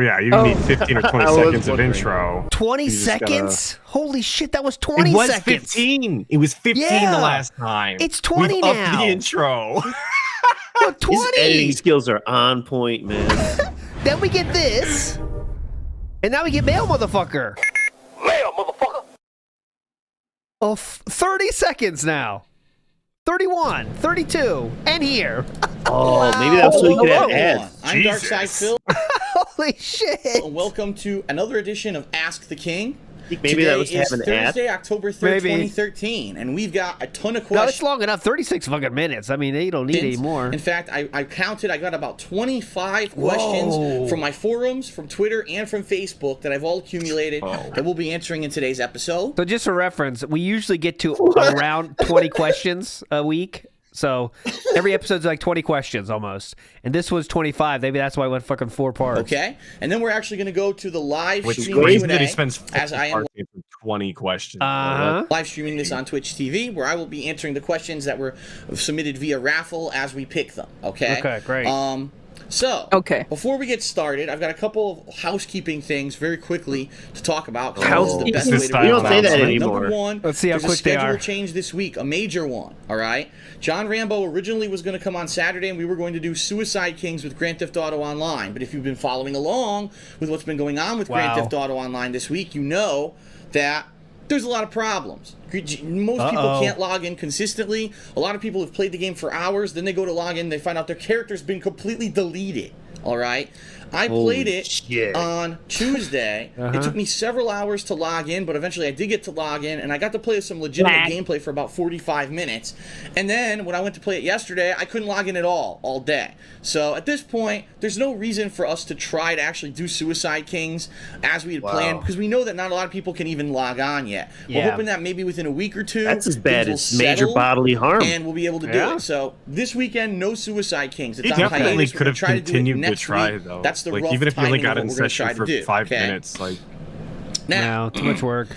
Yeah, you need 15 or 20 seconds of intro. 20 seconds? Holy shit, that was 20 it was seconds. 15. It was 15 the last time. It's 20 We've now. upped the intro. 20. His editing skills are on point, man. Then we get this. And now we get mail, motherfucker. Mail, motherfucker. Oh, 30 seconds now. 31, 32, and here. Oh, maybe that's so you could have ads. I'm Darkside Phil. Holy shit. Welcome to another edition of Ask the King. Maybe Today that was to is have an ad. Thursday, October 3rd, 2013, and we've got a ton of No, questions. it's long enough. 36 fucking minutes. I mean, they don't need any more. In fact, I counted. I got about 25 questions from my forums, from Twitter, and from Facebook that I've all accumulated that we'll be answering in today's episode. So just for reference, we usually get to around 20 questions a week. So every episode's like 20 questions almost. And this was 25. Maybe that's why it went fucking 4 parts. Okay. And then we're actually going to go to the live Which stream crazy that Q&A, he spends as I am 20 questions. live streaming this on Twitch TV, where I will be answering the questions that were submitted via raffle as we pick them. Okay. Okay, great. So, Okay. before we get started, I've got a couple of housekeeping things very quickly to talk about. Housekeeping? The best way to We don't say that Number anymore. one, Let's see how there's quick a they schedule are. change this week, a major one, all right? John Rambo originally was going to come on Saturday, and we were going to do Suicide Kings with Grand Theft Auto Online. But if you've been following along with what's been going on with Grand Theft Auto Online this week, you know that there's a lot of problems. Most people can't log in consistently. A lot of people have played the game for hours, then they go to log in, they find out their character's been completely deleted. All right. I played it on Tuesday. It took me several hours to log in, but eventually I did get to log in, and I got to play some legitimate gameplay for about 45 minutes. And then when I went to play it yesterday, I couldn't log in at all day. So at this point, there's no reason for us to try to actually do Suicide Kings as we had planned, because we know that not a lot of people can even log on yet. We're hoping that maybe within a week or two, that's as bad things as will major settle, bodily harm. and we'll be able to do it. So this weekend, no Suicide Kings. It's He on definitely hiatus. We're could gonna have try to do it continued to next try, week. though. That's the like, rough even if you only timing got of in what we're gonna session try for to do, 5 okay? minutes, like, Now, No, too much work.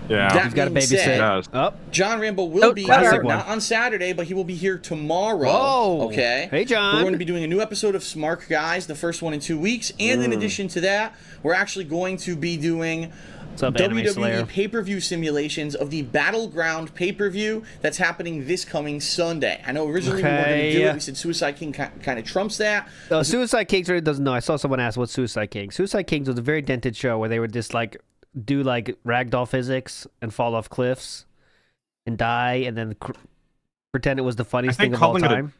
yeah. that He's got to being said, babysit. Oh, John Rambo will be classic here, one. not on Saturday, but he will be here tomorrow. Whoa. Okay. Hey, John. We're going to be doing a new episode of Smart Guys, the first one in 2 weeks, and in addition to that, we're actually going to be doing what's up, Anime Slayer? WWE pay-per-view simulations of the Battleground pay-per-view that's happening this coming Sunday. I know originally we weren't going to do it. We said Suicide King kind of trumps that. Suicide Kings really doesn't know. I saw someone ask what's Suicide Kings. Suicide Kings was a very dented show where they would just like do like ragdoll physics and fall off cliffs and die, and then pretend it was the funniest thing of all time.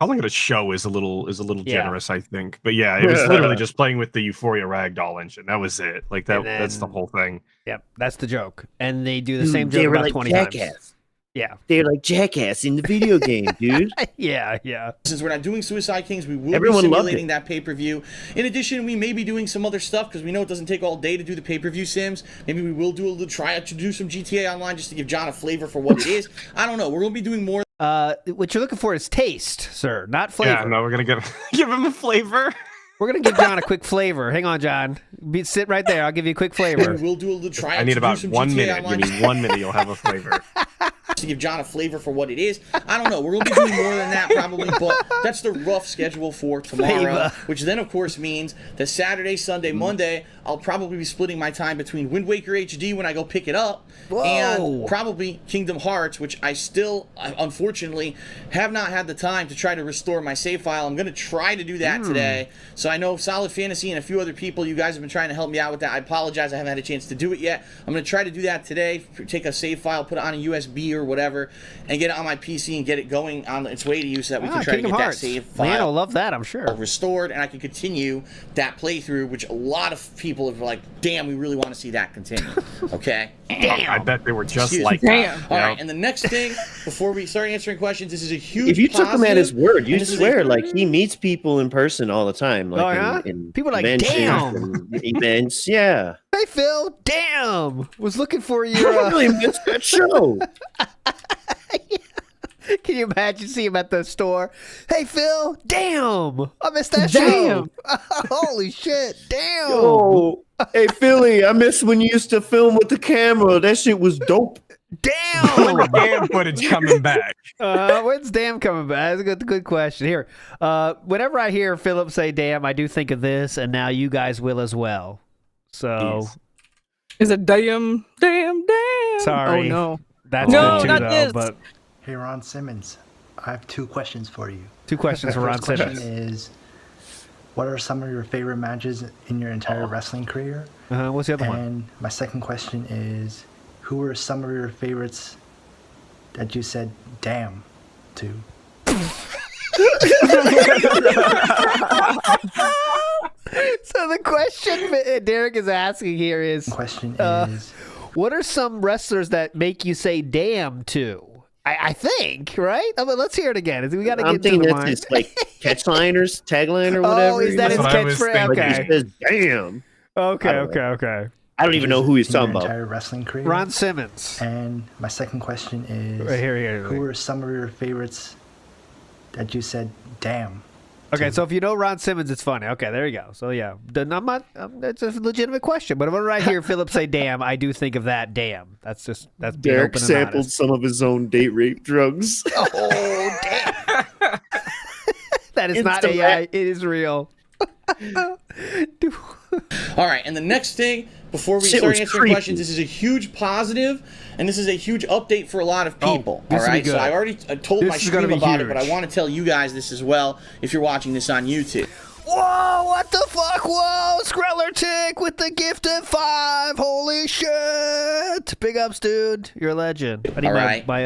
Calling it a show is a little generous, I think. But yeah, it was literally just playing with the Euphoria ragdoll engine. That was it. Like that's the whole thing. Yep, that's the joke. And they do the same joke about 20 times. Yeah. They're like Jackass in the video game, dude. Yeah. Since we're not doing Suicide Kings, we will Everyone be loved simulating it. that pay-per-view. In addition, we may be doing some other stuff because we know it doesn't take all day to do the pay-per-view sims. Maybe we will do a little try to do some GTA Online just to give John a flavor for what it is. I don't know. We're going to be doing more. What you're looking for is taste, sir, not flavor. Yeah, no, we're gonna give him a flavor. We're gonna give John a quick flavor. Hang on, John. Sit right there. I'll give you a quick flavor. We'll do a little try. I need to about do some 1 GTA minute. Online. Give me 1 minute, you'll have a flavor. To give John a flavor for what it is. I don't know. We're going to be doing more than that probably, but that's the rough schedule for tomorrow, Flavor. which then, of course, means that Saturday, Sunday, Monday, I'll probably be splitting my time between Wind Waker HD when I go pick it up and probably Kingdom Hearts, which I still, unfortunately, have not had the time to try to restore my save file. I'm going to try to do that today. So I know Solid Fantasy and a few other people, you guys have been trying to help me out with that. I apologize. I haven't had a chance to do it yet. I'm going to try to do that today, take a save file, put it on a USB or whatever, and get it on my PC and get it going on its way to you so that we can try Kingdom to get Hearts. that save file. Man, I'll love that, I'm sure. Restored, and I can continue that playthrough, which a lot of people are like, damn, we really want to see that continue. Okay? Damn. I bet they were just Excuse like me. that. All right, and the next thing, before we start answering questions, this is a huge If you took him at his word, you and this is swear, like he meets people in person all the time. Like in People are like, conventions damn. and events, yeah. Hey, Phil, damn. Was looking for you. I really missed that show. Can you imagine seeing him at the store? Hey, Phil, damn. I missed that Damn. show. Holy shit, damn. Oh, hey Philly, I miss when you used to film with the camera. That shit was dope. Damn. When the damn footage coming back. When's damn coming back? That's a good question. Here, whenever I hear Philip say damn, I do think of this, and now you guys will as well. So, Is it damn? sorry. Oh, no. That's No, good too, not though. this. But Hey, Ron Simmons, I have 2 questions for you. 2 questions for Ron First question Simmons. is, what are some of your favorite matches in your entire wrestling career? What's the other one? And my second question is, who were some of your favorites that you said damn to? So the question Derek is asking here is, Question is, what are some wrestlers that make you say damn to? I think, right? I mean, let's hear it again. We got to I'm get to thinking the that's mind. his like catchline or tagline or whatever. Oh, is that his That's what I was catchphrase? thinking. Okay. He says, damn. Okay. I don't even know who he's in your talking about. entire wrestling career? Ron Simmons. And my second question is, Right here. who were some of your favorites that you said damn? Okay, so if you know Ron Simmons, it's funny. Okay, there you go. So yeah, that's a legitimate question. But when I hear Philip say "damn," I do think of that. Damn, that's being Derek open and sampled honest. some of his own date rape drugs. Oh damn! That is not Instant AI. rap. It is real. All right, and the next thing, before we Shit start was answering creepy. questions, this is a huge positive, and this is a huge update for a lot of people. this all will be right, so good. I already told This my is gonna stream be about it, but I huge. want to tell you guys this as well if you're watching this on YouTube. Whoa! What the fuck? Whoa! Skreller Tick with the gifted 5. Holy shit! Big ups, dude. You're a legend. I need All my, right. my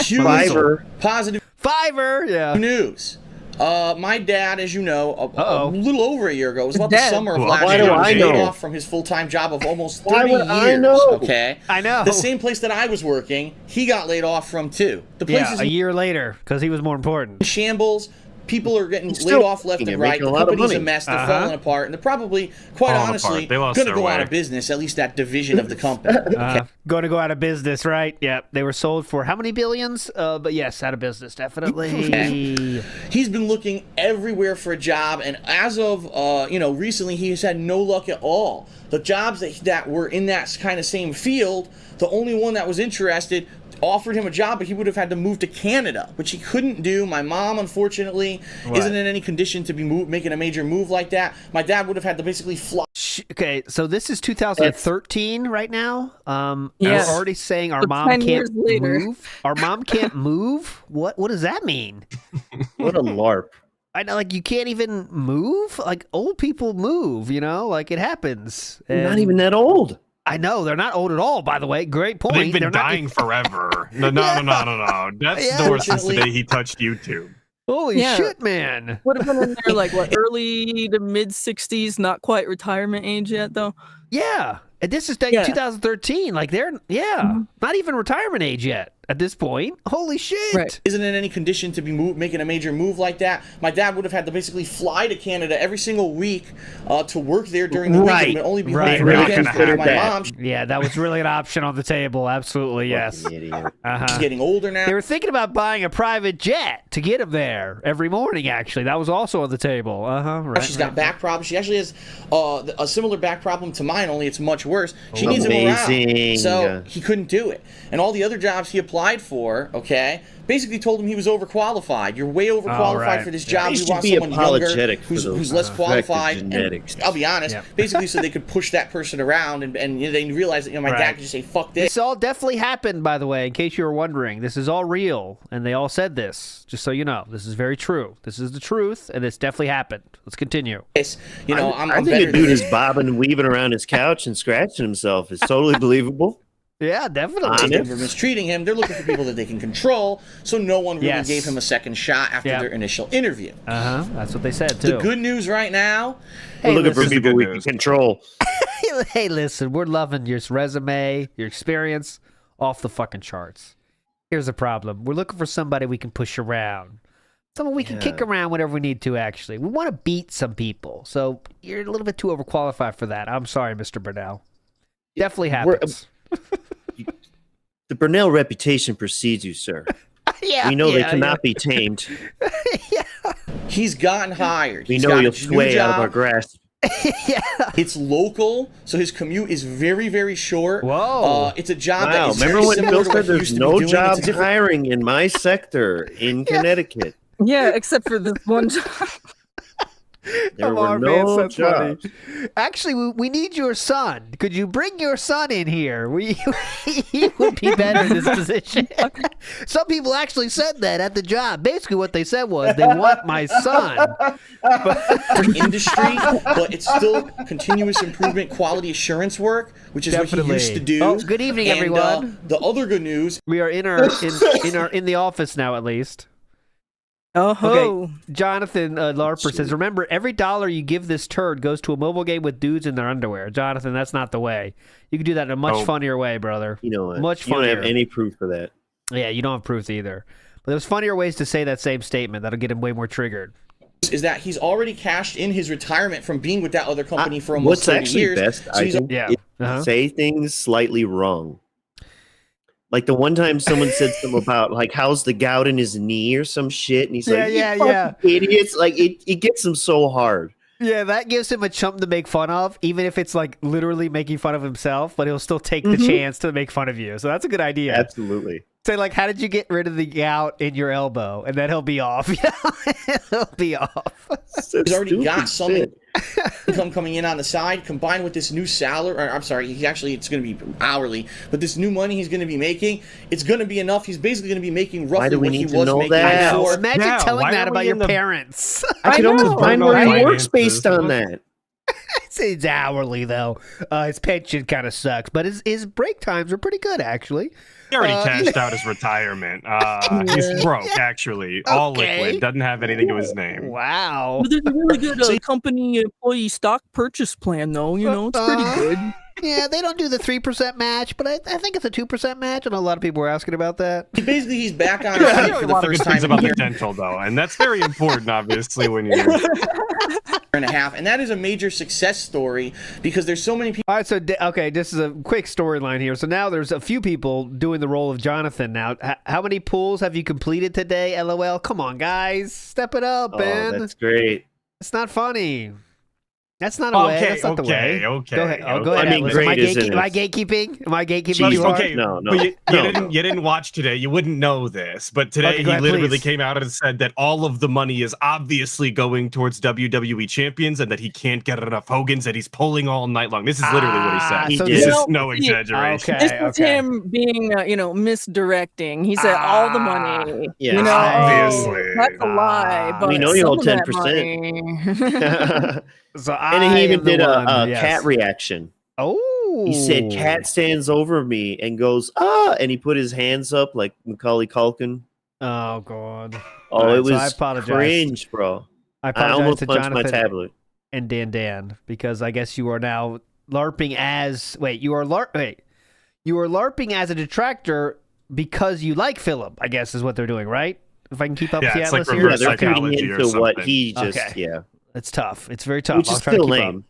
Huge Fiverr. positive Fiverr. Yeah. news. My dad, as you know, a little over a year ago, it was about Dad. the summer of Well, last why year, do was I laid know? off from his full-time job of almost Why 30 would years. I know? Okay, I know. the same place that I was working, he got laid off from too. The place Yeah, is a year later, because he was more important. in shambles. People are getting laid still off left making and it, right. making The a lot of company's a money. mess. They're falling apart, and they're probably, quite Falling honestly, apart. They lost going to their go out way. of business. At least that division of the company. Going to go out of business, right? Yeah, they were sold for how many billions? But yes, out of business, definitely. He's been looking everywhere for a job, and as of recently, he has had no luck at all. The jobs that were in that kind of same field, the only one that was interested offered him a job, but he would have had to move to Canada, which he couldn't do. My mom, unfortunately, isn't in any condition to be making a major move like that. My dad would have had to basically fly. Okay, so this is 2013 right now. Yes. We're already saying our So mom 10 can't years later. move. Our mom can't move. What does that mean? What a LARP. I know, like you can't even move. Like old people move, like it happens. Not And even that old. I know they're not old at all. By the way, great point. They've been They're not- dying forever. No. That's Yeah. the worst since the Unfortunately- day he touched YouTube. Holy Yeah. shit, man! Would have been in there like what, early to mid 60s, not quite retirement age yet though. Yeah, and this is Yeah. 2013. Like they're not even retirement age yet at this point. Holy shit! Right. Isn't in any condition to be making a major move like that. My dad would have had to basically fly to Canada every single week to work there during the week. Right. It would only be Right. home for Really weekends considered with my that. mom. Yeah, that was really an option on the table. Absolutely, yes. Fucking idiot. She's getting older now. They were thinking about buying a private jet to get him there every morning. Actually, that was also on the table. Right. She's got back problems. She actually has a similar back problem to mine, only it's much worse. She needs him around. Amazing. So he couldn't do it. And all the other jobs he applied for, basically told him he was overqualified. You're way overqualified right. for this job. They We should want be someone younger apologetic for who's those less defective qualified. And genetics. I'll be honest, basically so they could push that person around and they realized that my dad Right. could just say, fuck this. This all definitely happened, by the way, in case you were wondering. This is all real, and they all said this, just so you know. This is very true. This is the truth, and this definitely happened. Let's continue. I'm I better think a than dude this. is bobbing and weaving around his couch and scratching himself is totally believable. Yeah, definitely. They're mistreating him. They're looking for people that they can control, so no one really gave him a second shot after their initial interview. That's what they said, too. The good news right now... We're looking for people we can control. Hey, listen, we're loving your resume, your experience, off the fucking charts. Here's the problem. We're looking for somebody we can push around. Someone we can kick around whenever we need to, actually. We want to beat some people, so you're a little bit too overqualified for that. I'm sorry, Mr. Burnell. Definitely happens. The Burnell reputation precedes you, sir. We know they cannot be tamed. He's gotten hired. We know you'll sway out of our grasp. It's local, so his commute is very, very short. Whoa. It's a job that is remember very when similar Bill to what said he there's used to be no doing? job It's a different- hiring in my sector in Connecticut? Yeah, except for this one job. There were no jobs. Actually, we need your son. Could you bring your son in here? He would be better in this position. Some people actually said that at the job. Basically, what they said was they want my son. Industry, but it's still continuous improvement, quality assurance work, which is what he used to do. Oh, good evening, And, everyone. The other good news: we are in the office now, at least. Okay, Jonathan Larper says, remember, every dollar you give this turd goes to a mobile game with dudes in their underwear. Jonathan, that's not the way. You can do that in a much funnier way, brother. You know what? Much You funnier. don't have any proof for that. Yeah, you don't have proof either. But there's funnier ways to say that same statement that'll get him way more triggered. is that he's already cashed in his retirement from being with that other company for almost 30 years. What's actually best, So I he's think, is say things slightly wrong. Like the one time someone said something about like how's the gout in his knee or some shit, and he's like, idiots. Like it gets him so hard. Yeah, that gives him a chump to make fun of, even if it's like literally making fun of himself, but he'll still take the chance to make fun of you. So that's a good idea. Absolutely. Say like, how did you get rid of the gout in your elbow? And then he'll be off. He'll be off. He's already got some income coming in on the side, combined with this new salary. Or, I'm sorry, it's going to be hourly, but this new money he's going to be making, it's going to be enough. He's basically going to be making roughly what he was making before. Imagine telling that about your parents. I can almost find where he works based on that. It's hourly though. His pension kind of sucks, but his break times are pretty good actually. He already cashed out his retirement. He's broke, actually. All liquid. Doesn't have anything to his name. Wow. But there's a really good company employee stock purchase plan, though. You know, it's pretty good. Yeah, they don't do the 3% match, but I think it's a 2% match, and a lot of people were asking about that. Basically, he's back on his feet for the first time about the dental, though, and that's very important, obviously, when you're... and a half, and that is a major success story because there's so many people. All right, so okay, this is a quick storyline here. So now there's a few people doing the role of Jonathan. Now, how many pulls have you completed today? LOL. Come on, guys, step it up, man. That's great. It's not funny. That's not a way. That's not the way. Okay. Go ahead. Oh, go ahead. I mean, great am I gatekeeping? Am I gatekeeping? No. But you didn't watch today. You wouldn't know this, but today he literally came out and said that all of the money is obviously going towards WWE champions, and that he can't get enough Hogans, and he's pulling all night long. This is literally what he said. So this is no exaggeration. This is him being, misdirecting. He said all the money. Yeah, obviously. That's a lie. But we know you hold 10%. And he even did a cat reaction. Oh, he said, "Cat stands over me and goes and he put his hands up like Macaulay Culkin. Oh God! Oh, it was I apologize. cringe, bro. I almost to punched Jonathan my tablet. And Dan because I guess you are now LARPing as you are LARPing as a detractor because you like Philip. I guess is what they're doing, right? If I can keep up with the it's Atlas like here, reverse psychology or something. What he just It's tough. It's very tough. Which is still lame.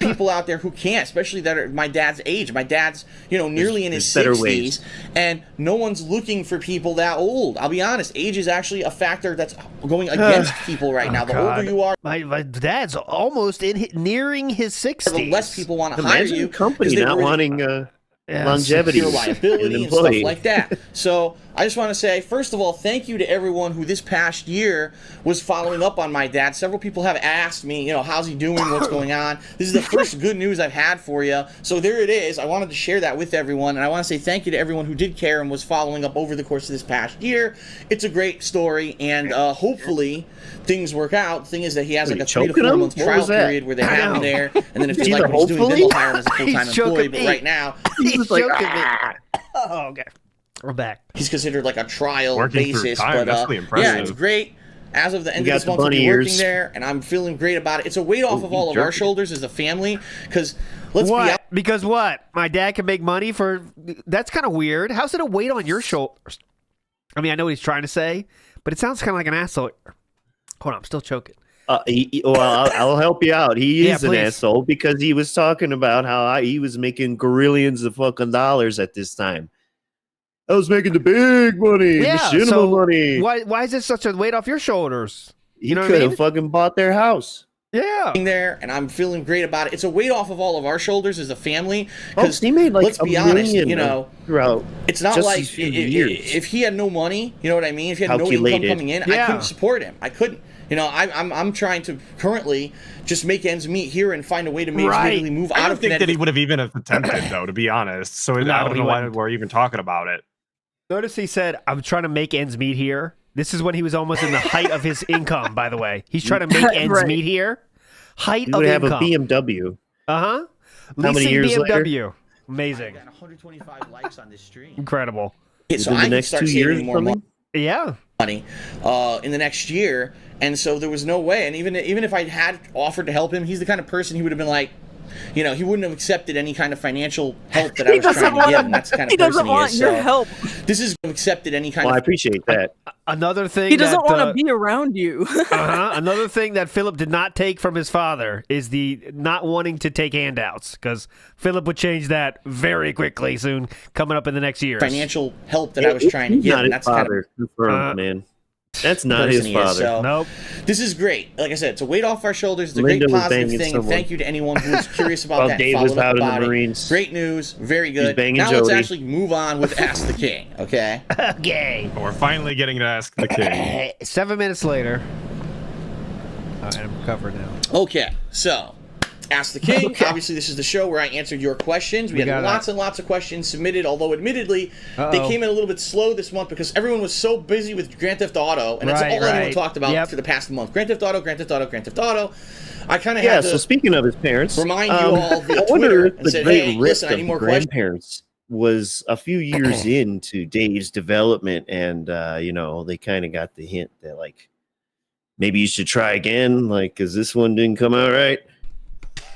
People out there who can't, especially that are my dad's age. My dad's, nearly in his 60s, and no one's looking for people that old. I'll be honest, age is actually a factor that's going against people right now. The older you are, my dad's almost nearing his 60s. The less people want to hire you. Company not wanting longevity, liability, and stuff like that. So I just want to say, first of all, thank you to everyone who this past year was following up on my dad. Several people have asked me, how's he doing? What's going on? This is the first good news I've had for you. So there it is. I wanted to share that with everyone, and I want to say thank you to everyone who did care and was following up over the course of this past year. It's a great story, and hopefully things work out. The thing is that he has like a 3 to 4 month trial period where they have him there, and then if they like what he's doing, then they'll hire him as a full-time employee. But right now, just like, Oh, okay. We're back. He's considered like a trial Working through basis, time, but that's really impressive. yeah, it's great. As of the end You of this got the month, we'll bunny be working ears. there, and I'm feeling great about it. It's a weight off of all of our shoulders as a family, because let's be honest. Because what? My dad can make money for... That's kind of weird. How's it a weight on your shoulders? I mean, I know what he's trying to say, but it sounds kind of like an asshole. Hold on, I'm still choking. I'll help you out. He is an please. asshole because he was talking about how he was making gorillions of fucking dollars at this time. I was making the big money, machinima money. Why is this such a weight off your shoulders? You know could have fucking bought their house. Yeah. There, and I'm feeling great about it. It's a weight off of all of our shoulders as a family. Oh, Because he made like let's be honest, you know, throughout. it's not just like these few years. if he had no money, you know what I mean? If he had no income Calculated. coming in, I couldn't support him. I couldn't. You know, I'm trying to currently just make ends meet here and find a way to maybe move I out don't of think that he Connecticut. would have even attempted, though, to be honest. So I don't know why we're even talking about it. Notice he said, I'm trying to make ends meet here. This is when he was almost in the height of his income, by the way. He's trying to make ends meet here. Height You of would have income. a BMW. Uh-huh. How many years BMW. Amazing. 125 likes on this stream. Incredible. So I can start saving more money. Yeah. Money in the next year, and so there was no way. And even if I had offered to help him, he's the kind of person he would have been like, you know, he wouldn't have accepted any kind of financial help that I was trying to give him. That's the kind of person he is. Your help. This is accepted any kind Well, of. I appreciate that. Another thing He doesn't that, want to be around you. Another thing that Philip did not take from his father is the not wanting to take handouts, because Philip would change that very quickly soon, coming up in the next year. Financial help that I was trying to give. Not And his that's kind father, of confirmed, man. That's not his person he is. father. So Nope. This is great. Like I said, it's a weight off our shoulders. It's a Linda great was positive banging thing. And someone. thank you to anyone who was curious about While that. Dave Followed was up out in the about it. Marines. Great news. Very good. banging Now let's Jody. actually move on with Ask the King. Okay. Okay. We're finally getting to Ask the King. 7 minutes later. All right, I'm covered now. Okay. So, Ask the King. Obviously, this is the show where I answered your questions. We had lots and lots of questions submitted, although admittedly, they came in a little bit slow this month because everyone was so busy with Grand Theft Auto, and that's all anyone talked about for the past month. Grand Theft Auto, Grand Theft Auto, Grand Theft Auto. I kind of had to so speaking of his parents, remind you all via I wonder Twitter if and the said, great hey, risk listen, I of need more questions. grandparents was a few years into Dave's development, and you know, they kind of got the hint that like maybe you should try again, like because this one didn't come out right.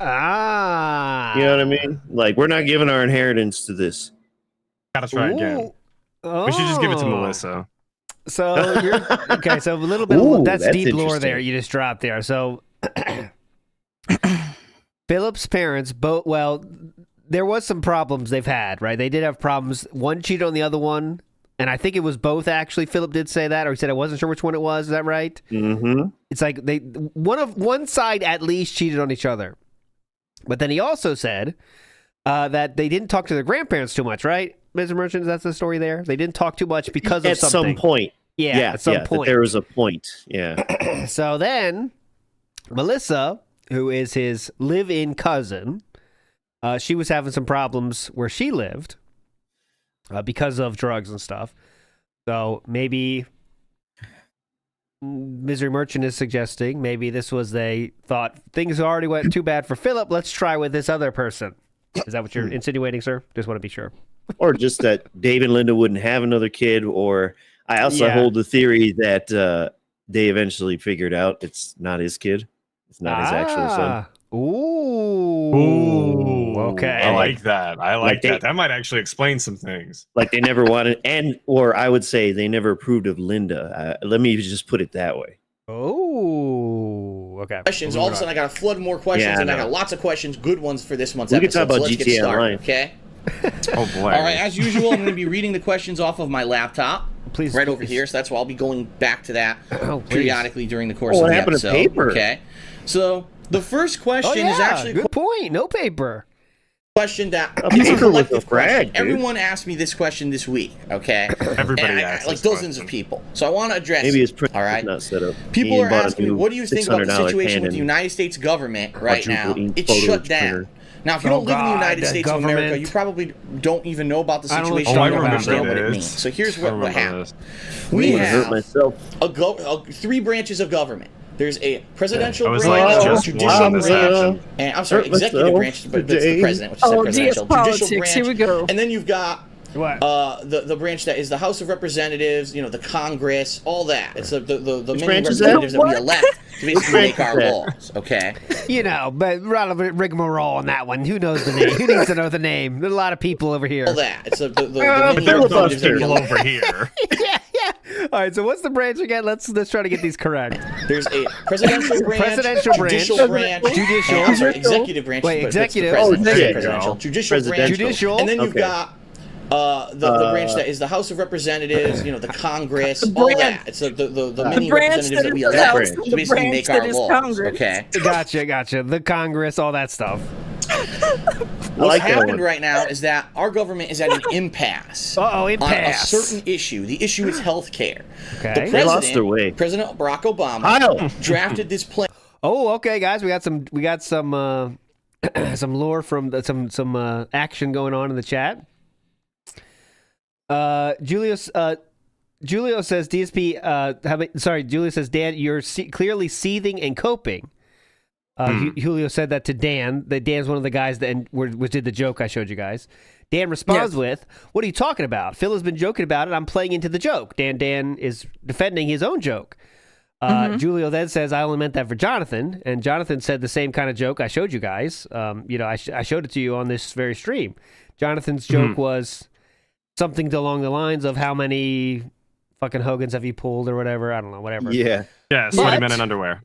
Ah. You know what I mean? Like, we're not giving our inheritance to this. Gotta try again. We should just give it to Melissa. So you're okay. So a little bit. Ooh, That's deep lore interesting. there. You just dropped there. So Philip's parents both. Well, there was some problems they've had. Right? They did have problems. One cheated on the other one, and I think it was both. Actually, Philip did say that, or he said I wasn't sure which one it was. Is that right? Mm-hmm. It's like one side at least cheated on each other. But then he also said that they didn't talk to their grandparents too much, right, Mr. Merchant? That's the story there. They didn't talk too much because of At something. some point. Yeah, at some that point. there was a point. Yeah. So then, Melissa, who is his live-in cousin, she was having some problems where she lived because of drugs and stuff. So maybe Misery Merchant is suggesting maybe this was they thought things already went too bad for Philip. Let's try with this other person. Is that what you're insinuating, sir? Just want to be sure. Or just that Dave and Linda wouldn't have another kid. Or I also hold the theory that they eventually figured out it's not his kid. It's not his actual son. Ooh. Okay. I like that. I like Like that. That might actually explain some things. Like they never wanted, or I would say they never approved of Linda. Let me just put it that way. Oh, okay. Questions. All of a sudden, I got a flood more questions, and I got lots of questions, good ones for this month's We episode. can talk about so let's GTA get started, Online. okay? Oh boy! All right. As usual, I'm going to be reading the questions off of my laptop. Please, right over here. So that's why I'll be going back to that periodically during the course Oh, of what the happened to episode. paper? Okay. So the first question is actually good point. No paper. Question that A it's a paper with collective a frag, question. dude. Everyone asked me this question this week. Okay. Everybody And asked like this dozens question. of people. So I want to address. Maybe his it, print all right. is not set up. People He are bought a asking me, new what do you think about the $600 situation with the Canon United States government right now? quadruple ink It's photo shut down. printer. Now, if you don't live in the United the States of America, government. you probably don't even know about the I don't know situation. what You you're don't talking understand about. what it This. means. So here's I what remember happened. this. We I hurt have myself. 3 branches of government. There's a presidential was branch, like, just judicial one branch, and I'm sorry, executive branch, but it's the president, which is the presidential. Politics, Judicial branch, here we go. and then you've got What? The branch that is the House of Representatives, you know, the Congress, all that. It's the many branch is that? representatives that we elect to basically make our laws. Okay. You know, but rather rigmarole on that one. Who knows the name? Who needs to know the name? There's a lot of people over here. All that. It's the many There's representatives that we people elect. over here. Yeah. All right. So what's the branch again? Let's try to get these correct. There's a presidential branch, judicial branch, judicial. and, I'm sorry, executive branch. Wait, but it's the executive. president, there you presidential, go. judicial branch, Judicial. and then you've Okay. got the branch that is the House of Representatives, you know, the Congress, all that. It's the many branch representatives that that we is the elect House, to the basically branch make that our is laws. Congress. Okay. Gotcha. The Congress, all that stuff. What's like that happened one. right now is that our government is at an impasse Uh-oh, on a impasse. certain issue. The issue is health care. Okay. The They lost their president, way. President Barack Obama, Kyle. drafted this plan. Oh, okay, guys. We got some some lore from some action going on in the chat. Julio says DSP. Julio says, Dan, you're clearly seething and coping. Julio said that to Dan. That Dan's one of the guys that did the joke I showed you guys. Dan responds with, "What are you talking about? Phil has been joking about it. I'm playing into the joke." Dan is defending his own joke. Julio then says, "I only meant that for Jonathan," and Jonathan said the same kind of joke I showed you guys. I showed it to you on this very stream. Jonathan's joke was something along the lines of, "How many fucking Hogans have you pulled?" or whatever. I don't know, whatever. Yeah, sweaty men in underwear.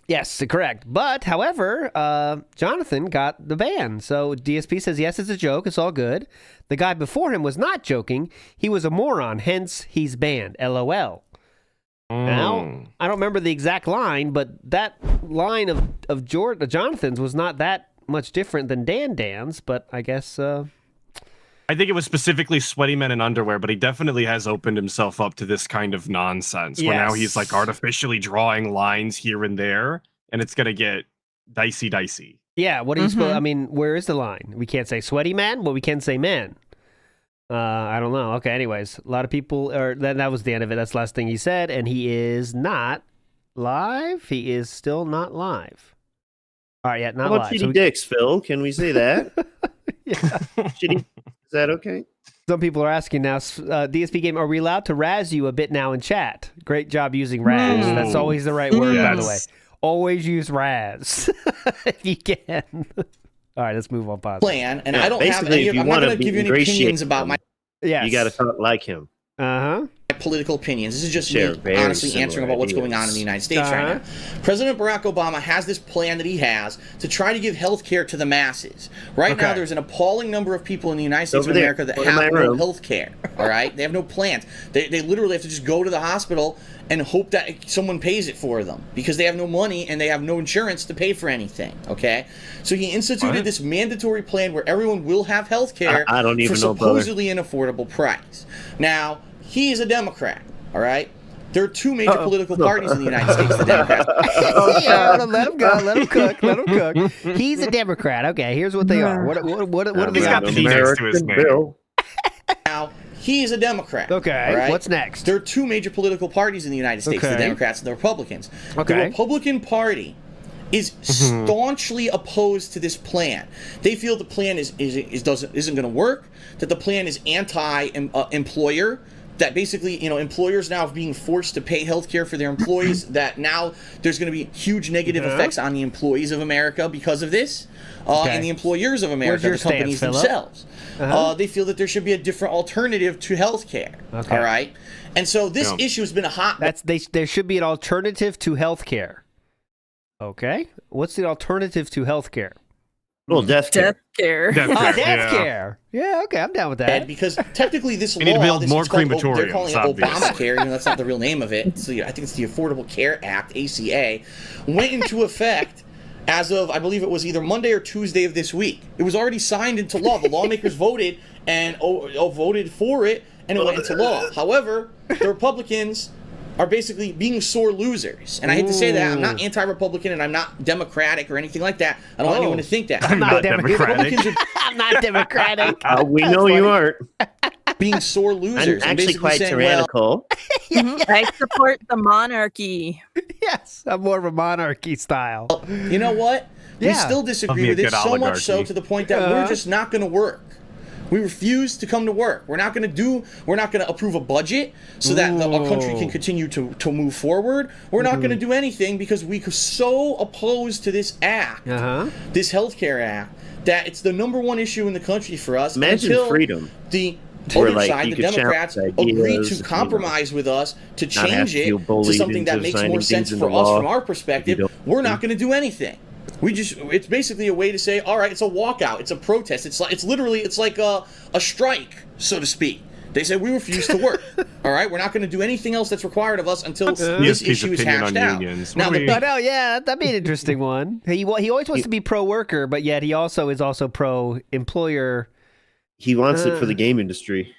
Yes, correct. But, however, Jonathan got the ban. So DSP says, yes, it's a joke. It's all good. The guy before him was not joking. He was a moron. Hence, he's banned. LOL. Now, I don't remember the exact line, but that line of Jonathan's was not that much different than Dan's, but I guess... I think it was specifically sweaty men in underwear, but he definitely has opened himself up to this kind of nonsense where now he's like artificially drawing lines here and there, and it's going to get dicey. Yeah, what are you supposed... I mean, where is the line? We can't say sweaty man, but we can say men. I don't know. Okay, anyways, a lot of people... that was the end of it. That's the last thing he said, and he is not live. He is still not live. All right, yeah, not How about live. shitty dicks, Phil? Can we say that? Yeah. Shitty... Is that okay? Some people are asking now, DSP Game, are we allowed to razz you a bit now in chat? Great job using razz. That's always the right word, by the way. Always use razz if you can. All right, let's move on. Plan, and I don't have any. I'm not going to give you any opinions about my. Yes. You got to talk like him. Political opinions. This is just me honestly answering about what's going on in the United States right now. President Barack Obama has this plan that he has to try to give health care to the masses. Right now, there's an appalling number of people in the United States of America that have no health care. All right? They have no plans. They literally have to just go to the hospital and hope that someone pays it for them because they have no money and they have no insurance to pay for anything. Okay? So he instituted this mandatory plan where everyone will have health care I don't even for know, supposedly an affordable price. Now, he is a Democrat, all right? There are two major political parties in the United States, the Democrats. Let him go. Let him cook. He's a Democrat. Okay, here's what they are. What are they? He's got the next to his name. Now, he is a Democrat. Okay, all right? What's next? There are two major political parties in the United States, the Democrats and the Republicans. Okay. The Republican Party is staunchly opposed to this plan. They feel the plan isn't going to work, that the plan is anti-employer, that basically, employers now are being forced to pay health care for their employees, that now there's going to be huge negative effects on the employees of America because of this, and the employers of America, the companies themselves. They feel that there should be a different alternative to health care. Okay. All right? And so this issue has been a hot... There should be an alternative to health care. Okay. What's the alternative to health care? Well, death care. Death care. Yeah, okay, I'm down with that. And because technically this need to build more crematoriums. They're calling it Obamacare, that's not the real name of it. So I think it's the Affordable Care Act, ACA, went into effect as of, I believe it was either Monday or Tuesday of this week. It was already signed into law. The lawmakers voted and voted for it, and it went into law. However, the Republicans are basically being sore losers. And I hate to say that. I'm not anti-Republican and I'm not Democratic or anything like that. I don't want anyone to think that. I'm not Democratic. I'm not Democratic. We know you aren't. being sore losers. I'm and actually basically quite saying, tyrannical. I support the monarchy. Yes, I'm more of a monarchy style. Well, you know what? We still disagree with it so much so to the point that we're just not going to work. We refuse to come to work. We're not going to approve a budget so that our country can continue to move forward. We're not going to do anything because we're so opposed to this act, this healthcare act, that it's the #1 issue in the country for us. Imagine until freedom. The Where, other like, side, you the could Democrats, challenge agree ideas, to compromise with us to not have change to it feel to bullied something that into makes signing more things sense into for us law from our if you perspective. don't. We're not going to do anything. It's basically a way to say, all right, it's a walkout, it's a protest, it's like a strike, so to speak. They say we refuse to work. All right, we're not going to do anything else that's required of us until this issue is hashed out. Now, that'd be an interesting one. He always wants to be pro-worker, but yet he also is pro-employer. He wants it for the game industry.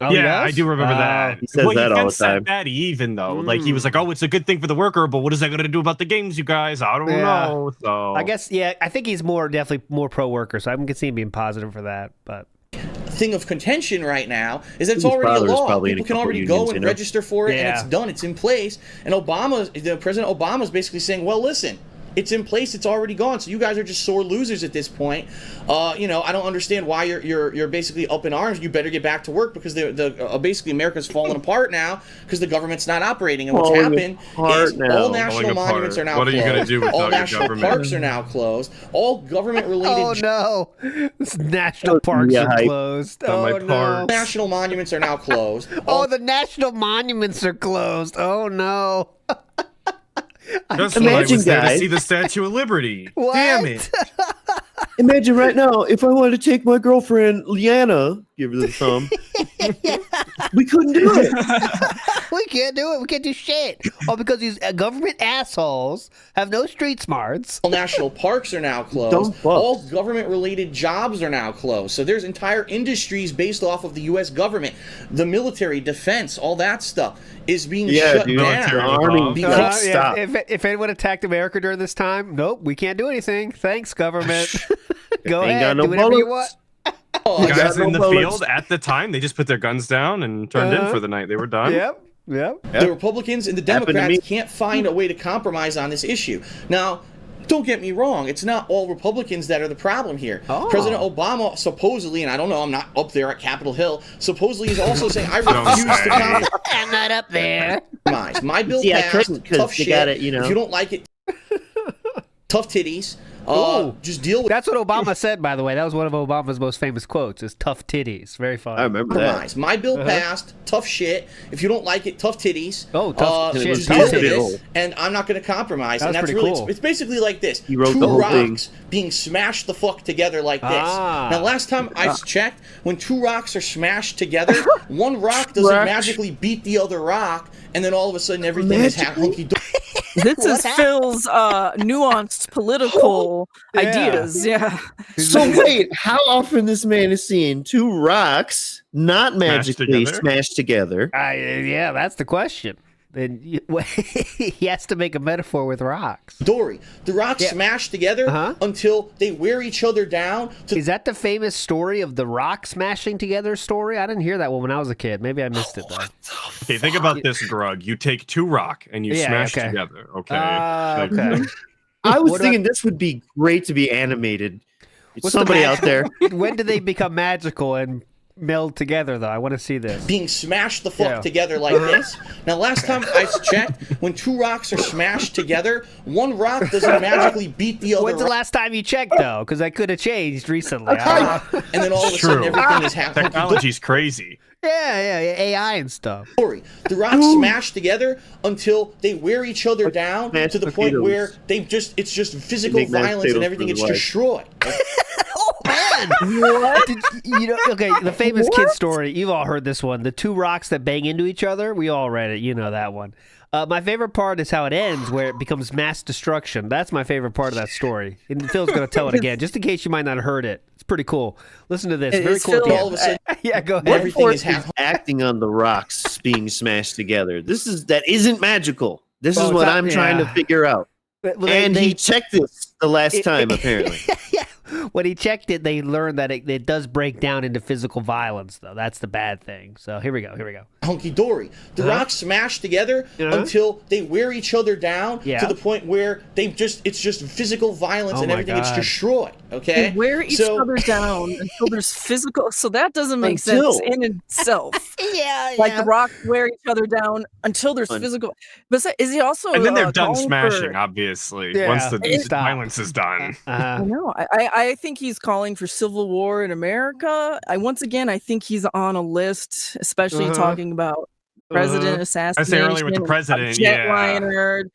Oh, yeah, I do remember that. He says that all the time. That even though, like, he was like, "Oh, it's a good thing for the worker, but what is that going to do about the games, you guys? I don't know." So I guess, I think he's definitely more pro-worker, so I can see him being positive for that. But thing of contention right now is that it's already a law. People can already go and register for it, and it's done. It's in place. And President Obama is basically saying, "Well, listen. It's in place. It's already gone. So you guys are just sore losers at this point. I don't understand why you're basically up in arms. You better get back to work because basically America's falling apart now because the government's not operating. And what's happened is all national monuments are now closed. What are you going to do without all national parks are now closed. All government-related. Oh no! National parks are closed. Oh no! National monuments are now closed. The national monuments are closed. Oh no! Just when I was there to see the Statue of Liberty. What? Damn it. Imagine right now, if I wanted to take my girlfriend, Liana, give her the thumb. We couldn't do it. We can't do it. We can't do shit. All because these government assholes have no street smarts. All national parks are now closed. All government-related jobs are now closed. So there's entire industries based off of the U.S. government. The military, defense, all that stuff is being shut down. If anyone attacked America during this time, nope, we can't do anything. Thanks, government. Go ahead, do whatever you want. Guys in the field at the time, they just put their guns down and turned in for the night. They were done. Yep. The Republicans and the Democrats can't find a way to compromise on this issue. Now, don't get me wrong, it's not all Republicans that are the problem here. President Obama supposedly, and I don't know, I'm not up there at Capitol Hill, supposedly is also saying, I refuse to compromise. I'm not up there. My bill passed, tough shit. If you don't like it, tough titties. Just deal with. That's what Obama said, by the way. That was one of Obama's most famous quotes: "Is tough titties." Very funny. I remember that. My bill passed. Tough shit. If you don't like it, tough titties. Tough shit. Just deal with this, and I'm not going to compromise. And that's really cool. It's basically like this: He wrote two the whole rocks thing. being smashed the fuck together like this. Now, last time I checked, when two rocks are smashed together, one rock doesn't magically beat the other rock, and then all of a sudden everything is hunky dory. This is Phil's nuanced political ideas. Yeah. So wait, how often this man is seeing two rocks not magically smashed together? Yeah, that's the question. Then he has to make a metaphor with rocks. Dory, the rocks smash together until they wear each other down. Is that the famous story of the rock smashing together story? I didn't hear that one when I was a kid. Maybe I missed it though. Okay, think about this, Grug. You take two rock and you smash together. Okay. Okay. I was thinking this would be great to be animated. Somebody out there. When do they become magical and meld together, though? I want to see this. Being smashed the fuck together like this. Now, last time I checked, when two rocks are smashed together, one rock doesn't magically beat the other. When's the last time you checked, though? Because that could have changed recently. And then all of a sudden, everything is happening. Technology's crazy. Yeah, AI and stuff. The rocks smash together until they wear each other down to the point where it's just physical violence and everything gets destroyed. Oh man! What? The famous kid story. You've all heard this one. The two rocks that bang into each other. We all read it. You know that one. My favorite part is how it ends, where it becomes mass destruction. That's my favorite part of that story. And Phil's going to tell it again, just in case you might not have heard it. It's pretty cool. Listen to this. Very cool. All of a sudden, go ahead. Everything is acting on the rocks being smashed together. That isn't magical. This is what I'm trying to figure out. And he checked this the last time, apparently. when he checked it, they learned that it does break down into physical violence, though. That's the bad thing. So here we go. Hunky dory. The rocks smash together until they wear each other down to the point where it's just physical violence and everything gets destroyed. Okay, they wear each other down until there's physical. So that doesn't make sense in itself. Like the rocks wear each other down until there's physical. But is he also? And then they're done smashing, obviously, once the violence is done. I know. I think he's calling for civil war in America. I think he's on a list, especially talking about president assassination. I say earlier with the president, jetliner,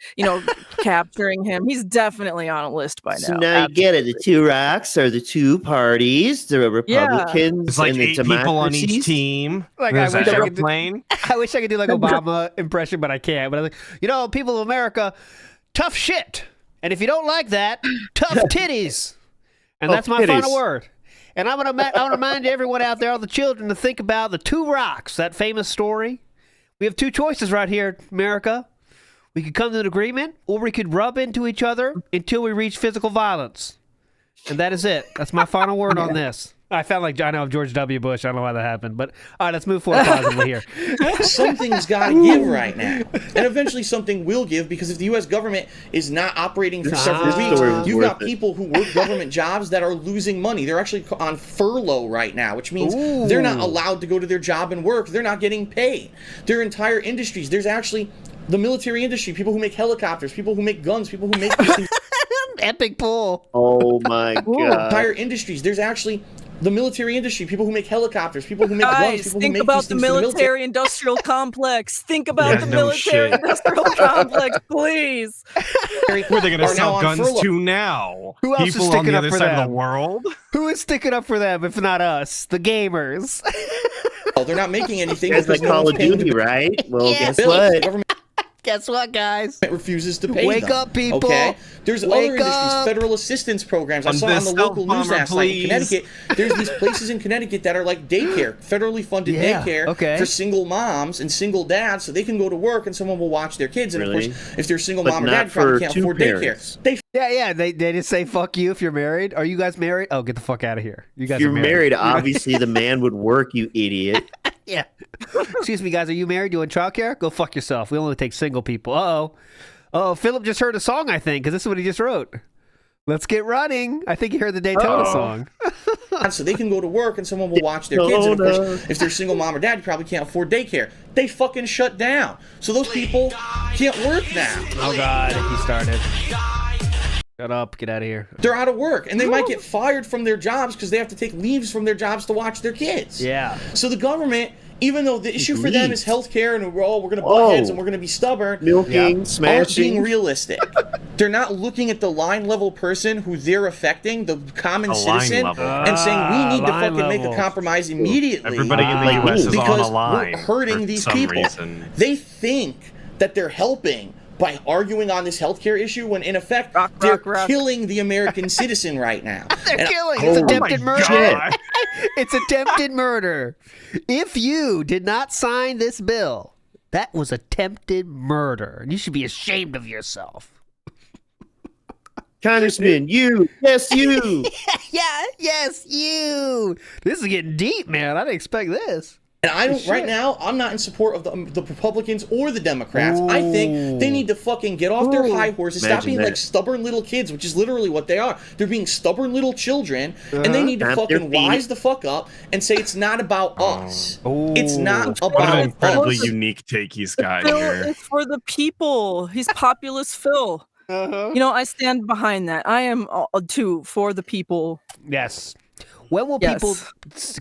capturing him. He's definitely on a list by now. So now you get it. The two rocks are the two parties, the Republicans it's like and the 8 people on each team. Like I wish I could do like Obama impression, but I can't. But I'm like, people of America, tough shit. And if you don't like that, tough titties. And that's my final word. And I want to remind everyone out there, all the children, to think about the two rocks, that famous story. We have two choices right here, America. We could come to an agreement, or we could rub into each other until we reach physical violence. And that is it. That's my final word on this. I felt like I know George W. Bush. I don't know why that happened. But all right, let's move forward positively here. Something's got to give right now. And eventually something will give, because if the U.S. government is not operating for several weeks, you've got people who work government jobs that are losing money. They're actually on furlough right now, which means they're not allowed to go to their job and work. They're not getting paid. Their entire industries. There's actually the military industry, people who make helicopters, people who make guns, people who make these things. Epic pull. Oh my God. Entire industries. There's actually the military industry, people who make helicopters, people who make guns, people who make about the military industrial complex. Think about the military industrial complex, please. Who are they going to sell guns to now? Who else people is sticking on the up other for side them? of the world? Who is sticking up for them if not us, the gamers? Oh, they're not making anything. It's like Call of Duty, right? Well, guess what? Guess what, guys? It refuses to pay Wake them. up, people. Okay? There's other industries, federal assistance programs. I saw on the local news last night in Connecticut, there's these places in Connecticut that are like daycare, federally funded daycare for single moms and single dads, so they can go to work and someone will watch their kids. And of course, if they're single mom or dad, probably can't afford daycare. They just say, fuck you if you're married. Are you guys married? Oh, get the fuck out of here. You guys if you're are married. Obviously the man would work, you idiot. Yeah. Excuse me, guys. Are you married? You in childcare? Go fuck yourself. We only take single people. Oh, Philip just heard a song, I think, because this is what he just wrote. Let's get running. I think he heard the Daytona song. So they can go to work and someone will watch their kids. And of course, if they're single mom or dad, you probably can't afford daycare. They fucking shut down. So those people can't work now. Oh, God. He started. Shut up. Get out of here. They're out of work, and they might get fired from their jobs because they have to take leaves from their jobs to watch their kids. Yeah. So the government, even though the issue for them is healthcare, and we're going to butt heads and we're going to be stubborn, milking, smashing, aren't being realistic. They're not looking at the line level person who they're affecting, the common citizen, and saying we need to fucking make a compromise immediately. Everybody in the U.S. is on the line. We're hurting these people. They think that they're helping by arguing on this healthcare issue, when in effect they're killing the American citizen right now. They're killing. It's attempted murder. It's attempted murder. If you did not sign this bill, that was attempted murder, and you should be ashamed of yourself. Congressman, you. Yes, you. Yes, you. This is getting deep, man. I didn't expect this. And I don't, right now, I'm not in support of the Republicans or the Democrats. I think they need to fucking get off their high horses, stop being like stubborn little kids, which is literally what they are. They're being stubborn little children, and they need to fucking wise the fuck up and say it's not about us. It's not about What an incredibly us. unique take he's got Phil here. is for the people. He's populist Phil. I stand behind that. I am too for the people. Yes. When will people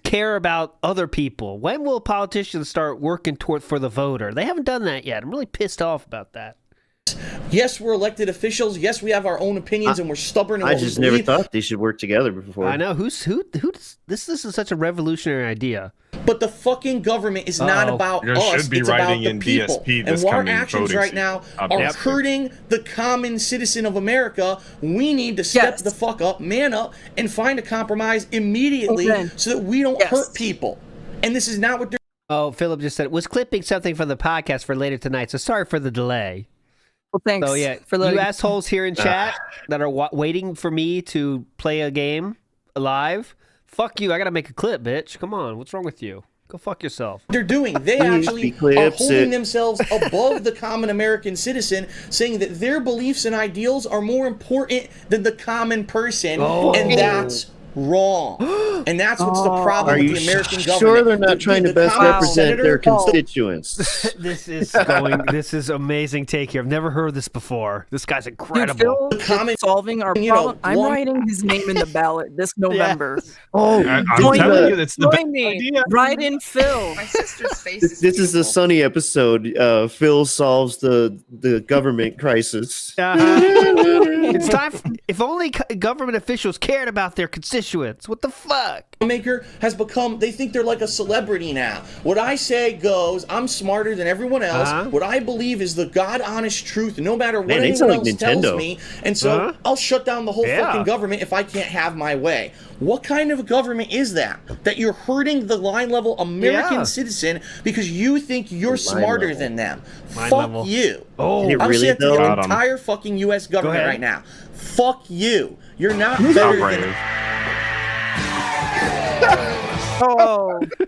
care about other people? When will politicians start working for the voter? They haven't done that yet. I'm really pissed off about that. Yes, we're elected officials. Yes, we have our own opinions, and we're stubborn. In I what just we never believe. thought they should work together before. I know this is such a revolutionary idea. But the fucking government is not about us. Should be it's about writing the in people. DSP And this our coming actions voting right now season. are hurting the common citizen of America. We need to step the fuck up, man up, and find a compromise immediately so that we don't hurt people. And this is not what they're... Oh, Philip just said, was clipping something from the podcast for later tonight, so sorry for the delay. Well, thanks. So, yeah, for you assholes here in chat that are waiting for me to play a game, live. Fuck you. I got to make a clip, bitch. Come on. What's wrong with you? Go fuck yourself. They're doing. They actually are holding themselves above the common American citizen, saying that their beliefs and ideals are more important than the common person, and that's wrong. And that's what's the problem with the American government. Sure, they're not trying to best represent their constituents. This is amazing take here. I've never heard this before. This guy's incredible. Dude, Phil, solving our problem. I'm writing his name in the ballot this November. Yes. I'm telling you, that's the best idea. Write in Phil. My sister's face. This is a sunny episode. Phil solves the government crisis. It's time. If only government officials cared about their constituents. What the fuck? Maker has become, they think they're like a celebrity now. What I say goes. I'm smarter than everyone else. What I believe is the God honest truth, no matter what anyone else tells me. And so I'll shut down the whole fucking government if I can't have my way. What kind of a government is that? That you're hurting the line level American citizen because you think you're smarter than them. Fuck you. I'm saying to the entire fucking U.S. government right now. Fuck you. You're not better than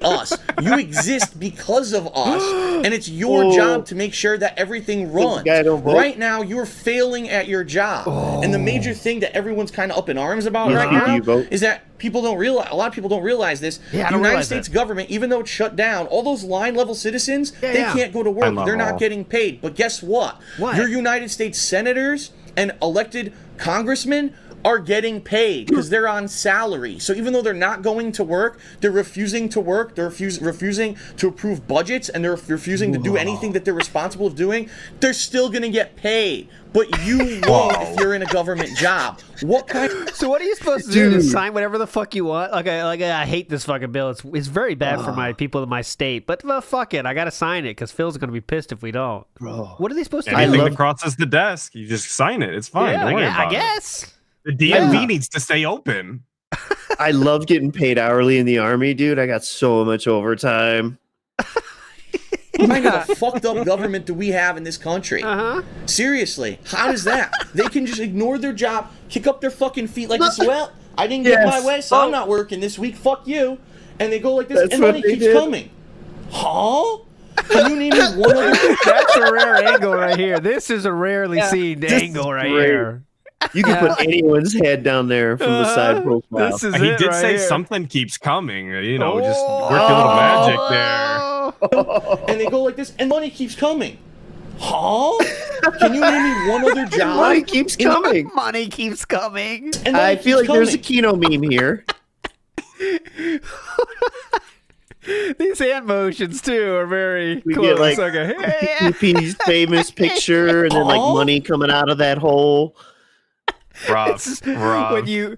us. You exist because of us, and it's your job to make sure that everything runs. Right now, you're failing at your job, and the major thing that everyone's kind of up in arms about right now is that people don't realize. A lot of people don't realize this. The United States government, even though it's shut down, all those line-level citizens, they can't go to work. They're not getting paid. But guess what? Your United States senators and elected congressmen are getting paid because they're on salary. So even though they're not going to work, they're refusing to work, they're refusing to approve budgets, and they're refusing to do anything that they're responsible of doing, they're still gonna get paid. But you won't if you're in a government job. What kind? So what are you supposed to do? To sign whatever the fuck you want? I hate this fucking bill. It's very bad for my people in my state. But fuck it, I gotta sign it because Phil's gonna be pissed if we don't. Bro, what are they supposed to do? Anything that crosses the desk, you just sign it. It's fine. Don't worry about I guess. It. The DMV needs to stay open. I love getting paid hourly in the Army, dude. I got so much overtime. What kind of a fucked up government do we have in this country? Seriously, how does that? They can just ignore their job, kick up their fucking feet like this. Well, I didn't get my way, so I'm not working this week. Fuck you. And they go like this, and money keeps coming. Huh? Can you name me one other? That's a rare angle right here. This is a rarely seen angle right here. You can put anyone's head down there from the side profile. He did say something keeps coming. You know, just work a little magic there. And they go like this, and money keeps coming. Huh? Can you name me one other job? Money keeps coming. Money keeps coming. And I feel like there's a Kino meme here. These hand motions too are very we close. Get like PP's famous picture, and then like money coming out of that hole. Rough. When you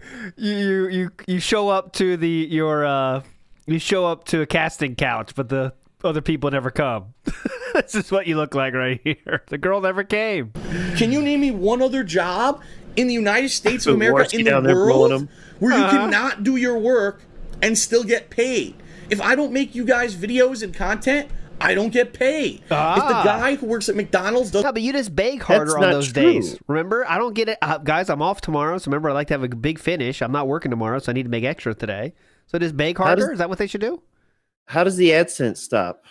show up to you show up to a casting couch, but the other people never come. This is what you look like right here. The girl never came. Can you name me one other job in the United States of America, in the world, where you cannot do your work and still get paid? If I don't make you guys videos and content, I don't get paid. If the guy who works at McDonald's does... No, but you just bake harder on those days. Remember? I don't get it. Guys, I'm off tomorrow, so remember, I like to have a big finish. I'm not working tomorrow, so I need to make extra today. So just bake harder? Is that what they should do? How does the AdSense stop?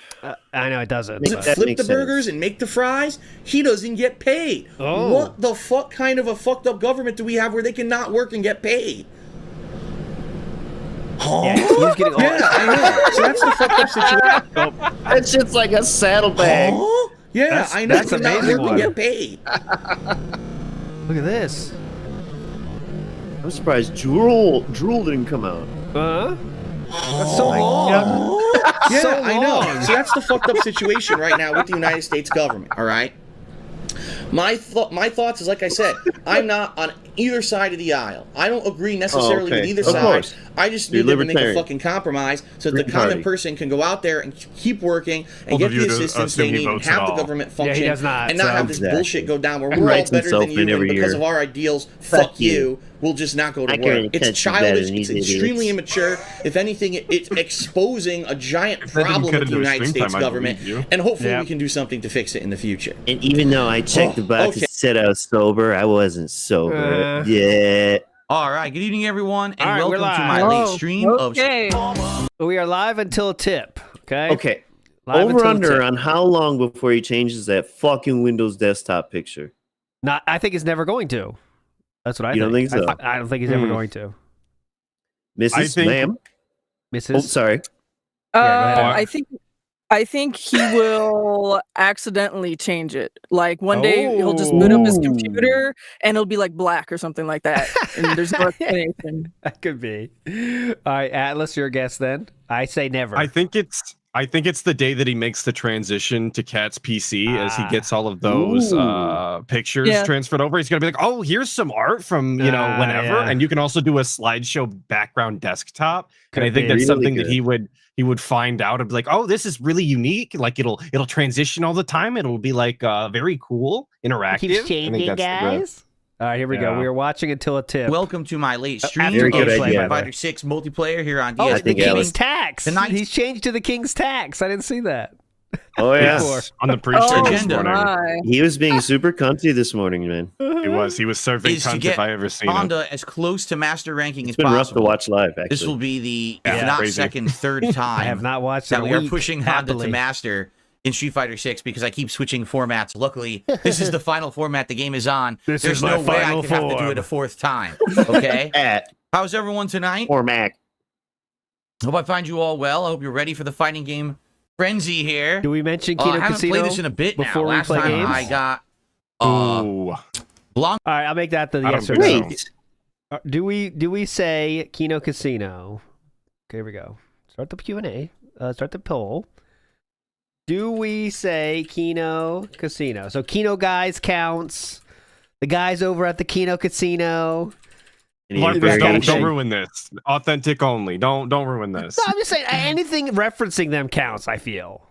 I know it doesn't. Flip the burgers and make the fries? He doesn't get paid. What the fuck kind of a fucked up government do we have where they cannot work and get paid? Yeah, he's getting all I know. So that's the fucked up situation. That shit's like a saddlebag. Yeah, I know. That's amazing. Not get paid. Look at this. I'm surprised Drool didn't come out. That's so long. Yeah, so I know. So that's the fucked up situation right now with the United States government. All right. My thoughts is, like I said, I'm not on either side of the aisle. I don't agree necessarily with either side. Course. I just need them to make a fucking compromise so that the common person can go out there and keep working and get the assistance they need and have the government function and not have this bullshit go down where we're all better than you and because of our ideals, fuck you. We'll just not go to work. It's childish. It's extremely immature. If anything, it's exposing a giant problem with the United States government, and hopefully we can do something to fix it in the future. And even though I checked the box and said I was sober, I wasn't sober yet. All right, good evening, everyone, and All right, we're welcome to my live. late stream Okay. We are live until tip. Okay. Okay. Live Over until under tip. on how long before he changes that fucking Windows desktop picture? Not. I think he's never going to. That's what I You think. don't think so? I don't think he's ever going to. Mrs. Ma'am? Mrs. Oh, sorry. Yeah, go ahead. I think he will accidentally change it. Like one day he'll just boot up his computer and it'll be like black or something like that. And there's no explanation. That could be. All right, Atlas, your guess then. I say never. I think it's the day that he makes the transition to Cat's PC as he gets all of those pictures transferred over. He's gonna be like, "Oh, here's some art from whenever," and you can also do a slideshow background desktop. And I think that's really something good. that he would find out and be like, "Oh, this is really unique. Like it'll transition all the time. It'll be like very cool, interactive." Keeps I think changing, that's the guys. All right, here we go. We are watching until a tip. Welcome to my late stream Very of good Street idea, Fighter 6 multiplayer here on Oh, DS it's the think King's Tax. Tonight- He's changed to the King's Tax. I didn't see that. Oh, yeah. on the pre-show this agenda. morning. He was being super cunty this morning, man. He was serving is to cunt get if I ever seen him. Honda as close to master ranking It's as been rough possible. to watch live, actually. This will be the, if Yeah, not crazy. second, third time I have not watched that it we are pushing Honda to master in Street Fighter 6 because I keep switching formats. Luckily, this is the final format the game is on. This There's is my no way I final could have to do form. it a fourth time. Okay? At How's everyone tonight? or Mac. Hope I find you all well. I hope you're ready for the fighting game frenzy here. Do we mention Kino I haven't Casino played this in a bit before now. we Last play time games? I got Ooh. All right, I'll make that the I yes don't or think no. so. Wait. Do we say Kino Casino? Okay, here we go. Start the Q&A. Start the poll. Do we say Kino Casino? So Kino guys counts. The guys over at the Kino Casino. Marcus, variation. don't ruin this. Authentic only. Don't ruin this. No, I'm just saying anything referencing them counts. I feel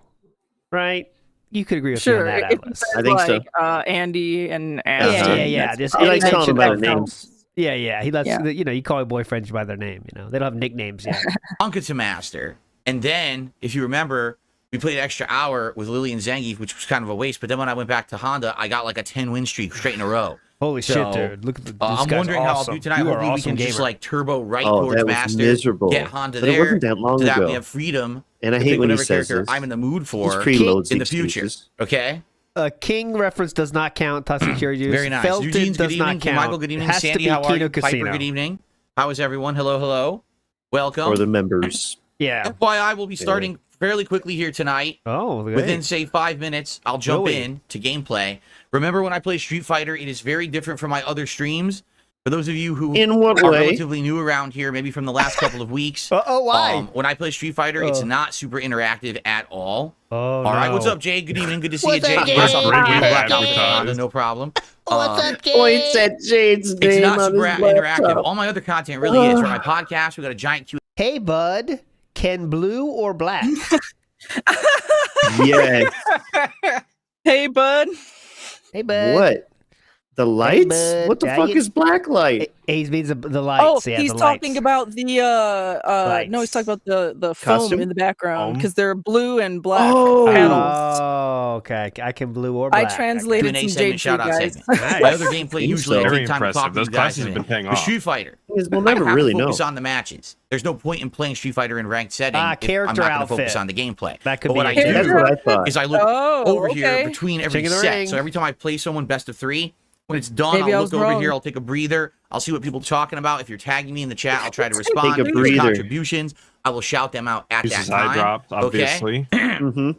right. You could agree with Sure. me on that, If Atlas. it I think says, so. like, Andy and Yeah, Aston, yeah. that's Just He likes any calling them mention by of their them. names. Yeah. He lets Yeah. you call your boyfriends by their name. They don't have nicknames yet. Blanca to master. And then, if you remember, we played an extra hour with Lily and Zangief, which was kind of a waste. But then when I went back to Honda, I got like a 10-win streak straight in a row. Holy So, shit, dude! Look at this I'm guy's wondering how I'll awesome. do tonight. You are Hopefully we awesome can just gamer. like turbo right Oh, towards that was master, miserable. get Honda But it there, wasn't that long so that ago. we have freedom And I to hate pick when he whatever says character this. I'm in the mood He for preloads in the excuses. future. Okay. King reference does not count. Toxic juice. Very nice. Felton Eugene's good does evening. not count. Michael, good evening. Has to Sandy, be how are Kino you? Casino. Piper, good evening. How is everyone? Hello, hello. Welcome. Or the members. Yeah. FYI, we'll be starting fairly quickly here tonight. Oh, look at Within, that. say, 5 minutes, I'll jump Really? in to gameplay. Remember when I play Street Fighter, it is very different from my other streams. For those of you who In what are way? relatively new around here, maybe from the last couple of weeks. Why? When I play Street Fighter, it's not super interactive at all. Oh, All right, no. what's up, Jade? Good evening. Good to see What's you, up, Jade. Jade? Yes, I'll bring you back out Jade? to Honda, no problem. What's up, Jay? Oh, he said Jade's It's name not on super his interactive. laptop. All my other content really is. For my podcast, we got a giant Q. Hey, bud. Can blue or black? Yes. Hey, bud. Hey, bud. What? The lights? bud. What the Yeah, fuck you- is black light? He means the lights. Oh, yeah, he's the talking lights. about the no, he's talking about the foam Costume? in the background Foam? because they're blue and black Oh. panels. Oh, okay. I can blue or I black. translated Q&A some segment, JG shout out guys. segment. My other gameplay usually so. I Very take time to impressive. talk to Those you guys classes in have it. been paying For off. Street Fighter, We'll I never have really to know. focus on the matches. There's no point in playing Street Fighter in ranked setting if I'm character not going to focus outfit. on the gameplay. That could but be what I it. do That's what I thought. is I look Oh, over okay. here between every King of the set. Ring. So every time I play someone best of 3, when it's done, Maybe I I'll was look over wrong. here. I'll take a breather. I'll see what people are talking about. If you're tagging me in the chat, I'll try to respond. Take a If there's breather. contributions, I will shout them out at Uses that high time. drops, obviously. Mm-hmm.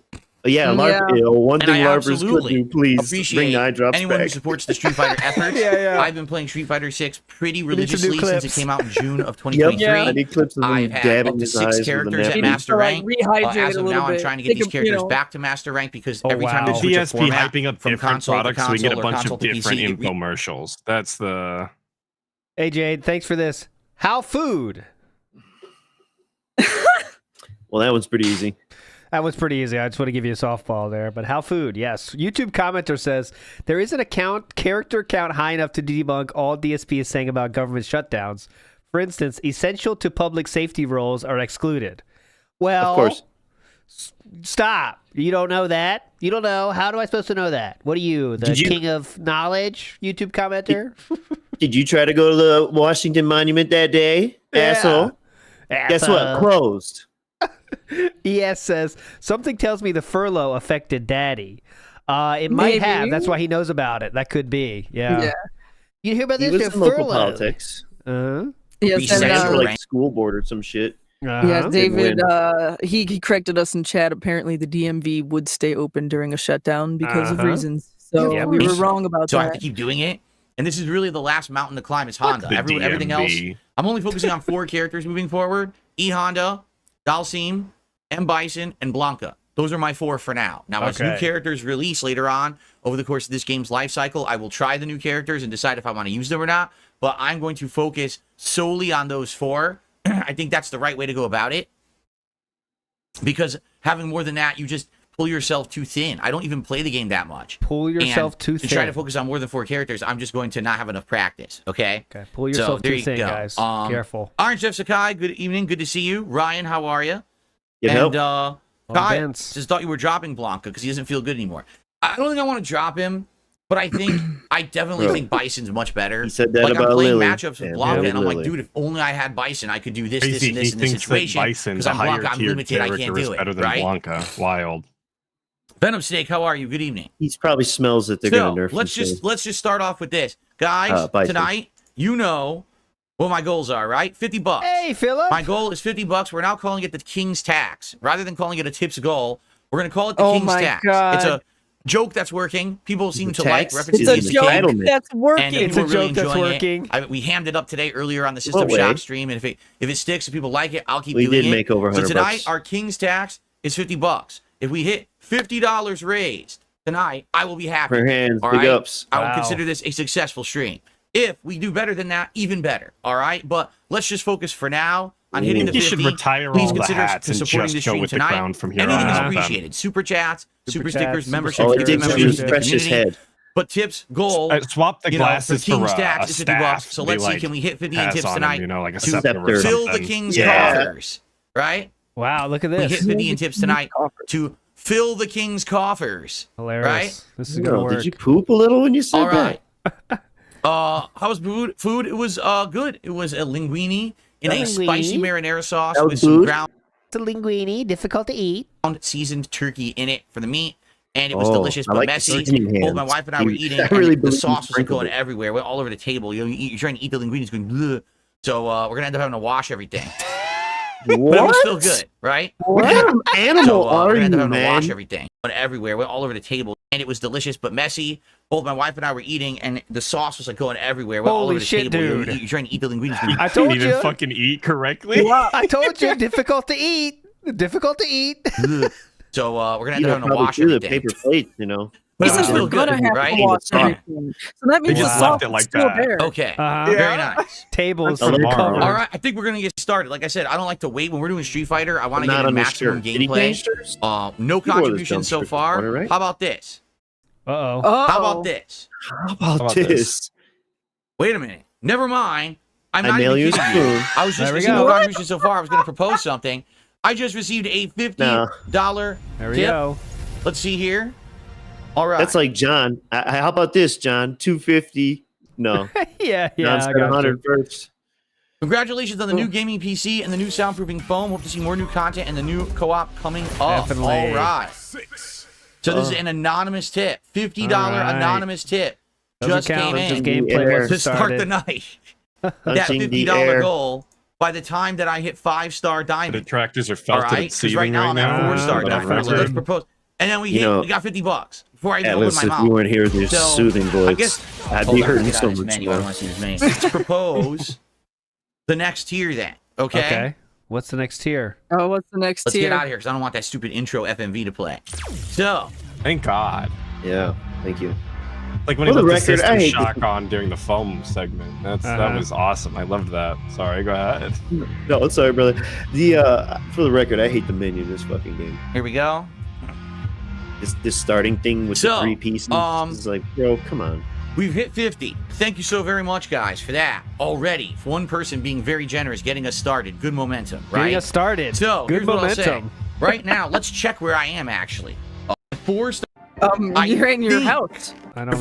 Yeah, Yeah. one And thing I LARPers could absolutely do, please appreciate bring the eye drops anyone who back. supports the Street Fighter efforts. Yeah. I've been playing Street Fighter 6 pretty need some new religiously since it clips. came out in June of Yep, 2023. I need clips of him I've had dabbing up to his 6 eyes with a characters at napkin. Master to, like, Rank. rehydrate As a of little now, I'm bit. trying to get Take these a- characters you know. back to Master Rank because Oh, every time wow. you switch a DSP format hyping up from different console to products so we get a console or bunch console of to different PC, infomercials. That's the... Hey, Jade, thanks for this. How food? Well, that one's pretty easy. That was pretty easy. I just want to give you a softball there. But how food? Yes. YouTube commenter says there isn't a character count high enough to debunk all DSP is saying about government shutdowns. For instance, essential to public safety roles are excluded. Well, Of course. Stop. You don't know that? You don't know? How am I supposed to know that? What are you, the Did you- king of knowledge, YouTube commenter? Did you try to go to the Washington Monument that day, asshole? Guess what? Closed. ES says, something tells me the furlough affected Daddy. It might have. That's why he knows about it. That could be. Yeah. You hear about this? He was in local politics. Yes, for like school board or some shit. Yeah, David, he corrected us in chat. Apparently, the DMV would stay open during a shutdown because of reasons. So we were wrong about that. So I have to keep doing it. And this is really the last mountain to climb is Honda. Everything else, I'm only focusing on 4 characters moving forward. E Honda, Dalsim, M Bison, and Blanca. Those are my 4 for now. Now, as new characters release later on over the course of this game's life cycle, I will try the new characters and decide if I want to use them or not. But I'm going to focus solely on those 4. I think that's the right way to go about it. Because having more than that, you just pull yourself too thin. I don't even play the game that much. Pull yourself too thin. To try to focus on more than 4 characters, I'm just going to not have enough practice. Okay. Pull yourself too thin, guys. Careful. Orange Jeff Sakai, good evening. Good to see you. Ryan, how are you? And Kai just thought you were dropping Blanca because he doesn't feel good anymore. I don't think I want to drop him, but I definitely think Bison's much better. He said that like about I'm playing Lily. matchups with Blanca, and I'm like, dude, if only I had Bison, I could do this, this, and this in this situation. Because I'm Blanca, I'm limited, I can't do it. Better than Blanca. Wild. Venom Snake, how are you? Good evening. He probably smells that they're going to nerf him. Let's just start off with this, guys. Tonight, you know what my goals are, right? $50. Hey, Philip. My goal is $50. We're now calling it the King's Tax, rather than calling it a tips goal. We're gonna call it the King's Tax. God. It's a joke that's working. People seem to like references. It's a joke that's working. It's a joke that's working. We hammed it up today earlier on the System Shock stream, and if it sticks and people like it, I'll keep doing it. We did make over $100. So tonight, our King's Tax is $50. If we hit $50 raised tonight, I will be happy. For hands, all big right? ups. I will consider this a successful stream. If we do better than that, even better. All right, but let's just focus for now on hitting the 50. You should retire Please all the consider hats and supporting just this go stream with the tonight. crown from here Anything on is out. appreciated. Super chats, super stickers, memberships, All he did was memberships, refresh his head. But tips, goal, swap the glasses for King's for Tax a is $50. staff. So let's see, can we hit 50 in tips tonight like a to scepter or fill the something. King's coffers, right? Wow, look at We this. hit 50 in tips tonight to fill the King's coffers. Hilarious. Right? This is gonna work. Did you poop a little when you said All right. that? How was food? It was good. It was a linguine in a spicy marinara sauce with some ground. It's a linguine, difficult to eat. Seasoned turkey in it for the meat, and it was delicious but messy. Both my wife and I were eating, and the sauce was going everywhere, went all over the table. You're trying to eat the linguine, it's going bleh. So we're gonna end up having to wash everything. What? But it was still good, right? What kind of animal we're are gonna end you, up having to wash man? everything, went everywhere, went all over the table, and it was delicious but messy. Both my wife and I were eating, and the sauce was like going everywhere, went all over the shit, table. dude. You're trying to eat the linguine. I told Can't you. even fucking eat correctly. I told you, difficult to eat. Difficult to eat. So we're gonna end up having to wash everything. Paper plate, you know. But He it's says still we're good, gonna have right? to wash everything. So that means They the just sauce left it is like still that. there. Okay, very nice. Tables For tomorrow. All right, I think we're gonna get started. Like I said, I don't like to wait when we're doing Street Fighter. I want to Not get on a the maximum shirt. Did he change gameplay. shirts? No He wore this contribution dumb so shirt far. before, right? How about this? Uh-oh. How about this? How about this? Wait a minute. Never mind. I'm I not mail even you a kidding you. spoon. I was just There we receiving go. no contribution so far. I was gonna propose something. I just received a $50 There we tip. go. Let's see here. All right. That's like John. How about this, John? 250. No. Yeah, John I said got 100 you. first. Congratulations on the new gaming PC and the new soundproofing foam. Hope to see more new content and the new co-op coming up. Definitely. All right. So this is an anonymous tip. $50 right. anonymous tip. Doesn't Just count. came Just in gameplay air. once to it start started. the night. That Punching the $50 air. goal by the time that I hit 5-star The diamond. detractors are All felt right, it's because right now I'm at 4-star but diamond. So let's propose. And then we got $50 before I even opened Atlas, my if mouth. you weren't here with your So, soothing I voice, guess I'd hold be on, hurting get out so of his much menu. I more. want to see his menu. Let's propose the next tier then. Okay. Okay. What's the next tier? Oh, what's the next Let's tier? get out of here because I don't want that stupid intro FMV to play. So, Thank God. Yeah, thank you. Like when For he the left the record, I system hate shock on during the foam segment. That was awesome. I loved that. Sorry, go ahead. No, sorry, brother. The for the record, I hate the menu in this fucking game. here we go. This starting thing with So, the 3 pieces is like, bro, come on. We've hit 50. Thank you so very much, guys, for that. Already, for one person being very generous, getting us started. Good momentum, right? Getting us started. So, good here's what I'll say. momentum. Right now, let's check where I am, actually. 4-star. You're in your think- house. I don't.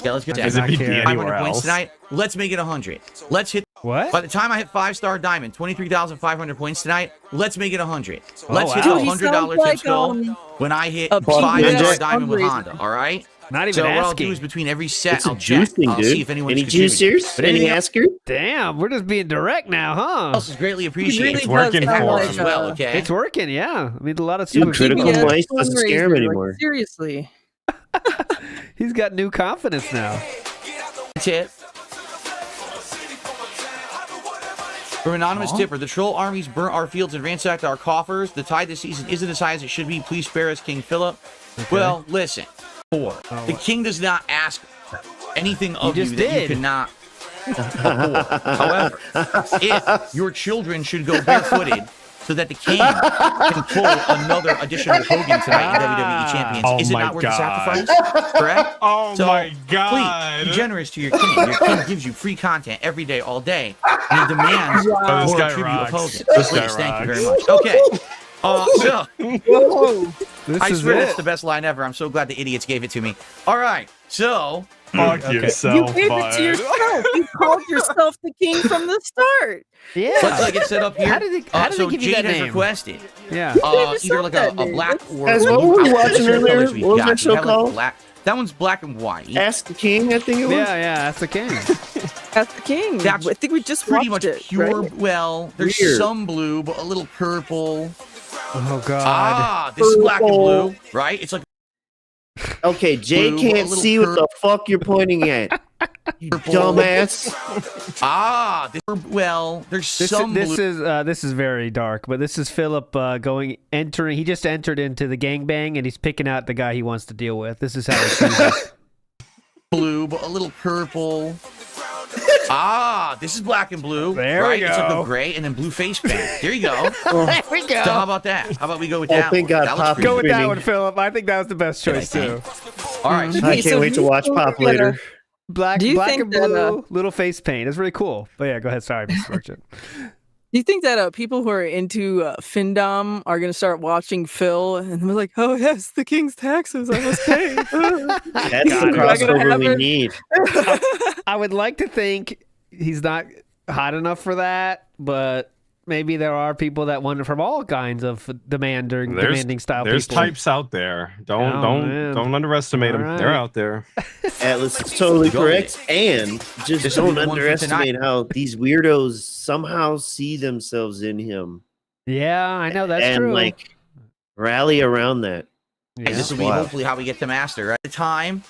Yeah, let's get to Is it 500 anywhere points else? tonight. Let's make it 100. Let's hit. What? By the time I hit 5-star diamond, 23,500 points tonight. Let's make it 100. Oh, Let's hit wow. the Dude, he $100 sounds tip like, skull when I hit a 5-star PBS diamond with fundraiser. Honda. All right. Not even So what I'll asking. do is between every set, It's a I'll check. juicing, I'll dude. see if anyone's Any contributed. juicers? But Any anything asker? Damn, we're just being direct now, huh? else is greatly appreciated. really It's working does sound for like, him. as well. Okay. It's working, yeah. I mean, a lot of Dude, super critical people. mice doesn't scare him fundraiser, anymore. Like, seriously. He's got new confidence now. Tip. From anonymous tipper, the troll armies burnt our fields and ransacked our coffers. The tide this season isn't as high as it should be. Please spare us, King Philip. Well, listen. The king does not ask anything of you just that you did. cannot afford. However, if your children should go barefooted so that the king can pull another additional Hogan tonight in WWE Champions, Oh is it my not worth the God. sacrifice? Correct? Oh So, my God. Please be generous to your king. Your king gives you free content every day, all day, and he demands Oh, this more guy tribute of rocks. Hogan. This guy Please, thank you rocks. very much. Okay. So Whoa. This I is swear it. that's the best line ever. I'm so glad the idiots gave it to me. All right. So Fuck Okay. yourself, You gave it bud. to yourself. You called yourself the king from the start. Yeah. let's get set up here. How did they so give you Jade that has name? requested Yeah. never either like said a that name. black or Guys, what blue were we outfit. watching That's the earlier? colors we've What was got. that We show have, like, called? black. That one's black and white. Ask the King, I think it was. Yeah, that's the king. That's the king. That's I think we just pretty watched much it, pure. right? Well, there's Weird. some blue, but a little purple. Oh God. Ah, this is black and Purple. blue, right? It's like Okay, Jay Blue, a can't little see what the fuck you're pointing at. You purple. dumbass. Well, there's This, some this blue. is this is very dark, but this is Philip entering. He just entered into the gangbang, and he's picking out the guy he wants to deal with. This is how it seems. Blue, but a little purple. This is black and blue. There we right? It's like go. a gray and then blue face paint. There you go. There we go. So how about that? How about we go with Oh, that thank one? God, That looks Pop pretty Go with that Screening. one, Philip. I think that was the best choice too. All right. I Okay, so can't wait to you watch think Pop that, later. Black, Do you black think and that, blue, little face paint. It's really cool. But yeah, go ahead. Sorry, Mr. Merchant. Do you think that people who are into Findom are going to start watching Phil and they're like, oh, yes, the king's taxes, I must pay. That's God, the am I gonna crossover have we it? need. I would like to think he's not hot enough for that, but maybe there are people that want from all kinds of demanding style There's people. types out there. man. Don't underestimate them. All They're right. out there. Atlas is totally Go correct. And just This will be don't the one for underestimate how these weirdos somehow see themselves in him. Yeah, I know that's and true. like rally around that. And this will be Wow. hopefully how we get to master. At the time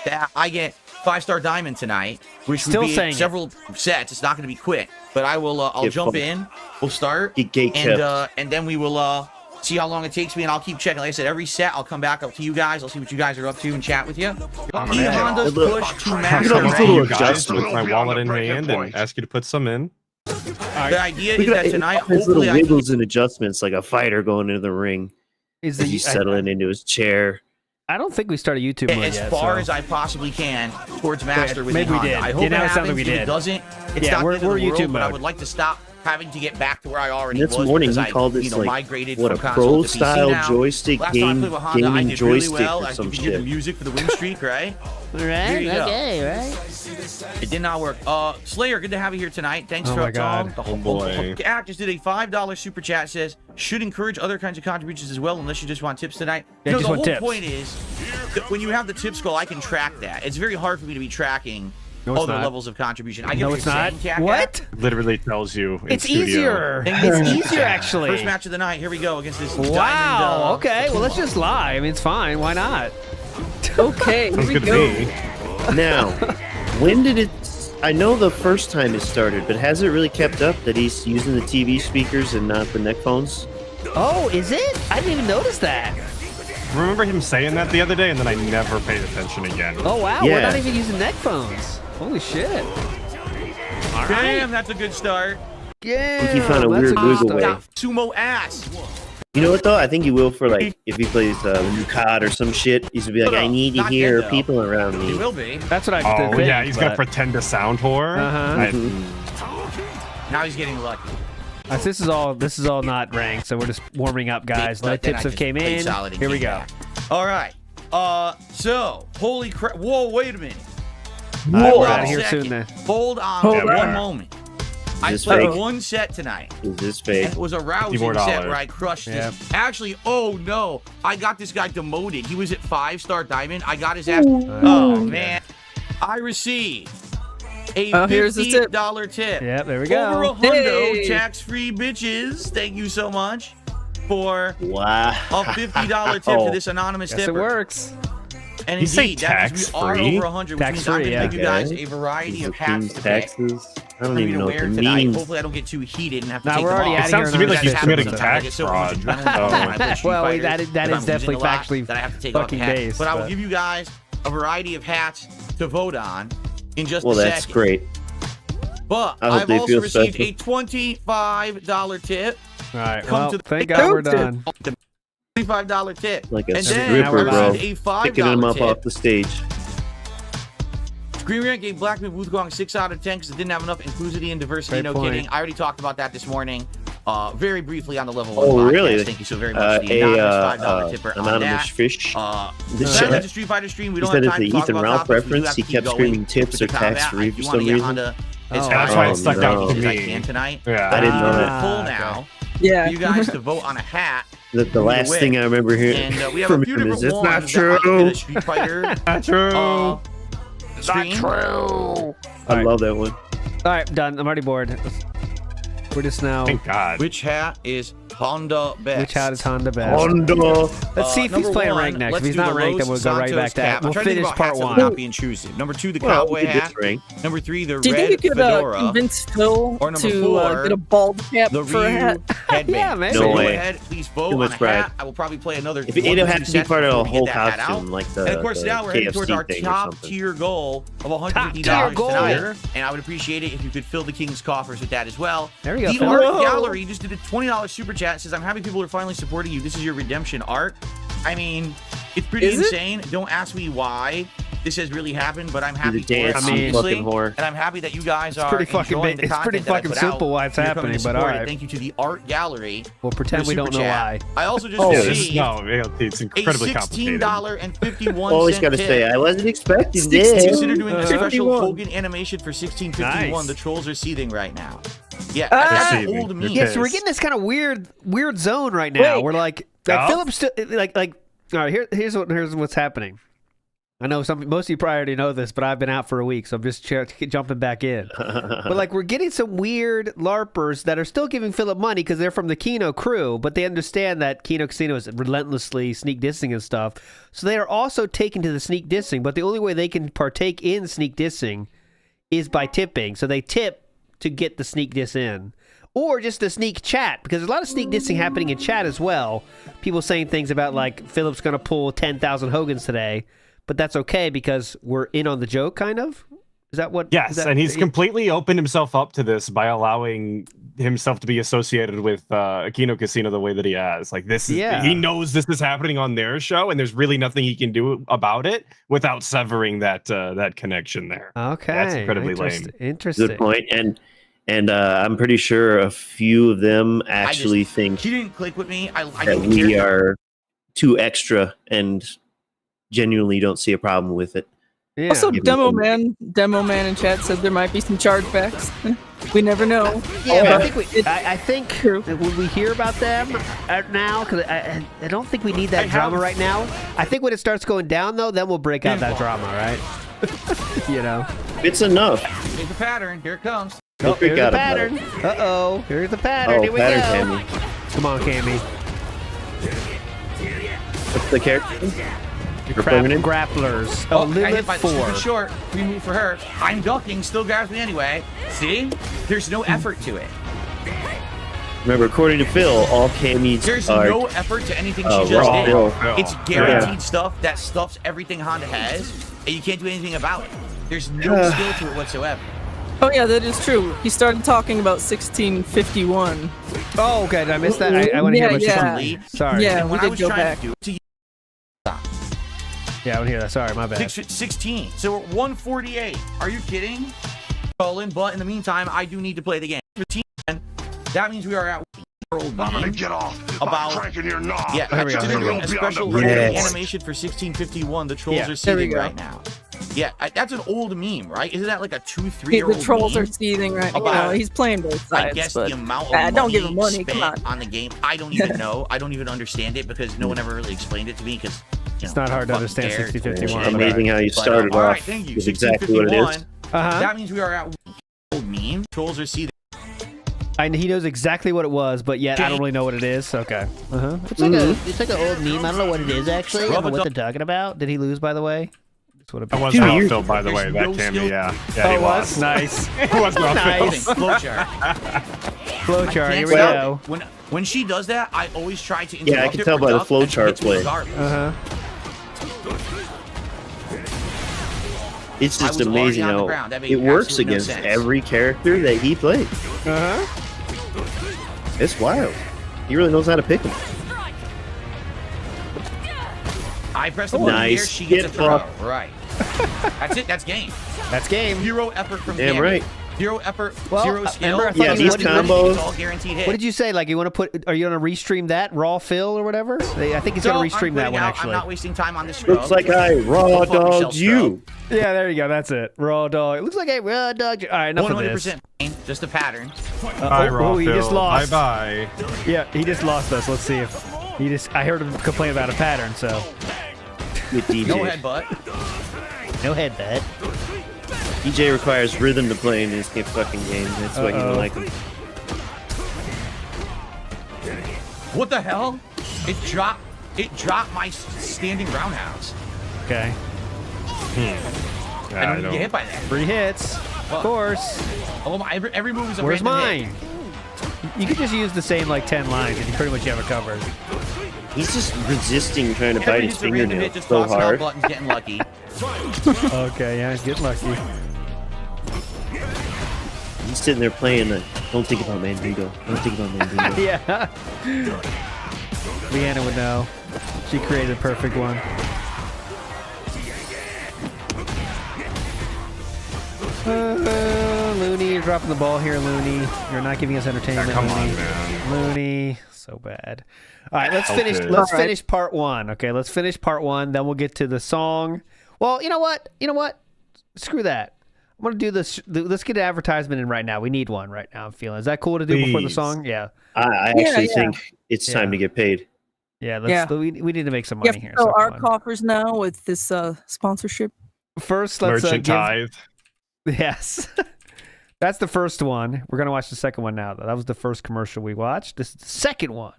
that I get 5-star diamond tonight, which Still would be saying it. several sets. It's not going to be quick, but I will. I'll Get jump fucked. in. We'll start, Get gate kept. and then we will see how long it takes me, and I'll keep checking. Like I said, every set I'll come back up to you guys. I'll see what you guys are up to and chat with you. Honda's Look, push to look master at these rank. little You guys adjustments. with my wallet in hand and ask you to put some in. The idea Look is at that tonight, his hopefully, little I can wiggles and adjustments like a fighter going into the ring. Is As he's settling into his chair. I don't think we started YouTube mode as yet. far so. as I possibly can towards master with maybe we Honda. did. I hope Yeah, it now it sounds happens. like we If did. it doesn't, it's Yeah, not we're the end of the YouTube world, but I mode. would like to stop having to get back to where I already And was. this morning because he called I, this migrated like what a from console to PC pro-style now. joystick Last time I game, played with Honda, I gaming did really joystick well. or I some could hear the shit. music for the win streak, right? There Right? you go. Okay, right? It did not work. Slayer, good to have you here tonight. Thanks Oh for my God. the Oh boy. Ack just did a $5 super chat. Says should encourage other kinds of contributions as well, unless you just want tips tonight. Yeah, No, just the want whole tips. point is that when you have the tip skull, I can track that. It's very hard for me to be tracking No, it's other not. levels of contribution. I get No, what it's you're not. saying, Cat What? Cat. Literally tells you. in It's studio. easier. It's easier, actually. First match of the night. Here we go against this Wow. diamond. Okay. Well, let's just lie. I mean, it's fine. Why not? Okay, here Sounds we good to go. me. Now, when did it? I know the first time it started, but has it really kept up that he's using the TV speakers and not the neck phones? Oh, is it? I didn't even notice that. Remember him saying that the other day, and then I never paid attention again. Oh wow. We're Yeah. not even using neck phones. Holy shit. All right. Damn, that's a good start. Yeah. think he found a that's weird good wiggle stuff. way. Got sumo ass. You know what though? I think he will for like if he plays the new COD or some shit. He's gonna be like, No, I need to not hear yet, though. people around He me. will be. That's what I Oh think, yeah, he's gonna but- pretend to sound whore. Uh-huh. Now he's getting lucky. This is all not ranked, so we're just warming up, guys. No But then tips I have just came played in. solid and Here we came go. back. All right. So holy crap! Whoa, wait a minute. We're out of here soon then. Hold on for one moment. I played one set tonight. Is this fake? It was a rousing set where I crushed it. Actually, oh no, I got this guy demoted. He was at 5-star diamond. I got his ass. Oh man, I received a $50 tip. Yep, there we go. Over $100 tax-free bitches. Thank you so much for a $50 tip for this anonymous tipper. It works. And indeed, that means we are over 100, which means I'm going to give you guys a variety of hats to pick. I don't even know what that means. Hopefully, I don't get too heated and have to take we're them already off. It sounds to me like you're committing tax fraud. Well, that is definitely factually that I have to take fucking based. But I will give you guys a variety of hats to vote on in just a second. Well, that's great. But I've also received a $25 tip. All right. Well, thank God we're done. $25 tip. Like a and stripper, bro. a $5 Picking him up tip. off the stage. Screen Rant gave Blackman Wukong 6 out of 10 because it didn't have enough inclusivity and diversity. Great no point. kidding. I already talked about that this morning. Very briefly on the level 1 Oh, podcast. really? Thank you so very much. The anonymous $5 tipper on anonymous that. fish. That's a Street Fighter stream. We He don't said have it's time the to talk Ethan about Ralph topics. We do reference. have He to kept keep screaming going. tips With or the caveat, tax-free I for do some wanna get reason. Honda as That's far why as it stuck out to as I me. can tonight. Yeah. I didn't know I'm that. gonna pull now. Yeah. For you guys to vote on a hat. The last thing I remember hearing And we have from a few him is, different it's not ones that might fit true. a Street Fighter. Not true. Stream. I love that one. All right, done. I'm already bored. We're just now. Thank God. Which hat is Honda best? Which hat is Honda best? Honda. Let's see if he's playing ranked next. If he's not ranked, then we'll go right back to that. We'll finish part 1. Not be intrusive. Number 2, the cowboy hat. Number 3, the Do you red think you could fedora. convince Phil Or number to 4, get a bald cap the for a hat? headband. Yeah, maybe. So No go way. ahead, please vote Too on much a pride. hat. I will probably play another. If it'll have to be part of a whole costume, costume, like the And of course, now we're heading towards our KFC thing or top something. tier goal of $150 Top-tier goal. tonight. And I would appreciate it if you could fill the King's coffers with that as well. There we go, The Phil. Art Whoa. Gallery just did a $20 super chat. It says, I'm happy people are finally supporting you. This is your redemption arc. I mean, it's pretty Is it? insane. Don't ask me why this has really happened, but I'm happy for it, dance, you obviously. fucking whore. And I'm happy that you guys It's are pretty fucking enjoying big. the It's content pretty that I fucking put simple out. why it's You're coming happening, to but support all it. right. Thank you to the Art Gallery. We'll pretend for we the don't super know chat. why. I also just Oh, received It's a incredibly complicated. $16.51 Always got to tip. say, I wasn't expecting Consider this. doing a special 51. Hogan animation for 1651. Nice. The trolls are seething right now. Yeah, Ah! that's Seething. old me. Yeah, so we're getting this kind of weird zone right now. Wait. We're like Yeah. Philip's still like. All right, here's what's happening. I know most of you probably already know this, but I've been out for a week, so I'm just jumping back in. But like, we're getting some weird LARPers that are still giving Philip money because they're from the Kino crew, but they understand that Kino Casino is relentlessly sneak dissing and stuff. So they are also taken to the sneak dissing, but the only way they can partake in sneak dissing is by tipping. So they tip to get the sneak diss in. Or just the sneak chat, because there's a lot of sneak dissing happening in chat as well. People saying things about like, Philip's going to pull 10,000 Hogans today. But that's okay because we're in on the joke, kind of? Is that what? Yes, is that, and he's completely opened himself up to this by allowing himself to be associated with Kino Casino the way that he has. Like this, he knows this is happening on their show, and there's really nothing he can do about it without severing that connection there. Okay, that's incredibly lame. Interesting. Good point. And I'm pretty sure a few of them actually think She didn't click with me. I that didn't we care. are too extra and genuinely don't see a problem with it. Yeah. Also, Demo Man in chat said there might be some chargebacks. We never know. Yeah, But I think that when we hear about them now, because I don't think we need that drama right now. I think when it starts going down, though, then we'll break out that drama, right? You know. It's enough. Here's the pattern. Here it comes. Oh, here's the out about pattern. it. Uh-oh. Here's the pattern. Oh, Here we pattern go. Cammy. Come on, Cammy. What's the character? Grapplers. Oh, I limit hit my 4. stupid short. Free move for her. I'm ducking. Still grabs me anyway. See? There's no effort to it. Remember, according to Phil, all Cammys There's are no effort to anything she just did. Phil. It's guaranteed stuff that stuffs everything Honda has, and you can't do anything about it. There's no skill to it whatsoever. Oh yeah, that is true. He started talking about 1651. Oh, okay. Did I miss that? I want to hear what yeah. you said. Sorry. Yeah, And we when I did was go trying back. to do it to you, Yeah, I want to hear that. Sorry, my bad. 16. So we're 148. Are you kidding? Colin, but in the meantime, I do need to play the game. 15, that means we are at I'm gonna get off about cranking your knob. Yeah, Here we go, considering here we a special Yes. animation for 1651. The trolls Yeah, are there we seething go. right now. Yeah, that's an old meme, right? Isn't that like a 2-3-year-old The trolls meme? are seething right About- now. He's playing both sides. I guess but the amount of money, don't give him money. Come spent on. the game, I don't even know. I don't even understand it because no one ever really explained it to me because it's not hard to understand 60-51. Amazing how you started all right, off thank you. with exactly what it is. That means we are at old meme. Trolls are seething. He knows exactly what it was, but yet I don't really know what it is. Okay. It's like an old meme. I don't know what it is actually. I don't know what they're talking about. Did he lose, by the way? I was Ralphville, by the way, that Cammy, yeah. Yeah, he was. Nice. It was Nice. Flowchart. Flowchart, here we go. When she does that, I always try to Yeah, I can tell by the flowchart play. It's just amazing how it works against every character that he plays. It's wild. He really knows how to pick them. I press the button Nice. here, she gets a Get throw. fucked. Right. That's it. That's game. That's game. Zero effort from Damn Cammy. right. Zero effort, Well, zero skill. remember I thought these combos. It's all guaranteed hit. What did you say? Like, you want to put? Are you going to restream that raw fill or whatever? I think he's going to restream that one actually. I'm not wasting time on this scrub. Looks like I raw dogged you. Yeah, there you go. That's it. Raw dog. It looks like a raw dog. All right, enough of this. 100% just a pattern. He just lost. Bye. Yeah, he just lost us. Let's see if he just. I heard him complain about a pattern. So. With DJ. No headbutt. No headbutt. DJ requires rhythm to play in this fucking game. That's why you don't like him. What the hell? It dropped my standing roundhouse. Okay. I don't even get hit by that. 3 hits. Of course. Oh my! Every move is a Where's random mine? You could just use the same like 10 lines and you pretty much have it covered. He's just resisting trying to bite his fingernail just so tossing out hard. buttons, getting lucky. Okay, yeah, he's getting lucky. He's sitting there playing the don't think about Mandingo. Don't think about Mandingo. Yeah. Leanna would know. She created the perfect one. Looney, you're dropping the ball here, Looney. You're not giving us entertainment, Come Looney. on, man. Looney, so bad. All right, let's finish. Let's finish part 1. Okay, let's finish part 1. Then we'll get to the song. Well, you know what? Screw that. I'm gonna do this. Let's get an advertisement in right now. We need one right now. I'm feeling. Is that cool to do before the song? Yeah. I actually think it's time to get paid. Yeah. We need to make some money here. So our coffers now with this sponsorship. First, let's Merchant tithe. Yes. That's the first one. We're gonna watch the second one now. That was the first commercial we watched. This is the second one.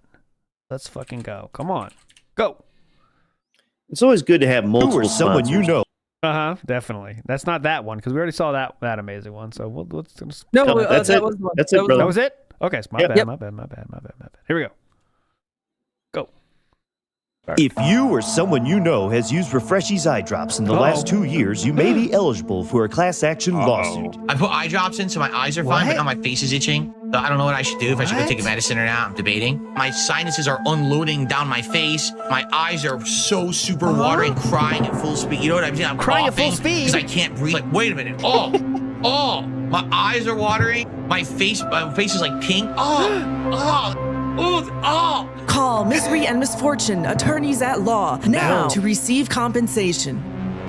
Let's fucking go. Come on. Go. It's always good to have multiple someone you know. Definitely. That's not that one because we already saw that amazing one. So let's No, that's it. Was one. That's it, brother. That was it. Okay, so my bad. Here we go. Go. If you or someone you know has used Refreshies eye drops in the last 2 years, you may be eligible for a class action lawsuit. I put eye drops in so my eyes are fine, but now my face is itching. So I don't know what I should do. If I should go take a medicine or not, I'm debating. My sinuses are unloading down my face. My eyes are so super watery and crying at full speed. You know what I'm saying? I'm crying at full speed because I can't breathe. Like, wait a minute. Oh, my eyes are watering. My face is like pink. Call Misery and Misfortune, attorneys at law, now to receive compensation.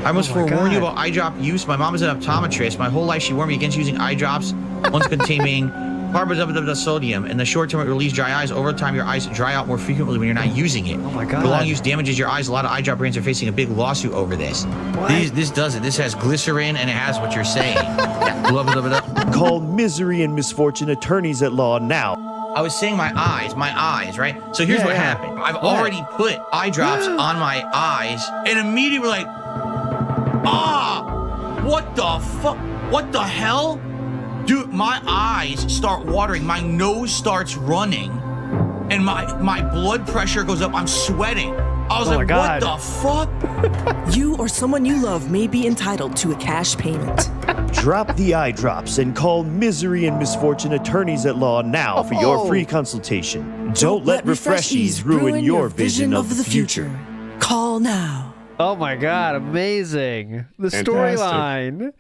I must forewarn you about eye drop use. My mom is an optometrist. My whole life she warned me against using eye drops, ones containing carbon sodium. In the short term, it relieves dry eyes. Over time, your eyes dry out more frequently when you're not using it. Oh my God. Prolonged use damages your eyes. A lot of eye drop brands are facing a big lawsuit over this. This does it. This has glycerin and it has what you're saying. Call Misery and Misfortune, attorneys at law now. I was saying my eyes, right? So here's what happened. I've already put eye drops on my eyes and immediately like, what the fuck? What the hell? Dude, my eyes start watering, my nose starts running, and my blood pressure goes up. I'm sweating. I was like, what the fuck? You or someone you love may be entitled to a cash payment. Drop the eye drops and call Misery and Misfortune, attorneys at law now for your free consultation. Don't let Refreshies ruin your vision of the future. Call now. Oh my God, amazing. The storyline.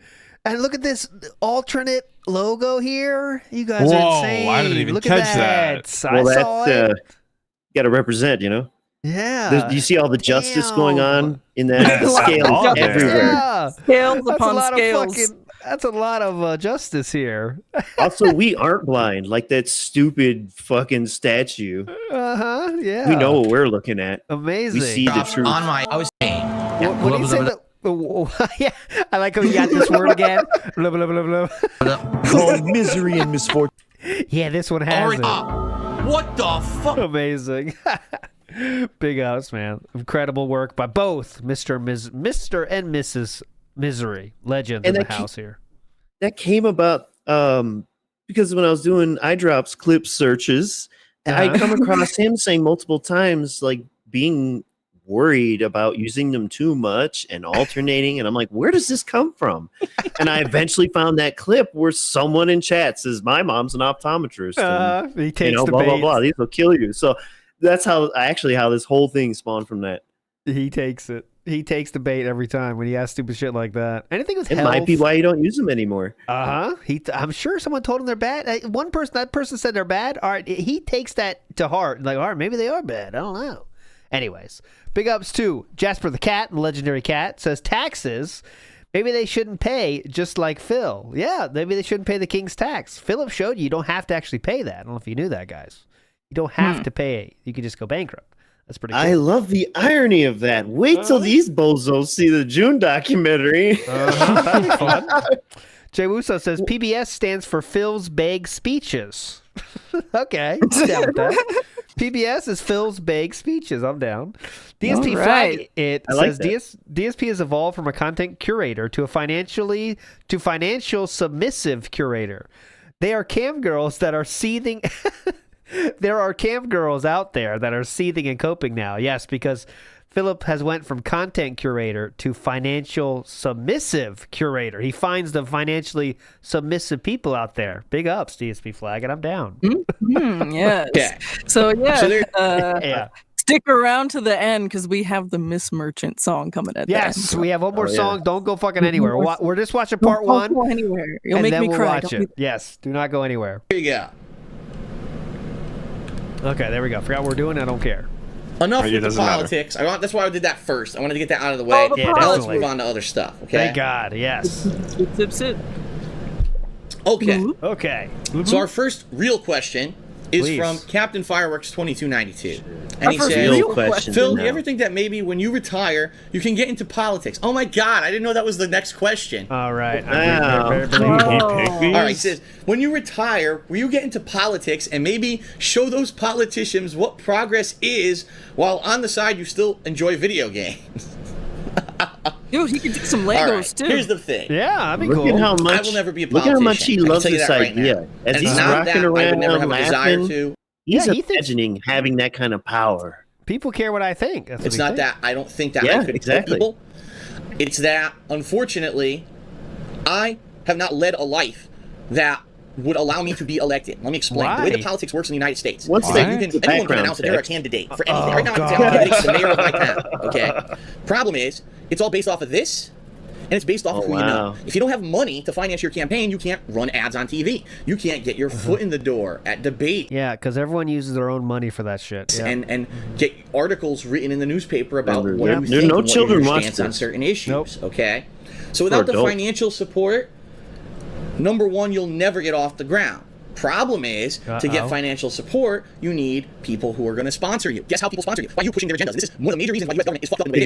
And look at this alternate logo here. You guys are insane. I didn't even look catch at that. I saw it. Got to represent, you know? Yeah. Do you see all the justice going on in that scale everywhere? Yeah. Yeah. Scales upon scales. That's a lot of justice here. Also, we aren't blind like that stupid fucking statue. Yeah. We know what we're looking at. Amazing. We see the truth. On my, I was saying. What do you say? Yeah, I like how you got this word again. Blah, blah, blah, blah. Called misery and misfortune. Yeah, this one has it. What the fuck? Amazing. Big ups, man. Incredible work by both Mr. and Mrs. Misery. Legends in the house here. That came about because when I was doing iDrops clip searches, I come across him saying multiple times, like, being worried about using them too much and alternating, and I'm like, where does this come from? And I eventually found that clip where someone in chat says, my mom's an optometrist, and, he takes the blah bait. blah blah, these will kill you. So that's how this whole thing spawned from that. He takes it. He takes the bait every time when he asks stupid shit like that. Anything with it health. Might be why you don't use them anymore. I'm sure someone told him they're bad. That person said they're bad. All right, he takes that to heart. Like, all right, maybe they are bad. I don't know. Anyways, big ups to Jasper the Cat, the legendary cat, says taxes. Maybe they shouldn't pay, just like Phil. Yeah, maybe they shouldn't pay the king's tax. Philip showed you don't have to actually pay that. I don't know if you knew that, guys. You don't have to pay. You can just go bankrupt. That's pretty cool. I love the irony of that. Wait till these bozos see the June documentary. That'd be fun. Jay Wuso says PBS stands for Phil's Big Speeches. Okay, I'm down with that. PBS is Phil's Big Speeches. I'm down. DSP Flag says DSP has evolved from a content curator to a financial submissive curator. They are cam girls that are seething. There are cam girls out there that are seething and coping now. Yes, because Philip has went from content curator to financial submissive curator. He finds the financially submissive people out there. Big ups, DSP Flag, and I'm down. Yes. Yeah. So Yeah. Stick around to the end because we have the Miss Merchant song coming at the end. Yes, we have one more song. Don't go fucking anywhere. We're just watching part one. Don't go anywhere. You'll and make then me we'll cry. watch it. Yes, do not go anywhere. Here you go. Okay, there we go. Forgot what we're doing. I don't care. Enough with the politics. That's why I did that first. I wanted to get that out of the way. Now let's move on to other stuff. Okay. Thank God. Yes. Sit. Okay. Okay. So our first real question is from Captain Fireworks 2292, and he says, "Phil, do you ever think that maybe when you retire, you can get into politics?" Oh my God, I didn't know that was the next question. All right. All right. He says, when you retire, will you get into politics and maybe show those politicians what progress is, while on the side you still enjoy video games? Dude, he could do some Legos too. Here's the thing. Yeah, that'd be cool. Look at how much, I will never be a look politician. at how much he loves this idea. Right, as he's rocking around laughing, he's imagining having that kind of power. People care what I think. That's it's not that I don't think that I could kill people. It's that, unfortunately, I have not led a life that would allow me to be elected. Let me explain. Why? The way that politics works in the United States. Anyone can announce that they're a candidate for anything. Right now, I'm a candidate for the mayor of my town. Okay. Problem is, it's all based off of this, and it's based off of who you know. If you don't have money to finance your campaign, you can't run ads on TV. You can't get your foot in the door at debate. Yeah, because everyone uses their own money for that shit. Yeah. And get articles written in the newspaper about what you think no and what children your watch stance this. on certain issues. Okay. So without the financial support, number one, you'll never get off the ground. Problem is, to get financial support, you need people who are going to sponsor you. Guess how people sponsor you? By you pushing their agendas. This is one of the major reasons why the U.S. government is fucked up in the way you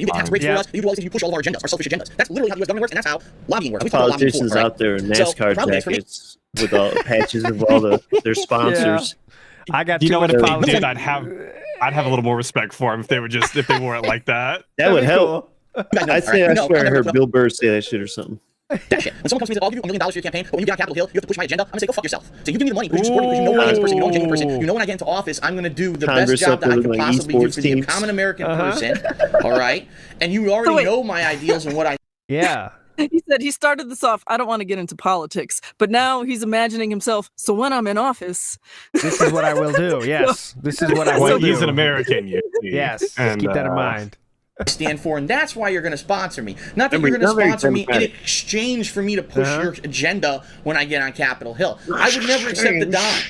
get tax breaks for us, you do all these things, you push all of our agendas, our selfish agendas. That's literally how the U.S. government works, and that's how lobbying works. Politicians out there in NASCAR jackets with all patches of all their sponsors. I got you know what? If they politics. did, I'd have a little more respect for them if they wore it like that. That would help. I swear I heard Bill Burr say that shit or something. That shit. When someone comes to me and says, "I'll give you $1 million for your campaign, but when you get on Capitol Hill, you have to push my agenda," I'm gonna say, "Go fuck yourself." So you give me the money because you support me, because you know I'm a nice person, you know I'm a genuine person, you know when I get into office, I'm gonna do the best job that I could possibly do for the common American person. All right, and you already know my ideals and what I. Yeah. He said he started this off, I don't want to get into politics, but now he's imagining himself, so when I'm in office... This is what I will do, yes. This is what I will do. He's an American, you see. Yes, and, keep that in mind. Stand for, and that's why you're going to sponsor me. Not that you're going to sponsor me in exchange for me to push your agenda when I get on Capitol Hill. I would never accept a dime.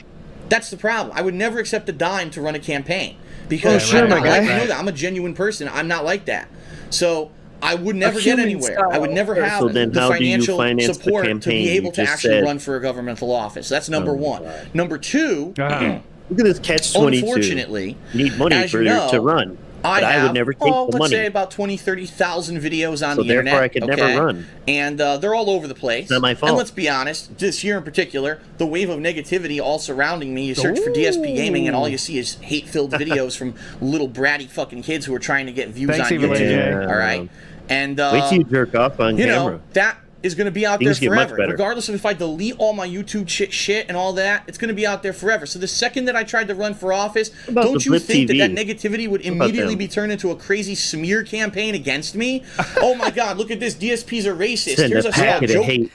That's the problem. I would never accept a dime to run a campaign. because I'm not like, you know that I'm a genuine person. I'm not like that. So I would never get anywhere. I would never have the financial support to be able to actually run for a governmental office. That's number one. Number two, look at this catch-22. Unfortunately, you need money to run. But I would never take the money. Let's say about 20, 30,000 videos on the internet. So therefore I could never run. And they're all over the place. It's not my fault. And let's be honest, this year in particular, the wave of negativity all surrounding me, you search for DSP Gaming and all you see is hate-filled videos from little bratty fucking kids who are trying to get views on YouTube. All right? And wait till you jerk off on camera. That is going to be out there forever. Regardless of if I delete all my YouTube shit and all that, it's going to be out there forever. So the second that I tried to run for office, don't you think that negativity would immediately be turned into a crazy smear campaign against me? Oh my God, look at this. DSPs are racist. Here's a packet of hate.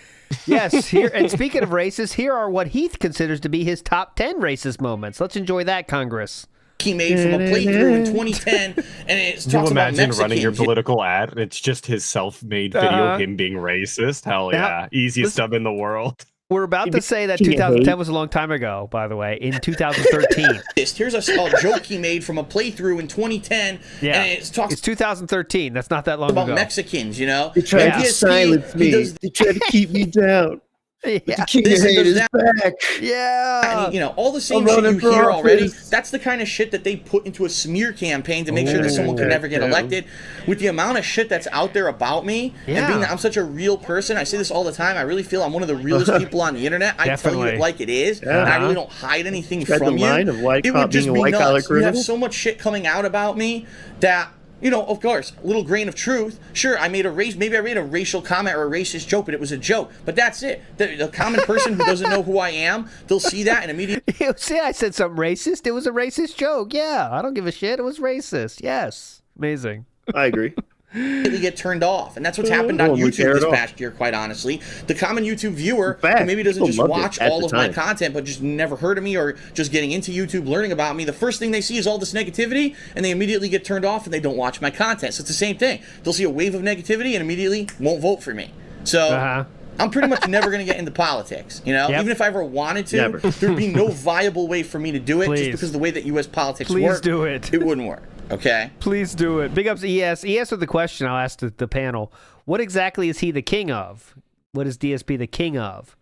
Yes, here. And speaking of racist, here are what Heath considers to be his top 10 racist moments. Let's enjoy that, Congress. He made from a playthrough in 2010, and it talks about Mexicans. Running your political ad, and it's just his self-made video, him being racist. Hell yeah, easiest stuff in the world. We're about to say that 2010 was a long time ago, by the way, in 2013. Here's a joke he made from a playthrough in 2010, and it's 2013. That's not that long ago. About Mexicans, you know? They tried to silence me. They tried to keep me down. Yeah. The king of hate is back. Yeah. And, all the same shit you hear already, that's the kind of shit that they put into a smear campaign to make sure that someone can never get elected. With the amount of shit that's out there about me, and being that I'm such a real person, I say this all the time, I really feel I'm one of the realest people on the internet. I tell you it like it is, and I really don't hide anything from you. It would just be nuts. You have so much shit coming out about me that... of course, a little grain of truth. Sure, maybe I made a racial comment or a racist joke, but it was a joke. But that's it. The common person who doesn't know who I am, they'll see that and immediately... See, I said something racist. It was a racist joke. Yeah, I don't give a shit. It was racist. Yes. Amazing. I agree. Get turned off, and that's what's happened on YouTube this past year, quite honestly. The common YouTube viewer who maybe doesn't just watch all of my content but just never heard of me or just getting into YouTube, learning about me, the first thing they see is all this negativity, and they immediately get turned off and they don't watch my content. So it's the same thing. They'll see a wave of negativity and immediately won't vote for me. So I'm pretty much never going to get into politics, Even if I ever wanted to, there'd be no viable way for me to do it just because of the way that U.S. politics work. Please do it. It wouldn't work. Okay. Please do it. Big ups ES. ES with the question I'll ask the panel. What exactly is he the king of? What is DSP the king of?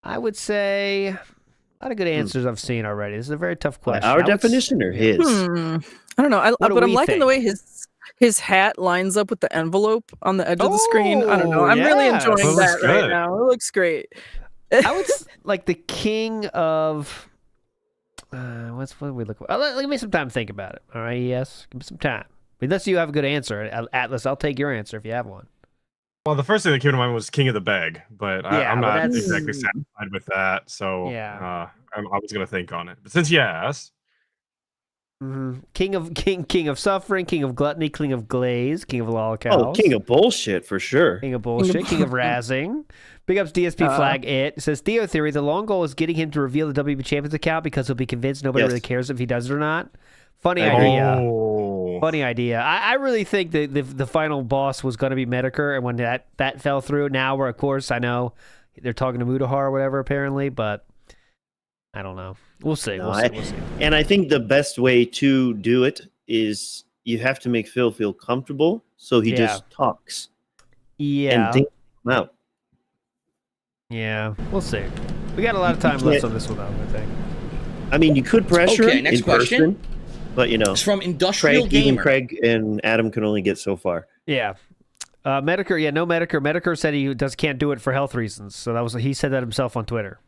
I would say a lot of good answers I've seen already. This is a very tough question. Our definition or his? I don't know. But I'm liking the way his hat lines up with the envelope on the edge of the screen. I don't know. I'm really enjoying that right now. It looks great. I would like the king of... what are we looking for? Give me some time to think about it. All right, yes. Give me some time. Unless you have a good answer. Atlas, I'll take your answer if you have one. Well, the first thing that came to mind was King of the Bag, but I'm not exactly satisfied with that. So I was going to think on it. But since you asked... King of suffering, king of gluttony, king of glaze, king of lolcows. Oh, king of bullshit for sure. King of bullshit, king of razzing. Big ups DSP flag it says Theo theory. The long goal is getting him to reveal the WP Champions account because he'll be convinced nobody really cares if he does it or not. Funny idea. Funny idea. I really think that the final boss was going to be Medicare, and when that fell through, now we're of course I know they're talking to Mutahar or whatever apparently, but I don't know. We'll see. We'll see. And I think the best way to do it is you have to make Phil feel comfortable, so he just talks. Yeah. And think him out. Yeah, we'll see. We got a lot of time left on this one, I think. I mean, you could pressure him next in question. person, but it's from Industrial Gamer. Even Craig and Adam can only get so far. Yeah. Medicare, no Medicare. Medicare said he can't do it for health reasons. So he said that himself on Twitter.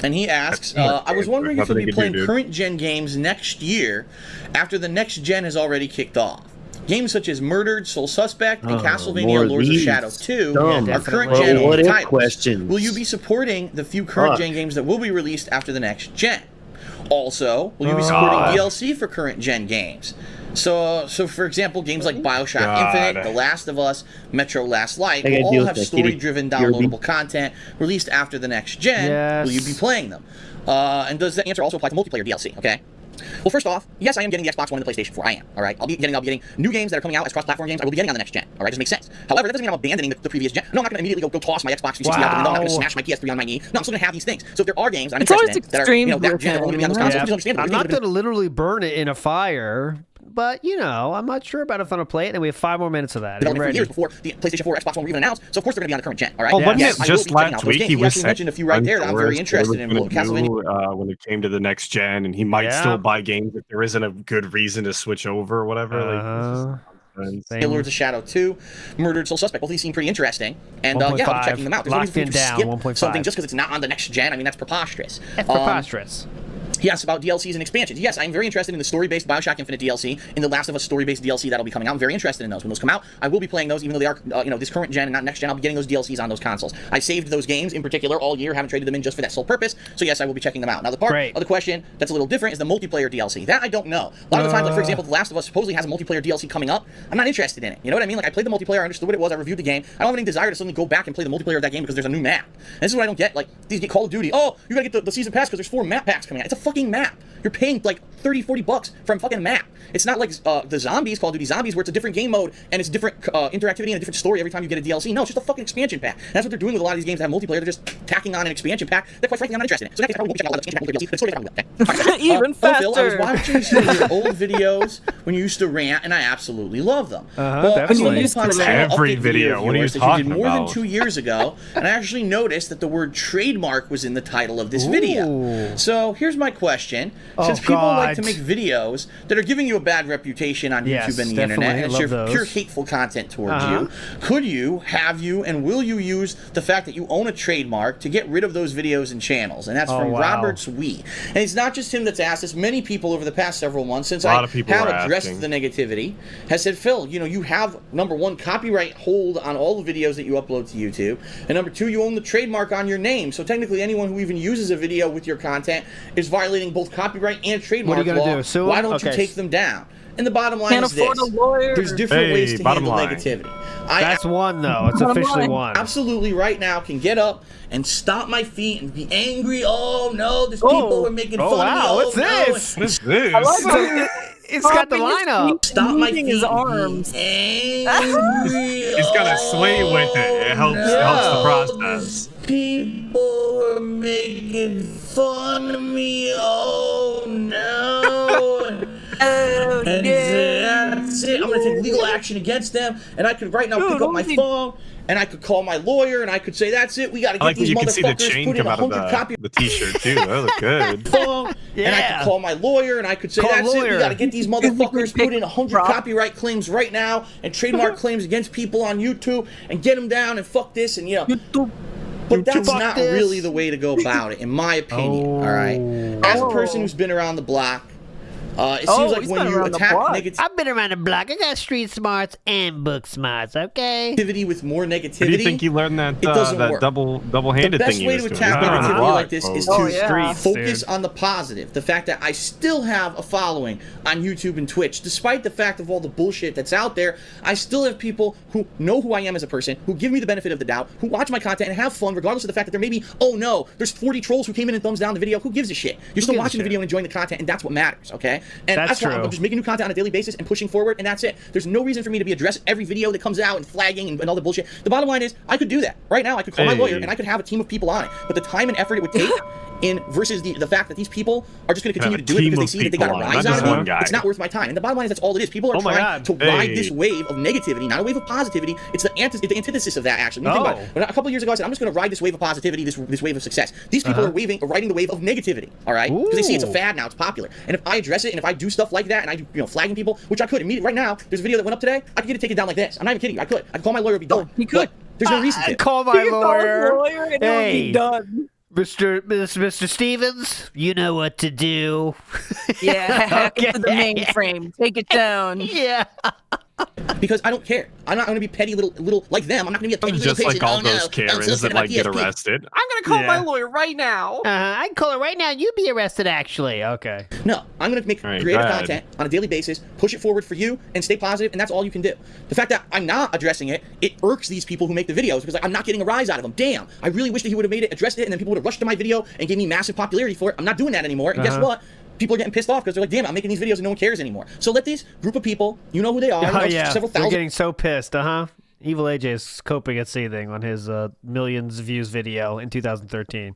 And he asks, I was wondering if you'll be playing current gen games next year after the next gen has already kicked off. Games such as Murdered, Soul Suspect, and Castlevania Lords of Shadow 2 are current gen titles. Questions. Will you be supporting the few current gen games that will be released after the next gen? Also, will you be supporting DLC for current gen games? So for example, games like BioShock Infinite, The Last of Us, Metro Last Light will all have story-driven downloadable content released after the next gen. Yes. Will you be playing them? And does that answer also apply to multiplayer DLC? Okay. Well, first off, yes, I am getting the Xbox One and the PlayStation 4. I am. All right. I'll be getting new games that are coming out as cross-platform games. I will be getting on the next gen. All right. Doesn't make sense. However, that doesn't mean I'm abandoning the previous gen. No, I'm not going to immediately go toss my Xbox 360 out the window. I'm not going to smash my PS3 on my knee. No, I'm still going to have these things. So if there are games I'm interested in that are, that gen are only going to be on those consoles, please understand. I'm not going to literally burn it in a fire. But, you know, I'm not sure about if I'm going to play it, and we have 5 more minutes of that. For years before the PlayStation 4, Xbox One were even announced, so of course they're going to be on the current gen, all right? Well, wasn't it just last week he was mentioned a few right there that I'm very interested in. When it came to the next gen, and he might still buy games if there isn't a good reason to switch over or whatever. Lords of Shadow 2, Murdered Soul Suspect. Both of these seem pretty interesting, and yeah, I'll be checking them out. There's no reason to skip something just because it's not on the next gen. I mean, that's preposterous. That's preposterous. Yes, about DLCs and expansions. Yes, I'm very interested in the story-based Bioshock Infinite DLC, in the Last of Us story-based DLC that'll be coming out. I'm very interested in those. When those come out, I will be playing those, even though they are, this current gen and not next gen. I'll be getting those DLCs on those consoles. I saved those games in particular all year, haven't traded them in just for that sole purpose. So yes, I will be checking them out. Now, the part of the question that's a little different is the multiplayer DLC. That I don't know. A lot of the times, like for example, The Last of Us supposedly has a multiplayer DLC coming up. I'm not interested in it. You know what I mean? Like I played the multiplayer, I understood what it was, I reviewed the game. I don't have any desire to suddenly go back and play the multiplayer of that game because there's a new map. And this is what I don't get. Like these get Call of Duty. Oh, you gotta get the season pass because there's 4 map packs coming out. It's a fucking map. You're paying like $30-40 for a fucking map. It's not like the Zombies, Call of Duty Zombies, where it's a different game mode and it's different interactivity and a different story every time you get a DLC. No, it's just a fucking expansion pack. And that's what they're doing with a lot of these games that have multiplayer. They're just tacking on an expansion pack that, quite frankly, I'm not interested in. So in that case, I probably won't be checking out a lot of expansion pack multiplayer DLC. Even faster. Phil, I was watching some of your old videos when you used to rant, and I absolutely love them. Definitely. Every video. What are you talking about? More than 2 years ago, and I actually noticed that the word trademark was in the title of this video. So here's my question: since people like to make videos that are giving you a bad reputation on YouTube and the internet, and it's pure hateful content towards you, could you, have you, and will you use the fact that you own a trademark to get rid of those videos and channels? And that's from Robert's Wee. And it's not just him that's asked this. Many people over the past several months, since I have addressed the negativity, has said, Phil, you have, number one, copyright hold on all the videos that you upload to YouTube, and number two, you own the trademark on your name. So technically, anyone who even uses a video with your content is violating both copyright and trademark law. Why don't you take them down? And the bottom line is this: there's different ways to handle negativity. That's one, though. It's officially one. Absolutely, right now, can get up and stomp my feet and be angry. Oh no, there's people who are making fun of me. Oh, what's this? What is this? I love it's got the lineup. Stomp my feet. His arms. He's got to sway with it. It helps the process. People are making fun of me. Oh no. And that's it. I'm going to take legal action against them, and I could right now pick up my phone, and I could call my lawyer, and I could say, that's it, we got to get these motherfuckers put in 100 copies. The t-shirt, too. That looked good. And I could call my lawyer, and I could say, that's it, we got to get these motherfuckers put in 100 copyright claims right now, and trademark claims against people on YouTube, and get them down, and fuck this, and But that's not really the way to go about it, in my opinion, all right? As a person who's been around the block, it seems like when you attack negativity... I've been around the block. I got street smarts and book smarts, okay? With more negativity... Where do you think you learned that, that double-handed thing? The best way to attack negativity like this is to focus on the positive. The fact that I still have a following on YouTube and Twitch. Despite the fact of all the bullshit that's out there, I still have people who know who I am as a person, who give me the benefit of the doubt, who watch my content and have fun, regardless of the fact that there may be, oh no, there's 40 trolls who came in and thumbs down the video. Who gives a shit? You're still watching the video and enjoying the content, and that's what matters, okay? And that's true. I'm just making new content on a daily basis and pushing forward, and that's it. There's no reason for me to be addressing every video that comes out and flagging and all the bullshit. The bottom line is, I could do that. Right now, I could call my lawyer, and I could have a team of people on it. But the time and effort it would take versus the fact that these people are just going to continue to do it because they see that they got a rise out of it, it's not worth my time. And the bottom line is that's all it is. People are trying to ride this wave of negativity, not a wave of positivity. It's the antithesis of that, actually. When you think about it, a couple of years ago, I said, I'm just going to ride this wave of positivity, this wave of success. These people are riding the wave of negativity, all right? Because they see it's a fad now, it's popular. And if I address it, and if I do stuff like that, and I do, flagging people, which I could immediately, right now, there's a video that went up today, I could get it taken down like this. I'm not even kidding you. I could call my lawyer, it'd be done. He could. But there's no reason to. Call my lawyer. And it would be done. Mr. Stevens, you know what to do. Yeah, hack into the mainframe. Take it down. Yeah. Because I don't care. I'm not going to be petty little like them. I'm not going to be a petty little patient. Just like all those Karens that get arrested. I'm going to call my lawyer right now. I can call her right now. You'd be arrested, actually. Okay. No, I'm going to make creative content on a daily basis, push it forward for you, and stay positive, and that's all you can do. The fact that I'm not addressing it, it irks these people who make the videos because I'm not getting a rise out of them. Damn, I really wish that he would have made it, addressed it, and then people would have rushed to my video and gave me massive popularity for it. I'm not doing that anymore, and guess what? people are getting pissed off because they're like, damn, I'm making these videos and no one cares anymore. So let these group of people, you know who they are. Oh, yeah. Several They're thousand. getting so pissed, Evil AJ is coping at seething on his millions views video in 2013.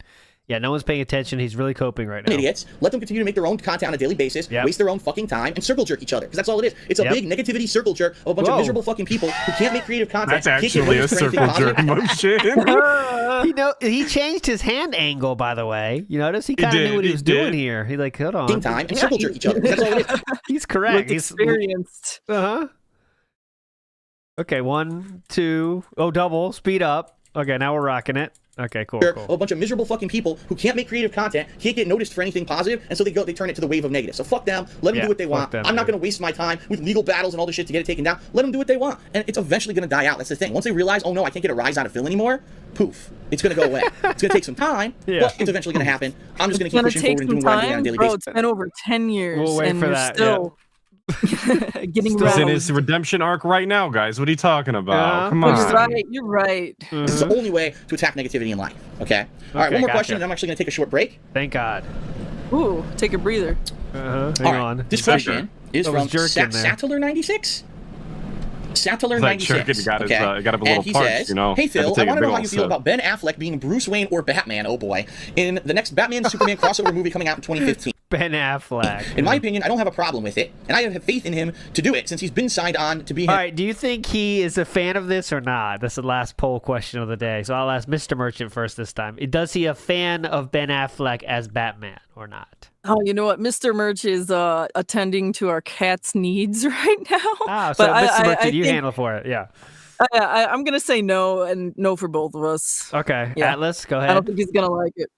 Yeah, no one's paying attention. He's really coping right now. Idiots. Let them continue to make their own content on a daily basis, waste their own fucking time, and circle jerk each other. Because that's all it is. It's a big negativity circle jerk of a bunch of miserable fucking people who can't make creative content. That's actually a circle jerk motion. He changed his hand angle, by the way. You notice? He kind of knew what he was doing here. He like, hold on. Time and circle jerk each other. That's all it is. He's correct. He's experienced. Okay, 1, 2. Oh, double. Speed up. Okay, now we're rocking it. Okay, cool. A bunch of miserable fucking people who can't make creative content, can't get noticed for anything positive, and so they turn it to the wave of negative. So fuck them. Let them do what they want. I'm not going to waste my time with legal battles and all this shit to get it taken down. Let them do what they want, and it's eventually going to die out. That's the thing. Once they realize, oh no, I can't get a rise out of Phil anymore, poof, it's going to go away. It's going to take some time, but it's eventually going to happen. I'm just going to keep pushing forward and doing what I'm doing on a daily basis. It's been over 10 years, we'll wait and for we're that, still getting He's in his redemption arc right now, guys. What are you talking about? Come on. You're right. This is the only way to attack negativity in life. Okay. All right. One more question, and I'm actually going to take a short break. Thank God. Ooh, take a breather. Hang on. This question is from Sattler96. Sattler96. Got his, got a little and he parts, says, you know, hey Phil, I want to know how you feel sip. about Ben Affleck being Bruce Wayne or Batman, oh boy, in the next Batman-Superman crossover movie coming out in 2015. Ben Affleck. In my opinion, I don't have a problem with it, and I have faith in him to do it since he's been signed on to be him. All right, do you think he is a fan of this or not? That's the last poll question of the day. So I'll ask Mr. Merchant first this time. Does he a fan of Ben Affleck as Batman or not? Oh, you know what? Mr. Merch is attending to our cat's needs right now. Ah, so Mr. Merchant, you handle for it, yeah. I'm going to say no, and no for both of us. Okay, yeah. Atlas, go ahead. I don't think he's going to like it.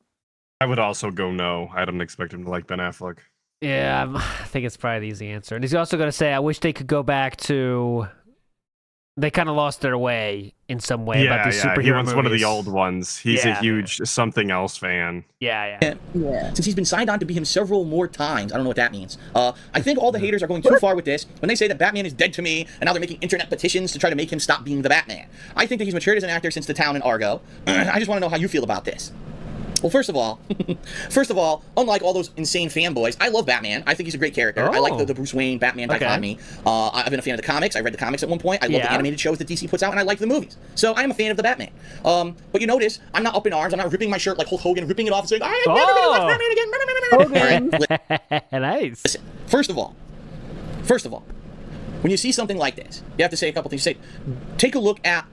I would also go no. I don't expect him to like Ben Affleck. Yeah, I think it's probably the easy answer. And he's also going to say, I wish they could go back to... They kind of lost their way in some way about these superhero he wants movies. one of the old ones. He's a huge something else fan. Yeah. Since he's been signed on to be him several more times. I don't know what that means. I think all the haters are going too far with this when they say that Batman is dead to me, and now they're making internet petitions to try to make him stop being the Batman. I think that he's matured as an actor since The Town and Argo. I just want to know how you feel about this. Well, first of all, unlike all those insane fanboys, I love Batman. I think he's a great character. I like the Bruce Wayne Batman dichotomy. I've been a fan of the comics. I read the comics at one point. I love the animated shows that DC puts out, and I like the movies. So I am a fan of the Batman. But you notice, I'm not up in arms. I'm not ripping my shirt like Hulk Hogan, ripping it off and saying, I am never going to watch Batman again. All right. Nice. Listen, first of all, when you see something like this, you have to say a couple things. You say, take a look at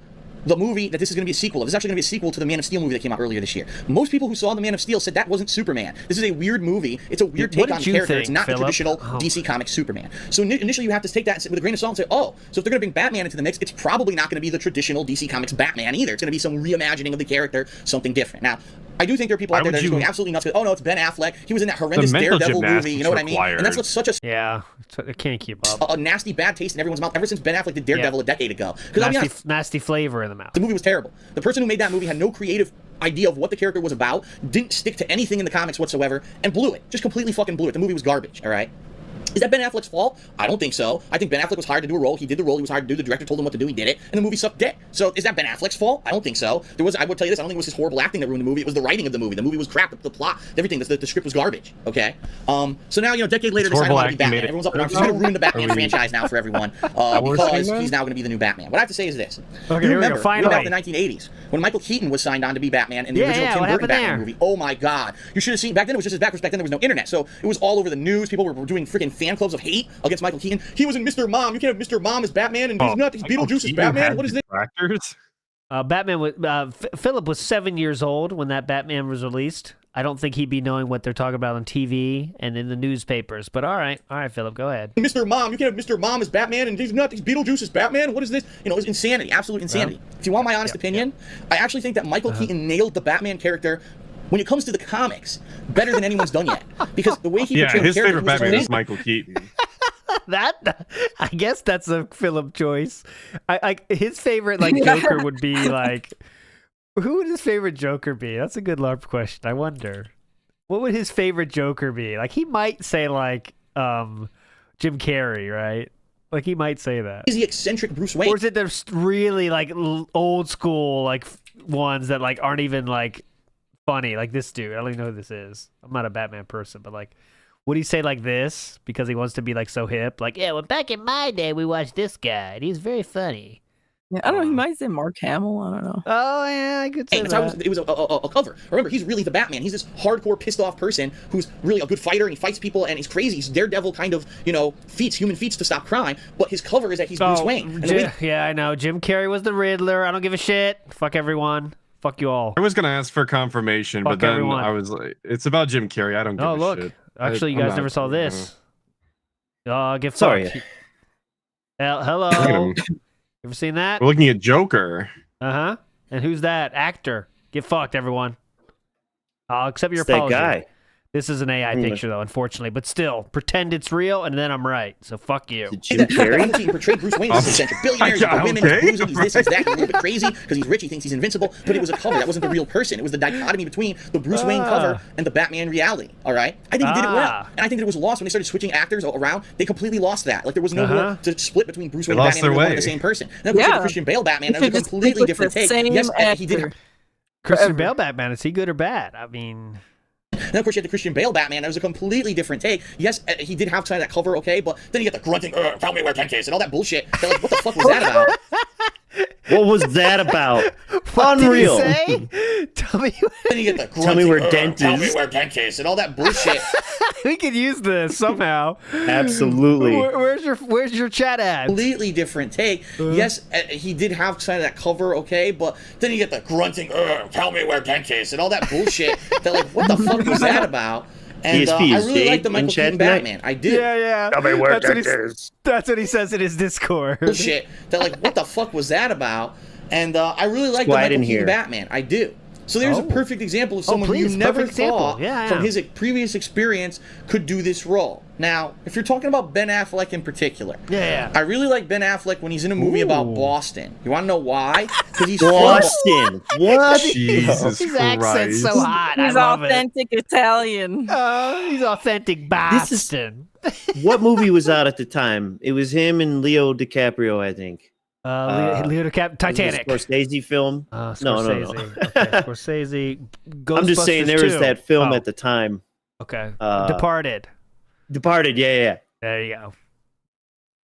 the movie that this is going to be a sequel of. This is actually going to be a sequel to the Man of Steel movie that came out earlier this year. Most people who saw the Man of Steel said that wasn't Superman. This is a weird movie. It's a weird take on character. It's not the traditional DC Comics Superman. So initially you have to take that with a grain of salt and say, oh, so if they're going to bring Batman into the mix, it's probably not going to be the traditional DC Comics Batman either. It's going to be some reimagining of the character, something different. Now, I do think there are people out there that are just going absolutely nuts with, oh no, it's Ben Affleck. He was in that horrendous Daredevil movie. You know what I mean? And that's what's such a it can't keep up. A nasty bad taste in everyone's mouth ever since Ben Affleck did Daredevil a decade ago. Because I'll be honest, nasty flavor in the mouth. The movie was terrible. The person who made that movie had no creative idea of what the character was about, didn't stick to anything in the comics whatsoever, and blew it. Just completely fucking blew it. The movie was garbage. All right. Is that Ben Affleck's fault? I don't think so. I think Ben Affleck was hired to do a role. He did the role. He was hired to do. The director told him what to do. He did it, and the movie sucked dick. So is that Ben Affleck's fault? I don't think so. I would tell you this. I don't think it was his horrible acting that ruined the movie. It was the writing of the movie. The movie was crap. The plot, everything. The script was garbage. Okay. So now a decade later, they decided to be Batman. Everyone's up in arms. He's going to ruin the Batman franchise now for everyone because he's now going to be the new Batman. What I have to say is this. Okay, you remember back in the 1980s when Michael Keaton was signed on to be Batman in the original Tim Burton Batman movie. Oh my God! You should have seen. Back then it was just as backwards. Back then there was no internet, so it was all over the news. People were doing freaking fan clubs of hate against Michael Keaton. He was in Mr. Mom. You can't have Mr. Mom as Batman, and he's not. He's Beetlejuice as Batman. What is this? Batman was Philip was 7 years old when that Batman was released. I don't think he'd be knowing what they're talking about on TV and in the newspapers. But all right, Philip, go ahead. Mr. Mom, you can't have Mr. Mom as Batman, and he's not. He's Beetlejuice as Batman. What is this? It's insanity, absolute insanity. If you want my honest opinion, I actually think that Michael Keaton nailed the Batman character when it comes to the comics better than anyone's done yet. Because the way he portrayed his the character favorite Batman is Michael Keaton. I guess that's a Philip choice. His favorite Joker would be like, who would his favorite Joker be? That's a good LARP question. I wonder, what would his favorite Joker be? Like he might say Jim Carrey, right? Like he might say that. Is he eccentric Bruce Wayne? Or is it there's really old school ones that aren't even funny? Like this dude. I don't even know who this is. I'm not a Batman person, but would he say like this because he wants to be like so hip? Like, yeah, well, back in my day, we watched this guy, and he's very funny. Yeah, I don't know. He might say Mark Hamill. I don't know. Oh yeah, I could say that. It was a cover. Remember, he's really the Batman. He's this hardcore, pissed off person who's really a good fighter and he fights people and he's crazy. He's Daredevil kind of, human feats to stop crime. But his cover is that he's Bruce Wayne. Yeah, I know. Jim Carrey was the Riddler. I don't give a shit. Fuck everyone. Fuck you all. I was gonna ask for confirmation, but then I was like, "It's about Jim Carrey. I don't give a shit." Actually, you guys never saw this. Get fucked. Sorry. Hello. Ever seen that? We're looking at Joker. Uh-huh. And who's that? Actor. Get fucked, everyone. I'll accept your It's that apology. guy. This is an AI picture, though, unfortunately. But still, pretend it's real, and then I'm right. So fuck you. Jim Carrey? He portrayed Bruce Wayne as eccentric billionaires, the women, he's boozing, he's this, he's that, he's a little bit crazy because he's rich, he thinks he's invincible, but it was a cover. That wasn't the real person. It was the dichotomy between the Bruce Wayne cover and the Batman reality, all right? I think he did it well. And I think that it was lost when they started switching actors around. They completely lost that. Like, there was no more to split between Bruce Wayne and Batman and one and the same person. And then the Christian Bale Batman, that was a completely different take. Yes, he did. Christian Bale Batman, is he good or bad? I mean... And then, of course, you had the Christian Bale Batman. That was a completely different take. Yes, he did have kind of that cover, okay, but then you get the grunting, tell me where 10 is, and all that bullshit. They're like, what the fuck was that about? What was that about? Unreal. Did he say? Tell me. Then you get the grunting, tell me where dent tell me where 10 is, and all that bullshit. We could use this somehow. Absolutely. Where's your chat at? Completely different take. Yes, he did have kind of that cover, okay, but then you get the grunting, tell me where 10 is, and all that bullshit. They're like, what the fuck was that about? And I really like the Michael Keaton Batman. I do. Yeah. Tell me where that is. That's what he says in his Discord. Bullshit. They're like, what the fuck was that about? And I really like the Michael Keaton Batman. I do. So there's a perfect example of someone who you never thought from his previous experience could do this role. Now, if you're talking about Ben Affleck in particular, I really like Ben Affleck when he's in a movie about Boston. You want to know why? Because he's Boston. What? Jesus His accent's so hot. He's authentic Italian. He's authentic Boston. What movie was out at the time? It was him and Leo DiCaprio, I think. Leo DiCaprio, Titanic. Scorsese film. Scorsese. No. Okay, Scorsese. I'm just saying there was that film at the time. Okay. Departed. Yeah. There you go.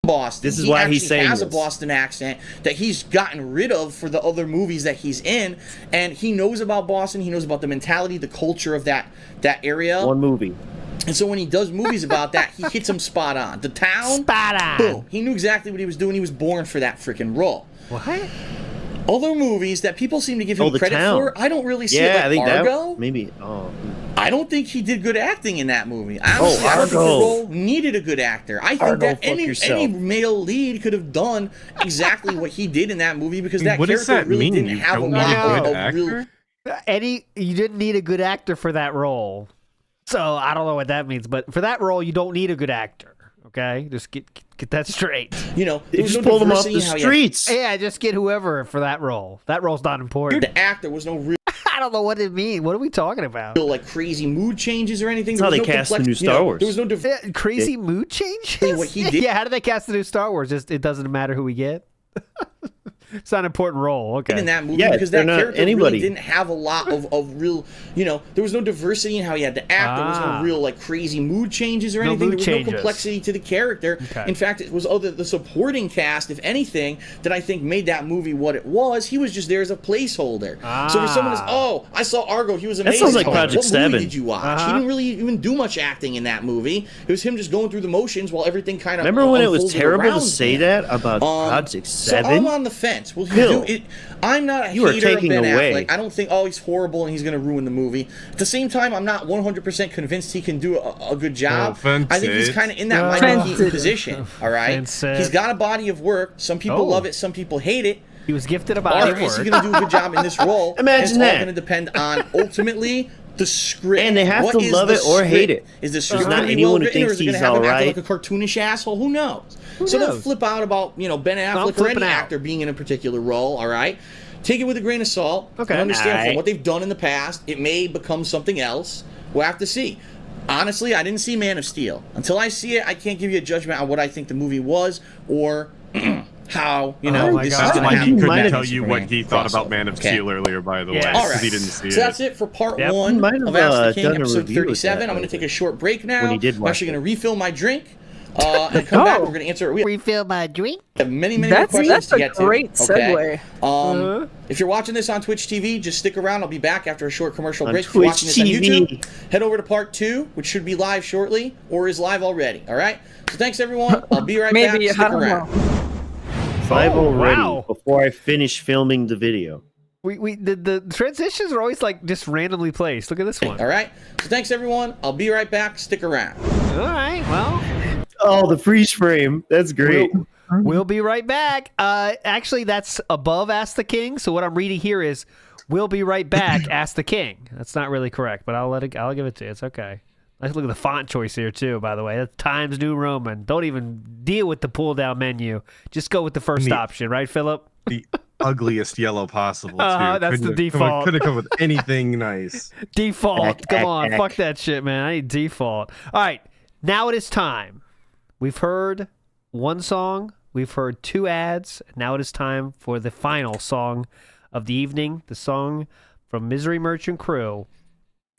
Boston. This is why he's saying he has this. a Boston accent that he's gotten rid of for the other movies that he's in, and he knows about Boston. He knows about the mentality, the culture of that area. One movie. And so when he does movies about that, he hits them spot on. The town, spot on. Boom. He knew exactly what he was doing. He was born for that freaking role. What? Other movies that people seem to give him credit for, I don't really see it. Like I think Argo. Maybe. I don't think he did good acting in that movie. Honestly, I don't think the role needed a good actor. I think that any male lead could have done exactly what he did in that movie because that character really didn't have a lot of real. You didn't need a good actor for that role. So I don't know what that means, but for that role, you don't need a good actor. Okay, just get that straight. They just pulled him off the streets. Yeah, just get whoever for that role. That role's not important. The actor was no real. I don't know what it means. What are we talking about? Like crazy mood changes or anything. That's how they cast the new Star Wars. There was no crazy mood changes. What he did? Yeah, how did they cast the new Star Wars? Just it doesn't matter who we get. It's not an important role. Okay. In that movie, because that character really didn't have a lot of real, there was no diversity in how he had to act. There was no real crazy mood changes or anything. There was no complexity to the character. Okay. In fact, it was the supporting cast, if anything, that I think made that movie what it was. He was just there as a placeholder. So for someone who's, I saw Argo, he was amazing. That sounds like Project 7. What movie did you watch? He didn't really even do much acting in that movie. It was him just going through the motions while everything kind of Remember when it was terrible to say that about Project 7? So I'm on the fence. Will he do it? I'm not a hater of Ben Affleck. I don't think, he's horrible and he's going to ruin the movie. At the same time, I'm not 100% convinced he can do a good job. I think he's kind of in that Michael Keaton position. All right, he's got a body of work. Some people love it. Some people hate it. He was gifted a body of work. Is he going to do a good job in this role? Imagine that. It's all going to depend on ultimately the script. And they have to love it or hate it. Is the script going to be well written, or is it going to have him act like a cartoonish asshole? Who knows? So don't flip out about Ben Affleck or any actor being in a particular role. All right, take it with a grain of salt. Okay, and understand from what they've done in the past, it may become something else. We'll have to see. Honestly, I didn't see Man of Steel. Until I see it, I can't give you a judgment on what I think the movie was or how, you know, this is why he couldn't tell you what he thought about Man of Steel earlier, by the way, because he didn't see it. So that's it for part one of Ask the King, episode 37. I'm going to take a short break now. I'm actually going to refill my drink. And come back. We're going to answer. Refill my drink. We have many more questions to get to. That's a great segue. Okay? If you're watching this on Twitch TV, just stick around. I'll be back after a short commercial break. If you're watching this on YouTube, head over to part 2, which should be live shortly or is live already. All right. So thanks everyone. I'll be right back. Stick around. 5 already before I finish filming the video. The transitions are always like just randomly placed. Look at this one. All right. So thanks everyone. I'll be right back. Stick around. All right. Well. Oh, the freeze frame. That's great. We'll be right back. Actually, that's above Ask the King. So what I'm reading here is, "We'll be right back." Ask the King. That's not really correct, but I'll give it to you. It's okay. Let's look at the font choice here too. By the way, that's Times New Roman. Don't even deal with the pull down menu. Just go with the first option, right, Philip? The ugliest yellow possible. Too. That's the default. Could have come with anything nice. Default. Come on, fuck that shit, man. I need default. All right, now it is time. We've heard one song. We've heard 2 ads. Now it is time for the final song of the evening. The song from Misery Merchant Crew.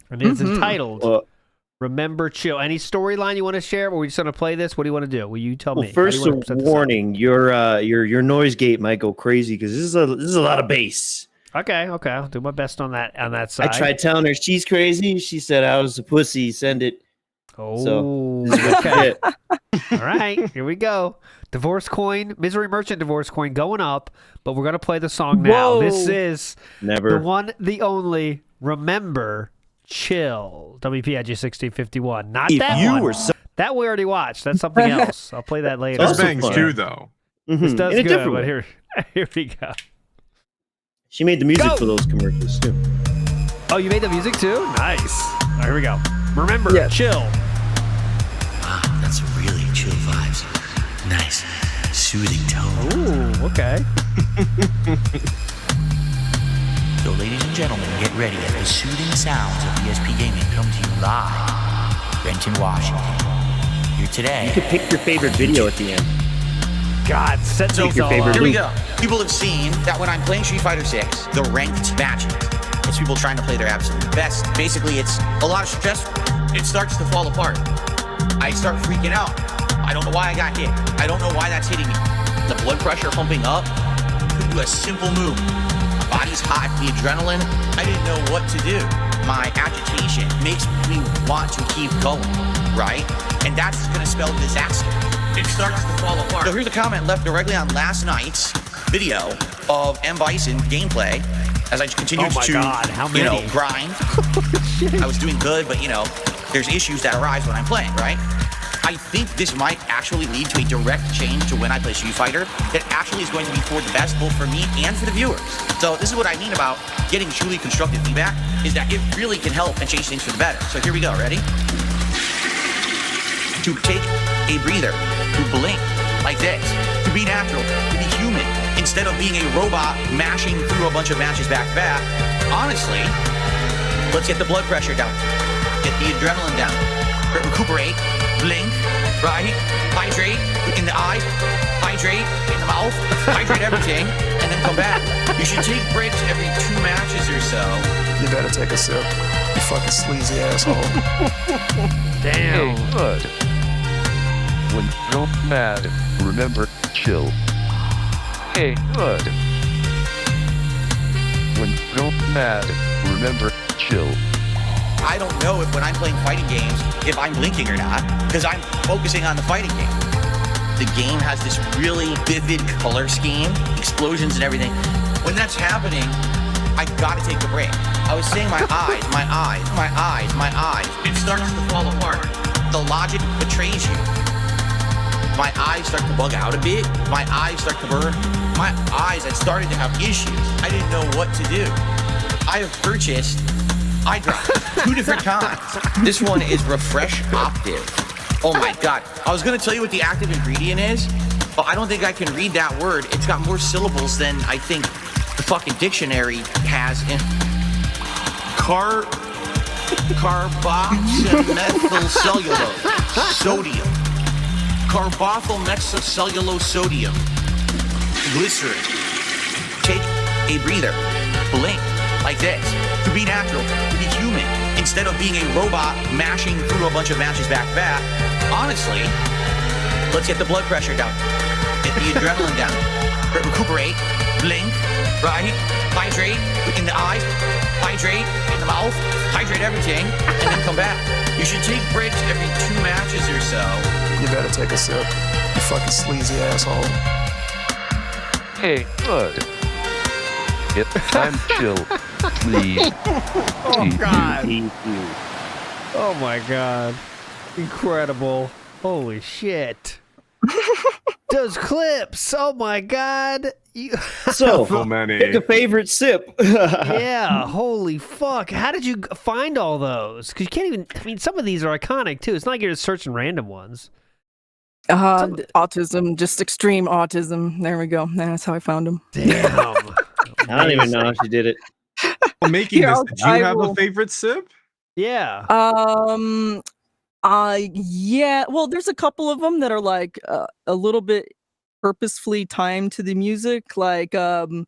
And it's entitled Remember Chill. Any storyline you want to share? Or we just want to play this? What do you want to do? Will you tell me? First, a warning. Your noise gate might go crazy because this is a lot of bass. Okay. I'll do my best on that side. I tried telling her she's crazy. She said I was a pussy. Send it. Oh, so, this is what you get. All right, here we go. Divorce coin, Misery Merchant divorce coin going up, but we're going to play the song now. Whoa. This is the one, the only, Remember Chill, WPIG 1651. Not if that you one. Were so- that we already watched. That's something else. I'll play that later. This bangs too, though. This does In a good, different but way. here we go. She made the music for those commercials too. Oh, you made the music too? Nice. All right, here we go. Remember, chill. Wow, that's really chill vibes. Nice, soothing tone. Ooh, okay. So, ladies and gentlemen, get ready as the soothing sounds of dspgaming come to you live. Renton, Washington. Here today. You could pick your favorite video at the end. God, set so your favorite. Here we go. People have seen that when I'm playing Street Fighter 6, the ranked matches, it's people trying to play their absolute best. Basically, it's a lot of stress. It starts to fall apart. I start freaking out. I don't know why I got hit. I don't know why that's hitting me. The blood pressure pumping up. Could do a simple move. My body's hot. The adrenaline. I didn't know what to do. My agitation makes me want to keep going, right? And that's going to spell disaster. It starts to fall apart. So here's a comment left directly on last night's video of M. Bison gameplay. As I continued to, grind. I was doing good, but there's issues that arise when I'm playing, right? I think this might actually lead to a direct change to when I play Street Fighter that actually is going to be for the best, both for me and for the viewers. So this is what I mean about getting truly constructive feedback, is that it really can help and change things for the better. So here we go, ready? To take a breather, to blink like this, to be natural, to be human, instead of being a robot mashing through a bunch of matches back to back. Honestly, let's get the blood pressure down, get the adrenaline down, recuperate, blink, right? Hydrate in the eyes, hydrate in the mouth, hydrate everything, and then come back. You should take breaks every 2 matches or so. You better take a sip, you fucking sleazy asshole. Damn. Hey, good. When you're mad, remember, chill. Hey, good. When you're mad, remember, chill. I don't know if when I'm playing fighting games, if I'm blinking or not, because I'm focusing on the fighting game. The game has this really vivid color scheme, explosions and everything. When that's happening, I gotta take a break. I was saying my eyes, my eyes, my eyes, my eyes. It starts to fall apart. The logic betrays you. My eyes start to bug out a bit. My eyes start to burn. My eyes had started to have issues. I didn't know what to do. I have purchased eye drops 2 different times. This one is Refresh Optive. Oh my God. I was gonna tell you what the active ingredient is, but I don't think I can read that word. It's got more syllables than I think the fucking dictionary has in carboxymethylcellulose sodium. Carbothyl methylcellulose sodium. glycerin. Take a breather. Blink like this. To be natural, to be human, instead of being a robot mashing through a bunch of matches back to back. Honestly, let's get the blood pressure down. Get the adrenaline down. Recuperate. Blink. Right? Hydrate in the eyes. Hydrate in the mouth. Hydrate everything. And then come back. You should take breaks every 2 matches or so. You better take a sip. You fucking sleazy asshole. Hey, bud. It's time to chill, please. Oh, God. Oh, my God. Incredible. Holy shit. Those clips. Oh, my God. So many. Pick a favorite sip. Yeah, holy fuck. How did you find all those? Because you can't even, I mean, some of these are iconic, too. It's not like you're just searching random ones. Autism, just extreme autism. There we go. That's how I found them. Damn. I don't even know how she did it. Well, making this, did you have a favorite sip? Yeah. Yeah. Well, there's a couple of them that are like a little bit purposefully timed to the music, like when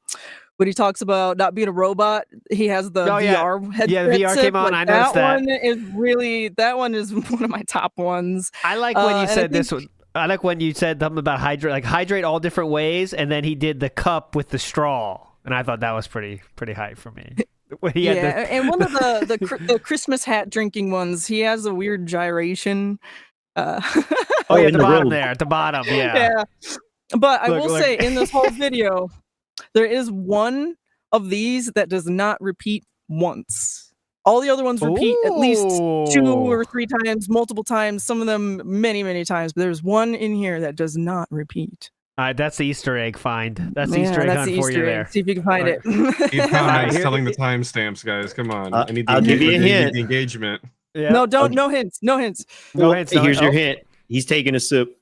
he talks about not being a robot, he has the VR headset. Yeah, the VR came on. Like, I noticed that. That one is one of my top ones. I like when you said this one. I like when you said something about hydrate all different ways, and then he did the cup with the straw, and I thought that was pretty hype for me. And one of the Christmas hat drinking ones, he has a weird gyration. At the bottom there, at the bottom, yeah. But I will say, in this whole video, there is one of these that does not repeat once. All the other ones repeat at least 2 or 3 times, multiple times, some of them many, many times. But there's one in here that does not repeat. All right, that's the Easter egg find. That's the Easter egg hunt for you there. See if you can find it. Keep telling the timestamps, guys. Come on. I'll give you a hint. The engagement. Yeah. No hints. No hints. Here's your hint. He's taking a sip.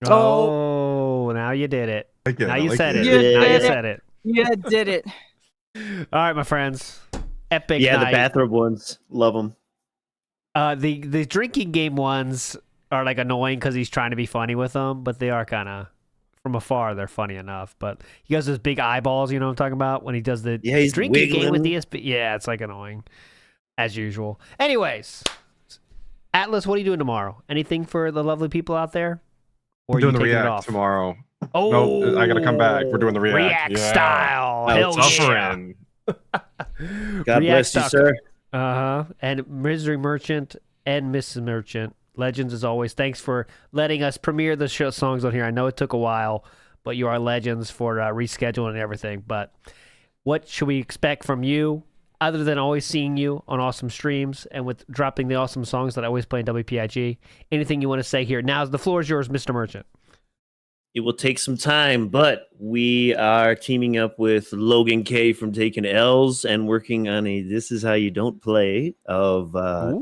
Oh, now you did it. Now you said it. You said it. Yeah, did it. All right, my friends. Epic Yeah, night. the bathrobe ones. Love them. The drinking game ones are like annoying because he's trying to be funny with them, but they are kind of, from afar, they're funny enough. But he has those big eyeballs, you know what I'm talking about? When he does the he's drinking wiggling. game with DSP. Yeah, it's like annoying, as usual. Anyways, Atlas, what are you doing tomorrow? Anything for the lovely people out there? Or We're doing the taking it React off? Tomorrow. Oh, no, I gotta come back. We're doing the React. Style. Hell suffering. God bless you, sir. And Misery Merchant and Mrs. Merchant. Legends as always. Thanks for letting us premiere the show songs on here. I know it took a while, but you are legends for rescheduling and everything. But what should we expect from you other than always seeing you on awesome streams and with dropping the awesome songs that I always play in WPIG? Anything you want to say here? Now the floor is yours, Mr. Merchant. It will take some time, but we are teaming up with Logan K from Taking L's and working on a This Is How You Don't Play of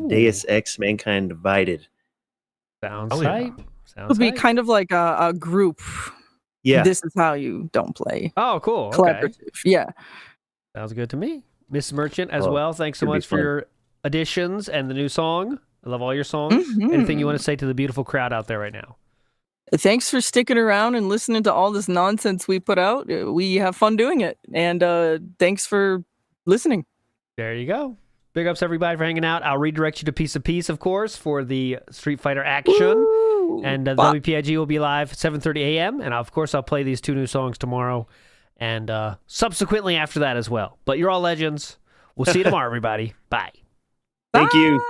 Deus Ex Mankind Divided. Sounds right. It'll be kind of like a group. Yeah. This is how you don't play. Oh, cool. Okay. Collaborative. Yeah. Sounds good to me. Miss Merchant as Well, well. Thanks so should be much for fun. your additions and the new song. I love all your songs. Anything you want to say to the beautiful crowd out there right now? Thanks for sticking around and listening to all this nonsense we put out. We have fun doing it. And thanks for listening. There you go. Big ups, everybody, for hanging out. I'll redirect you to Piece of Peace, of course, for the Street Fighter action. Woo! And WPIG will be live at 7:30 a.m. And, of course, I'll play these 2 new songs tomorrow and subsequently after that as well. But you're all legends. We'll see you tomorrow, everybody. Bye. Thank you.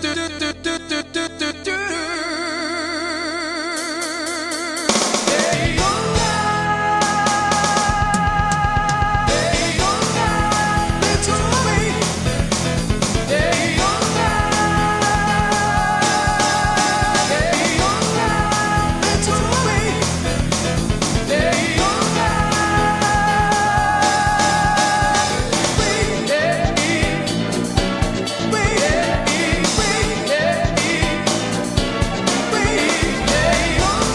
do do do do do do do